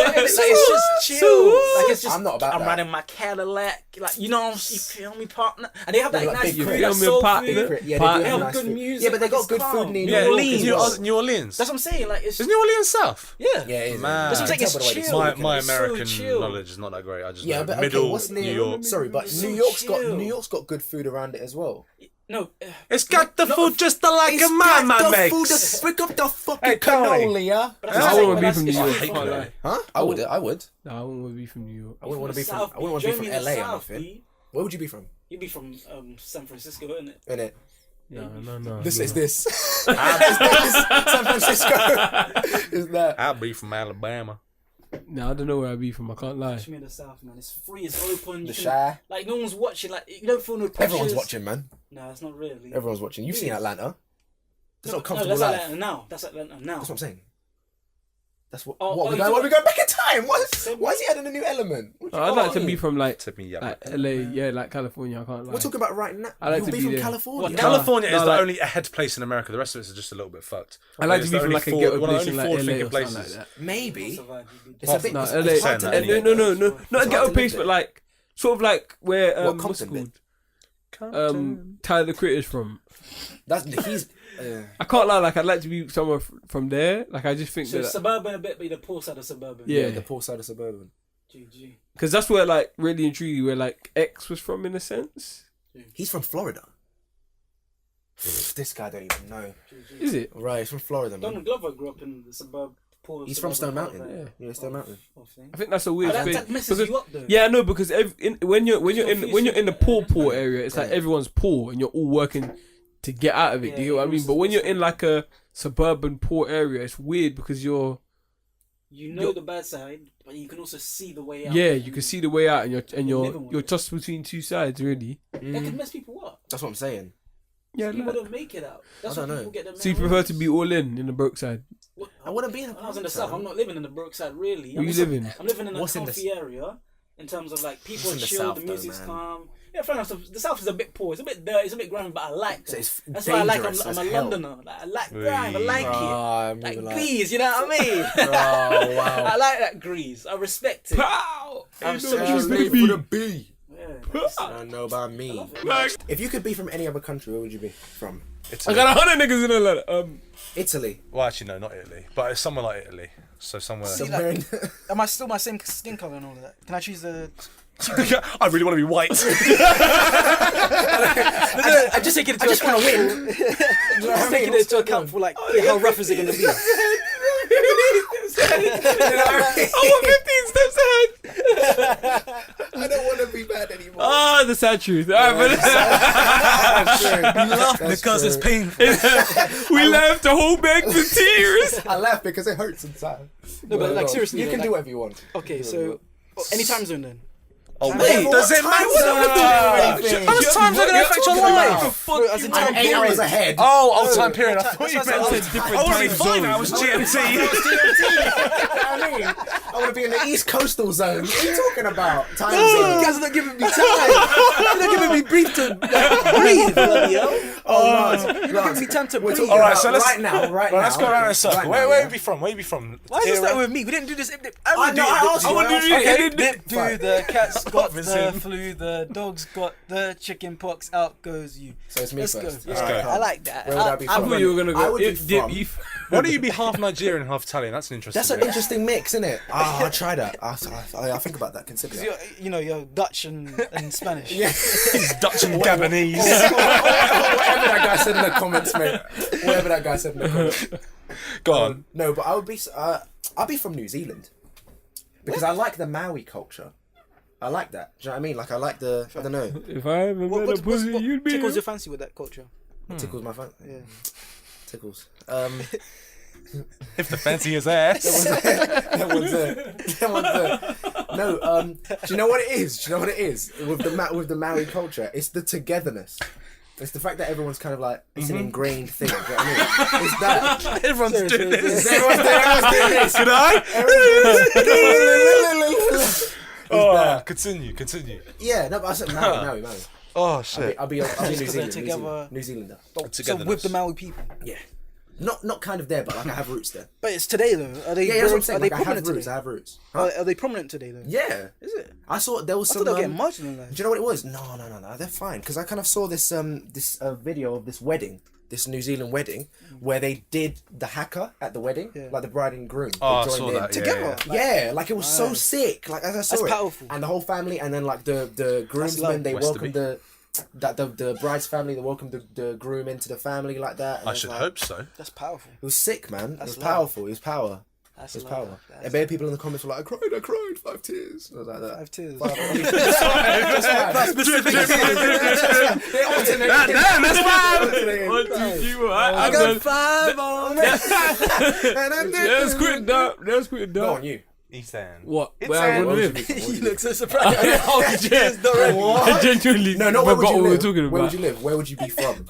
Like, it's just chill. Like it's just. I'm not about I'm that. riding my Cadillac. Like you know, you feel me, partner. And they have that They're like nice big food, crib. that You feel me, soul partner? food. Yeah, Part- they They do have nice good food. music. Yeah, but they like, got it's good calm. food in New New York Orleans. as New, well. New Orleans. That's what I'm saying. Like it's Is New Orleans South? yeah. Yeah, it is. Man. That's what I'm saying. You It's can tell by the way they chill. talk. My It's so American chill. knowledge is not that great. I just Yeah, know but okay, middle what's near? New York. Sorry, but So New York's got chill. New York's got good food around it as well. No. It's got the food just like a man makes. Pick up the fucking Hey, Tony. cannoli, yeah? But that's I what I'm saying, wouldn't but be from New that's- York. it's I can't different. lie. Huh? I would. I would. Nah, I wouldn't want to be from New York. I wouldn't want to be from. South, I wouldn't want to be join from me in the LA or South, nothing. B. Where would you be from? You'd be from San Francisco, isn't it? Innit? No. This is this. San Francisco. Is that? I'll be from Alabama. Nah, I don't know where I'd be from. I can't lie. Push me in the South, man. It's free. It's open. The you can- Shy. Like no one's watching. Like you don't feel no pressure. Everyone's watching, man. No, it's not really. Everyone's watching. You've seen Atlanta. That's not No, comfortable that's life. Atlanta now. That's Atlanta now. That's what I'm saying. That's what. Oh, what oh, we you going? Why we thought- going back in time? Why is he adding a new element? I'd like to be from like Tip me up. LA, yeah, like California. I can't lie. We're talking about right now. I like You'll to be be from there. California. What, California No, is the like- only ahead place in America. The rest of it is just a little bit fucked. I like It's to be the from only like a forward- ghetto one of place the in only like LA forward-thinking or something places. like that. Maybe. Survive, you It's a bit. No, it's LA. hard Saying to that live anyway. there. No, not a It's hard ghetto to place, live but there. like sort of like where What, what's it Compton called? Tyler the Creator's from. That's he's. I can't lie, like I'd like to be somewhere from there. Like I just think So that suburban a bit, but the poor side of suburban. Yeah. the poor side of suburban. GG. because that's where like really and truly where like X was from in a sense. He's from Florida. This guy don't even know. GG. Is it? Right, he's from Florida, man. Donald Glover grew up in the suburb. poor. He's from Stone suburban Mountain. part of Yeah, Stone Mountain. I think that's a weird thing. That messes Because- you up though. Yeah, I know, because when you're in the poor area, it's like everyone's poor and you're all working to get out of it. Do you know what I mean? But when you're in like a suburban poor area, it's weird because you're the bad side, but you can also see the way out. you can see the way out, and living you're with it. tossed between two sides, really. That can mess people up. That's what I'm saying. Yeah, People don't make it out. That's I why don't people know. get them. so you prefer to be all in the broke side? I wouldn't be in When I was in the south, I'm not living in the broke side really. Where you living? I'm living in a What's in comfy area in terms of like people are in the chill, south, the though, music's man? calm. Yeah, fair enough. So the south is a bit poor. It's a bit dirty. It's a bit grimy, but I like that. So it's That's why I like. dangerous I'm as a hell. Londoner. Like, I like grime. I like it. I'm Like even grease, you know what I mean? Oh wow. I like that grease. I respect it. Pow! I'm so Yeah, used to live for the B. Yeah. I don't know about me. Like, If you could be from any other country, where would you be from? I Italy. got 100 niggas in there. Like, Italy. Well, actually, no, not Italy, but it's somewhere like Italy. So somewhere. Somewhere in. Am I still my same skin color and all of that? Can I choose the? I really want to be white. I just take it into account. want to win. Just taking it into account for like how rough is it gonna be? I want 15 steps ahead. I don't want to be bad anymore. Ah, the sad truth. Alright, We laugh Because it's painful. but we laughed the whole bag to tears. I laugh because it hurts inside. No, but like seriously, you though, can like, do whatever you want. Okay, so any time zone then. Oh, Wait, does it matter? How much time's it gonna affect your life? As in time 8 hours period. ahead. Oh, time period. I thought you That's meant what I said, different only time 5 zones. hours GMT. I mean, I want to be in the East Coastal zone. What are you talking about? Time You zone. guys are not giving me time. You're not giving me brief to breathe, bloody hell. Oh, You're giving me time to breathe. All right, so let's right now. let's go around in a circle. Right Where now, where yeah. you be from? Where you be from? Why is it Era? starting with me? We didn't do this. I know, I asked you. I I asked you. Okay, the cat's got Obviously. the flu, the dog's got the chicken pox, out goes you. So it's me Let's first. go. Let's Yeah, go. I like that. Where would I be I from? thought you were gonna I go. would be from- Why don't you be half Nigerian and half Italian? That's an interesting. That's an bit. interesting mix, isn't it? Ah, I'll try that. I think about that. Consider that. You're Dutch and Spanish. Yeah. He's Dutch and Gabonese. Whatever that guy said in the comments, mate. Whatever that guy said in the comments. Go on. No, but I'll be from New Zealand because I like the Maori culture. I like that. Do you know what I mean? Like I like the. I don't know. If I ever met a pussy, you'd be. tickles your fancy with that culture? It tickles my fan. Yeah. Tickles. If the fancy is ass. That one's there. No. Do you know what it is? Do you know what it is with the Maori culture? It's the togetherness. It's the fact that everyone's kind of like it's an ingrained thing. Do you know what I mean? It's that. Everyone's doing this. Everyone's doing this. Can I? It's Oh, that. continue. Yeah, no, but I said Maori. Oh shit. I'll be New because they're Zealand. together. New Zealander. So with the Maori people. Yeah. Not kind of there, but like I have roots there. But it's today though. Are they? Yeah, that's what I'm saying. Are they Like, I have prominent roots. today? I have roots. Huh? Are they prominent today though? Yeah. Is it? I saw there was I some. thought they were getting Do marginalised. you know what it was? No. They're fine because I kind of saw this video of this wedding, this New Zealand wedding, where they did the haka at the wedding, Yeah. like the bride and groom. Oh, I they saw joined in. that. Together. Yeah, like it was so sick. Like as I saw That's it, powerful. and the whole family, and then like the groomsmen, love. they Westerby. welcomed the bride's family, they welcomed the groom into the family like that. And I it was should like- hope so. That's powerful. It was sick, man. That's it was love. powerful. It was power. That's It was love. power. That's And many people in the comments were like, I cried, 5 tears. I was like that. 5 tears. Damn, that's fine. 1, 2, 3, I got 5 on it. Let's quit that. Let's quit Go on, that. you. East End. What? It's Where I End. want to Where would live? you be? You look so surprised. I genuinely No, not where would forgot you what we were live. talking Where would about. you live? Where would you be from?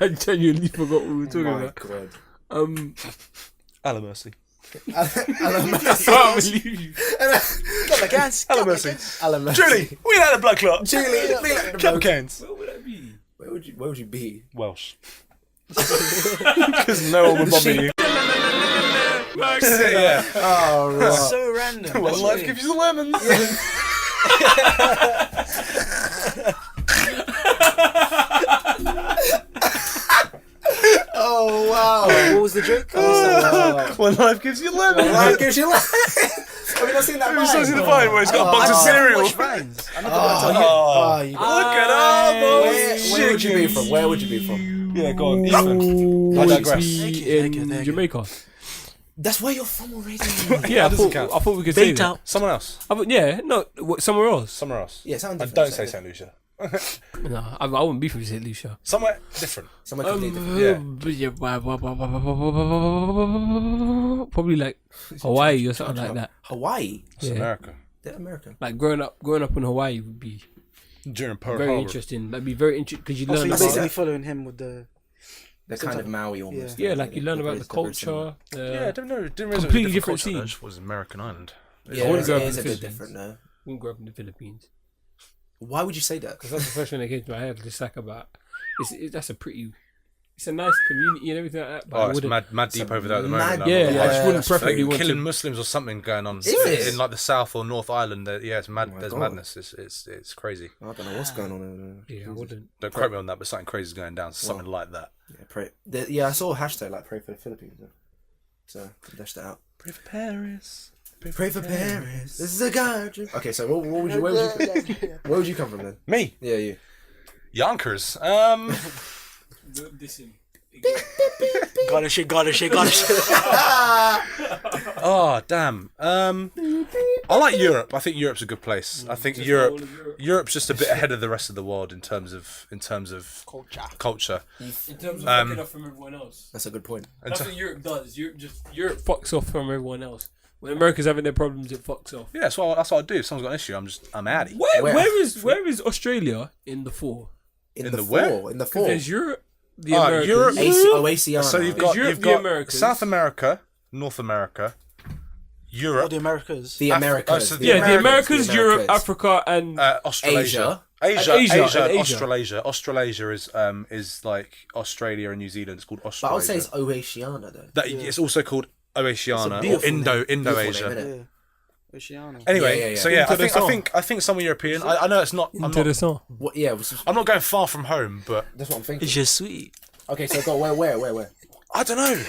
I genuinely forgot what we were talking My about. God. Alla Mercy. I can't believe you. Got my guns. Alla Mercy. Alan Julie, we had a blood clot. Julie, be like the Couple bloke. cans. Where would I be? Where would you be? Welsh. Because no one would bother you. Yeah. Oh, right. So random. When life gives you the lemons. Oh, wow. What was the joke? When life gives you lemons. Life gives you life. Have you not seen that Have you still Vine? seen the Vine where it's got a box of I cereal? watch Vines. I never Oh, got to oh, you Look at all those Where would you be chickens. from? Where would you be from? Yeah, go on, Ethan. I digress. In Jamaica. That's where you're from already. Yeah, I doesn't thought, count. I thought we could say that. Someone else. Yeah, no, somewhere else. Somewhere else. Yeah, sounds And different. don't say St. Lucia. No, I wouldn't be from St. Lucia. Somewhere different. Somewhere completely different. Yeah. But yeah, probably like Hawaii or something like that. Hawaii. It's Yeah. America. They're American. Like growing up in Hawaii would be During Pearl very Harbor. interesting. That'd be very interesting because you So learn you're about basically following him with the. They're kind of Maui almost. yeah, like you learn about the very similar. culture. Yeah, I don't know. Didn't realize completely it was a different culture. scene. It just was American Island. Yeah, I wouldn't grow up it in is the a bit Philippines. different now. Wouldn't grow up in the Philippines Why would you say that? because that's the first thing that came to my head. Just like about that's a pretty. It's a nice community and everything like that. But I Oh, it's wouldn't. mad deep over there at the mad- moment. Yeah, I just wouldn't that's preferably Like want killing to. Muslims or something going on Is it? in like the South or North Island. Yeah, it's mad. my There's God. madness. It's crazy. I don't know what's going on over there. Yeah, I wouldn't. Don't quote me on that, but something crazy is going down. Something like that. Yeah, I saw a hashtag like pray for the Philippines. Though. So dash that out. Pray for Paris. Pray for Paris. This is a country. Okay, so where would you come from then? Me, Yeah, you. Yonkers. Gotta shit. Oh damn. I like Europe. I think Europe's a good place. I think Europe's just a bit ahead of the rest of the world in terms of culture. In terms of fucking off from everyone else. That's a good point. That's what Europe does. Europe fucks off from everyone else. When America's having their problems, it fucks off. Yeah, that's what I do. If someone's got an issue, I'm outie. Where is Australia in the four? In the the where? four. In the 'Cause four. there's Europe, the Oh, Americas. Europe- Oceania. So you've Europe, got the Americas. South America, North America, Oh, Europe, the Americas. the Americas. so the Yeah, the Americas, Americas, Europe, Africa, and Australasia. Asia. Asia, and Asia. Australasia. Australasia is like Australia and New Zealand. It's called But I Australasia. would say it's Oceania though. That it's also called Oceania or beautiful name. Beautiful Indo-Asia. name, innit? Yeah. Oceania. Anyway, Yeah. so yeah, Interessant. I think somewhere European. I know it's not. Interessant. What? Yeah, I'm not going far from home, but that's what I'm thinking. Je suis. Okay, so go where? I don't know.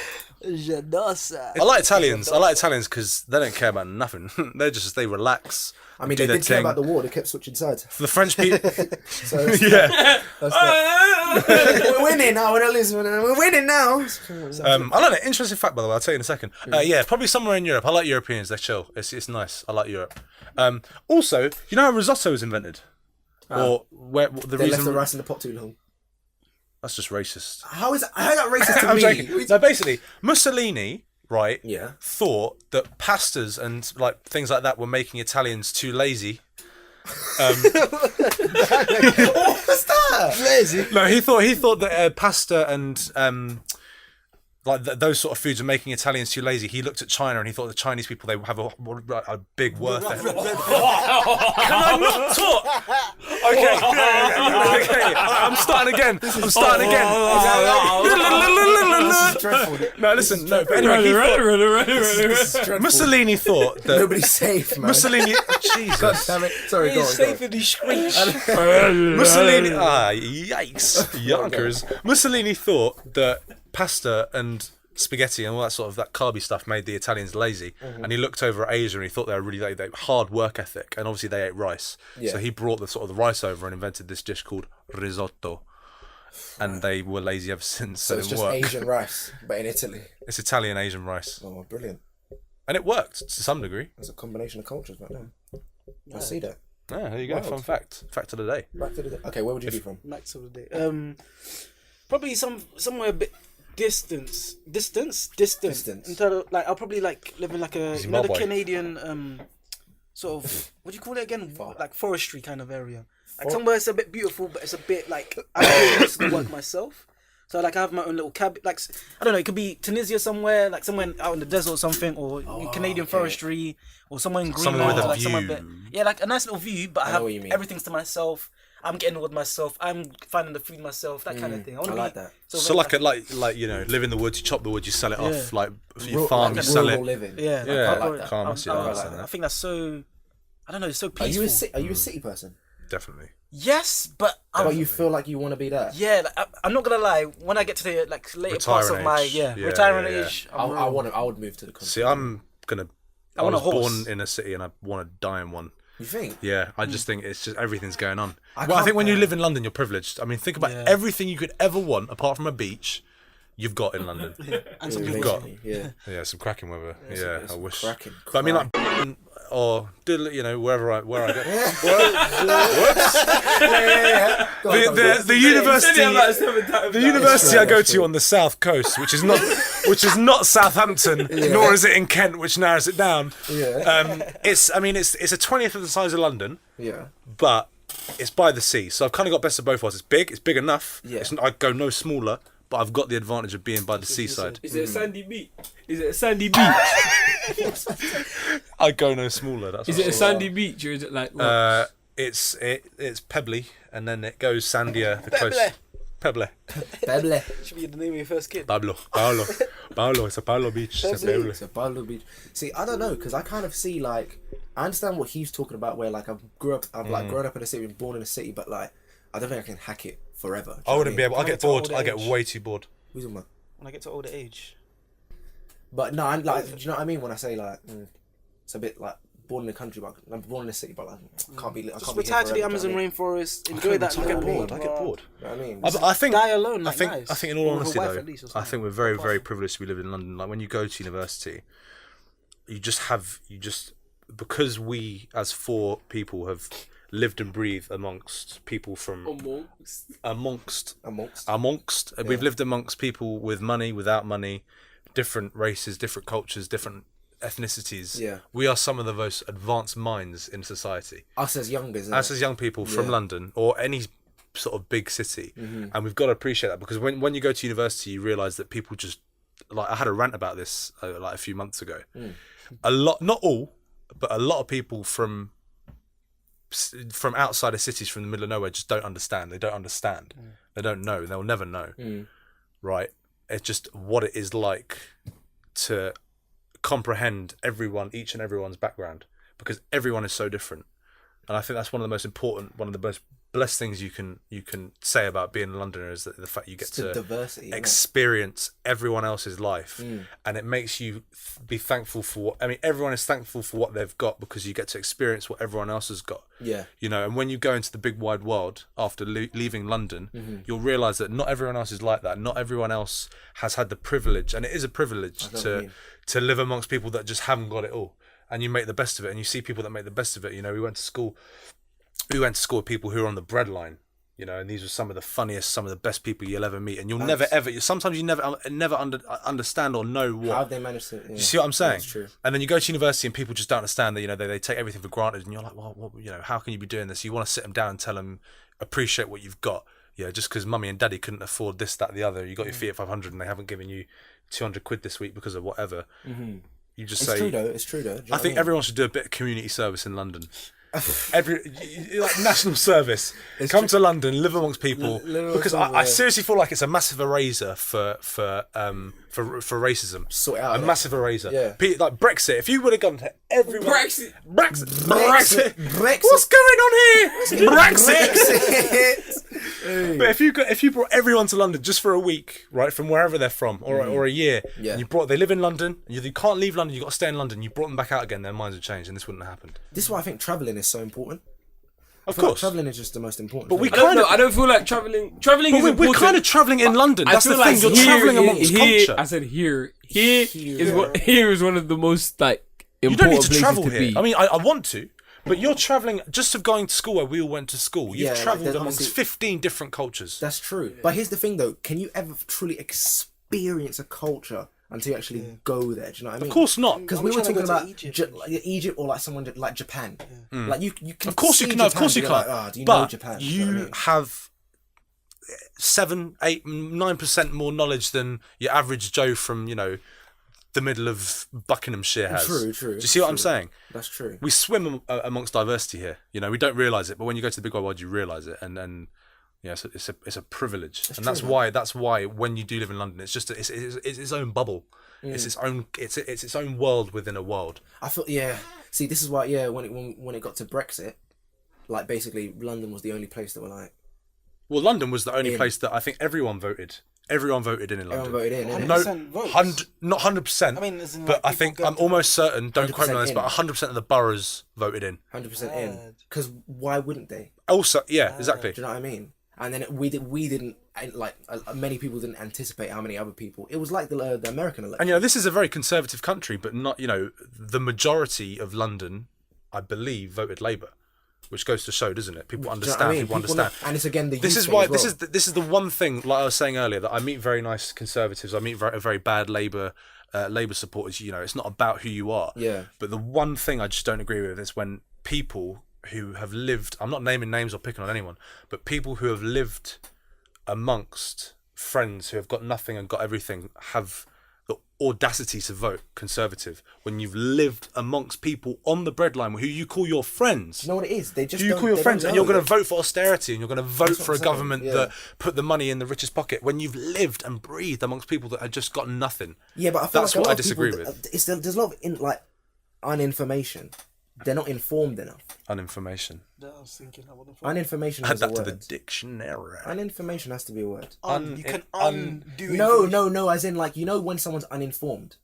J'adore. I like Italians. I like Italians because they don't care about nothing. They relax. I mean, do they their did care thing. about the war. They kept switching sides. For the French people, So yeah. we're winning now. We're not losing. We're winning now. I learned an interesting fact, by the way. I'll tell you in a second. Yeah, probably somewhere in Europe. I like Europeans. They're chill. It's nice. I like Europe. Also, you know how risotto was invented, or where the They left reason the rice in the pot too long. that's just racist. How is that racist to I'm me? joking. No, basically, Mussolini, right? Yeah. Thought that pastas and like things like that were making Italians too lazy. What's that? Lazy. No, he thought that pasta and like those sort of foods are making Italians too lazy. He looked at China and he thought the Chinese people, they have a big worth ethic. Can I not talk? Okay. I'm starting again. This is dreadful. No, listen. No, but anyway, he thought, This is dreadful. Mussolini thought that Nobody's safe, man. Mussolini. God Jesus. damn it. Sorry, go on. the screech. Mussolini. Yikes. Yonkers. Mussolini thought that pasta and spaghetti and all that sort of that carby stuff made the Italians lazy, and he looked over at Asia and he thought they were really they hard work ethic, and obviously they ate rice. Yeah. So he brought the sort of the rice over and invented this dish called risotto, and they were lazy ever since. So So it it's didn't just work. Asian rice, but in Italy. It's Italian Asian rice, Oh, brilliant. and it worked to some degree. It's a combination of cultures right now. I see that. Yeah, there you go. Wild. Fact of the day. Back to the... Okay, where would you be from? Max of the day. Probably somewhere a bit distance. In terms of, like, I'll probably like live in like a the Zimbabwe. Canadian sort of what do you call it again? Like forestry kind of area. Like somewhere it's a bit beautiful, but it's a bit like I do most of the work myself. So like I have my own little cabin. Like I don't know, it could be Tunisia somewhere, like somewhere out in the desert or something, or Canadian forestry, or somewhere in Greenland. Somewhere with a like somewhere view. bit, yeah, like a nice little view. But I know have what you mean. everything's to myself. I'm getting on with myself. I'm finding the food myself. That kind of thing. I like that. So like you know, live in the woods, you chop the wood, you sell it off. Like you farm, you Like sell rural it. living. Yeah, Yeah, I like that. calm, I see that, I I understand that. think that's so. I don't know. It's so Are peaceful. you a city person? Definitely. Yes, but But you feel like you want to be there? yeah, like, I'm not gonna lie. When I get to the like later parts of Retirement my age. Yeah, retirement yeah, yeah. age, I would move to the country. See, I want a was horse. born in a city and I want to die in one. You think? Yeah, I just think it's just everything's going on. I can't- think when you live in London, you're privileged. I mean, think about everything you could ever want apart from a beach. You've got in London. And some Yeah, people. basically, yeah. Yeah, some cracking weather. Yeah, I wish. Cracking. But I mean, like, or you know, where I go. The university. The university I go to on the south coast, which is not Southampton, nor is it in Kent, which narrows it down. Yeah. It's a 20th of the size of London, Yeah. but it's by the sea, so I've kind of got best of both worlds. It's big enough. Yeah. I go no smaller, but I've got the advantage of being by the seaside. Is it a sandy beach? Is it a sandy beach? I go no smaller. That's Is it a sandy beach or is it like? It's pebbly, and then it goes sandier the close. Peble. Peble. Should be the name of your first kid. Paolo. It's a Paolo beach. It's a Peble. It's a Pablo Beach. See, I don't know, because I kind of see, like, I understand what he's talking about, where, like, I've grown up in a city, been born in a city, but, like, I don't think I can hack it forever. Do you I know wouldn't be what able. I get bored. I get age. way too bored. What are you talking about? When I get to older age. But no, I'm like, do you know what I mean when I say, like, it's a bit like born in the country, but I'm born in a city, but like, I can't be. I Just can't be retire here to the forever, Amazon do you know rainforest. Enjoy that. I get bored. I get bored. what I mean? You know what I mean? I think. Die alone. I Like, think. nice. I think. In all Or with a honesty, wife though, at least or I something. think we're very, very privileged to be living in London. Like when you go to university, because we as four people have lived and breathed amongst people from amongst. We've lived amongst people with money, without money, different races, different cultures, different ethnicities. Yeah. We are some of the most advanced minds in society. Us as youngers, Us as young people from London or any sort of big city, and we've got to appreciate that, because when you go to university, you realise that people just, like, I had a rant about this like a few months ago. A lot, not all, but a lot of people from outside of cities, from the middle of nowhere, just don't understand. They don't understand. They don't know. They'll never know. Right? It's just what it is like to comprehend each and everyone's background, because everyone is so different. And I think that's one of the most blessed things you can say about being a Londoner, is that the fact you get to diversity, experience everyone else's life, and it makes you be thankful for everyone is thankful for what they've got, because you get to experience what everyone else has got. Yeah. You know, and when you go into the big wide world after leaving London, you'll realise that not everyone else is like that. Not everyone else has had the privilege, and it is a privilege to live amongst people that just haven't got it all. And you make the best of it, and you see people that make the best of it. You know, we went to school with people who are on the breadline, you know, and these were some of the funniest, some of the best people you'll ever meet. And you'll never understand or know what. How have they managed to? Yeah. You see what I'm saying? That's true. And then you go to university and people just don't understand that, you know, they take everything for granted, and you're like, well, what, you know, how can you be doing this? You want to sit them down and tell them, appreciate what you've got. Yeah, just because mummy and daddy couldn't afford this, that, the other. You got your Fiat 500 and they haven't given you 200 quid this week because of whatever. You just say. It's true though. I think everyone should do a bit of community service in London. Like national service. Come to London, live amongst people, because I seriously feel like it's a massive eraser for racism. Sort it out, a massive eraser. Yeah. Like Brexit. If you would have gone to everyone, Brexit. Brexit. What's going on here? Brexit. But if you brought everyone to London just for a week, right, from wherever they're from, or a year, and they live in London, and you can't leave London, you got to stay in London. You brought them back out again, their minds would change, and this wouldn't have happened. This is why I think travelling is so important. Of course, travelling is just the most important. But thing. I don't feel like travelling. Travelling is important. We're kind of travelling in London. That's the thing. You're travelling amongst culture. I said here is one of the most like important you don't need to places travel to here. be. I mean, I want to, but you're travelling just of going to school where we all went to school. You've travelled there's amongst honestly- 15 different cultures. That's true. But here's the thing, though: can you ever truly experience a culture until you actually go there? Do you know what I mean? Of course not. Because we were talking about Egypt or like someone like Japan. Like you can. Of course you see can. Of Japan, course you you're can't. like, do you but know Japan? you know what I mean? have 7, 8, 9% more knowledge than your average Joe from, you know, the middle of Buckinghamshire has. True. Do you see what I'm saying? That's true. We swim amongst diversity here. You know, we don't realise it, but when you go to the big wide world, you realise it, and yeah, it's a privilege, and that's why when you do live in London, it's just it's its own bubble. It's its own world within a world. I feel See, this is why when it got to Brexit, like basically London was the only place that were like. Well, London was the only place that I think everyone voted Everyone voted in London. Everyone voted in. innit? No, 100% votes. not 100%. I mean, as in, but like, I people think go I'm to almost certain. Don't quote me on this, 100% but 100% of the boroughs voted in. 100% in. Because why wouldn't they? Also, yeah, exactly. Do you know what I mean? And then we didn't like many people didn't anticipate how many other people. It was like the American election. And this is a very conservative country, but not the majority of London, I believe, voted Labour, which goes to show, doesn't it? People understand. Do you know what I mean? People understand. And it's again the This youth is thing why as well. this is the one thing, like I was saying earlier, that I meet very nice conservatives. I meet very bad Labour supporters. It's not about who you are. Yeah. But the one thing I just don't agree with is when people who have lived. I'm not naming names or picking on anyone, but people who have lived amongst friends who have got nothing and got everything have the audacity to vote Conservative when you've lived amongst people on the breadline who you call your friends. Do you know what it is? They just You don't, call your they friends don't and know you're going to it. vote for austerity and you're going to vote That's for a what I'm saying, government yeah. that put the money in the richest pocket when you've lived and breathed amongst people that have just got nothing. Yeah, but I feel That's like a what lot I of disagree people, with. There's a lot of uninformation. They're not informed enough. Uninformation. I was thinking I wouldn't. Uninformation Add is a that to the word. dictionary. Uninformation has to be a word. You can undo. No, as in when someone's uninformed.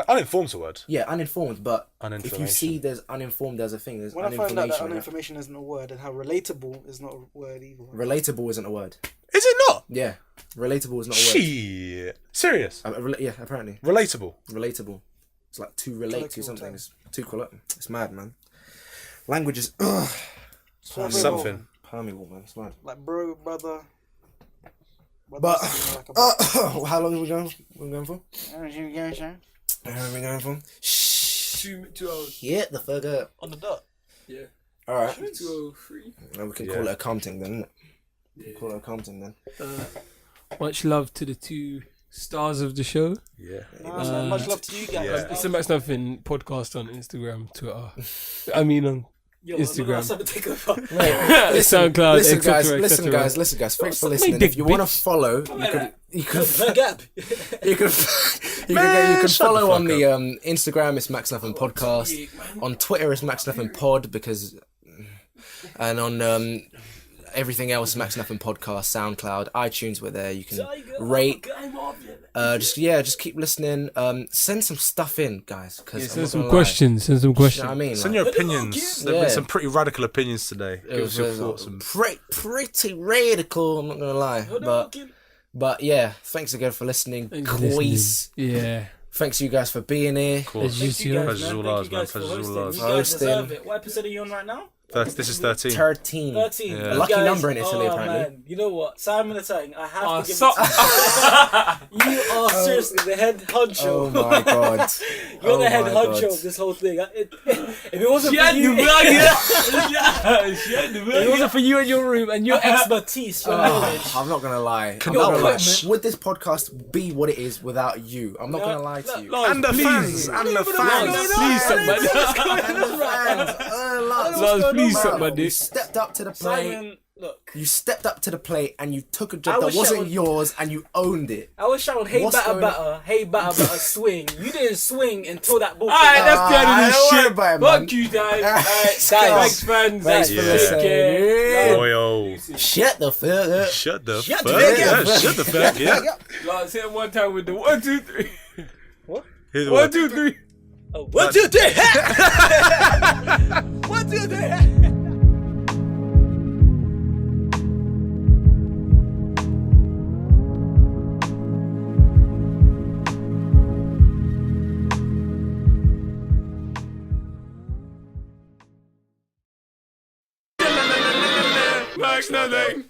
Uninformed's a word. Yeah, uninformed, but if you Uninformation. see there's uninformed as a thing, there's When I find out that uninformation. uninformation isn't a word and how relatable is not a word either. Relatable isn't a word. Is it not? Yeah, relatable is not a word. Shit. Serious? Yeah, apparently. Relatable. Relatable. It's like to relate to Colloquial something. term. It's too It's mad, man. Language is Something. permeable, man. It's mad. Like bro, brother. But Like a how long are we going? What are we going for? How long are we going for? Shh. 2 hours Get the fuck up. on the dot. yeah All right. 2:03. And we can Yeah. call it a accounting then, innit? Call it accounting then. Much love to the 2 stars of the show. Yeah. Much love to you guys. Yeah. It's a Max Nothing podcast on Instagram, Twitter. I mean on Instagram. SoundCloud, Listen, etc., guys. etc. Listen, guys. Thanks for Suck my listening. dick, If you want to bitch. follow, you can Gap. you can Man, shut follow the on fuck the Instagram. It's Max Nothing Podcast. On Twitter, it's Max Nothing Pod and on everything else, Max Nothing Podcast, SoundCloud, iTunes. We're there. You can rate. Just keep listening. Send some stuff in, guys. Cause Send some questions. Send some You know what questions. I mean? Send your opinions. There've been some pretty radical opinions today. Give us your thoughts. Pretty radical. I'm not gonna lie, but yeah. Thanks again for listening, boys. Yeah. Thanks you guys for being here. As usual. Pleasure's all ours, man. Pleasure's all ours. You guys deserve Hosting. it. What episode are you on right now? This is 13. 13. 13. Yeah. A lucky number in Italy, apparently. Man. You know what? Simon the Tang, I have to give Stop. it to you. You are seriously the head honcho. Oh my god. You're the head my honcho God. of this whole thing. If it wasn't She for had you, the bag. She had the if it wasn't for you and your room and your expertise, your knowledge. I'm not gonna lie. Can I watch? Would this podcast be what it is without you? I'm not gonna lie to you. Lars, And the please. fans. And the fans. Please suck my dick. Lars, please suck my You dick. stepped up to the plate. Simon, look. You stepped up to the plate and you took a I job that was wasn't shouting- yours and you owned it. I was shouting, hey, What's batter, going on? batter, hey, batter, batter, swing. You didn't swing until that ball. Alright, that's the end of this don't worry shit. about it, man. Fuck you guys. Guys. Thanks, fans. Thanks for Yeah. listening. care. Oh, yo. Shut the fuck up. Shut the Shut fuck the up. fuck up. Shut the fuck up. Lars, say it one time with the 1, 2, 3. Here's 1, 2, 3. Oh, 1, 2, 3. 1, 2, 3. Max Nothing.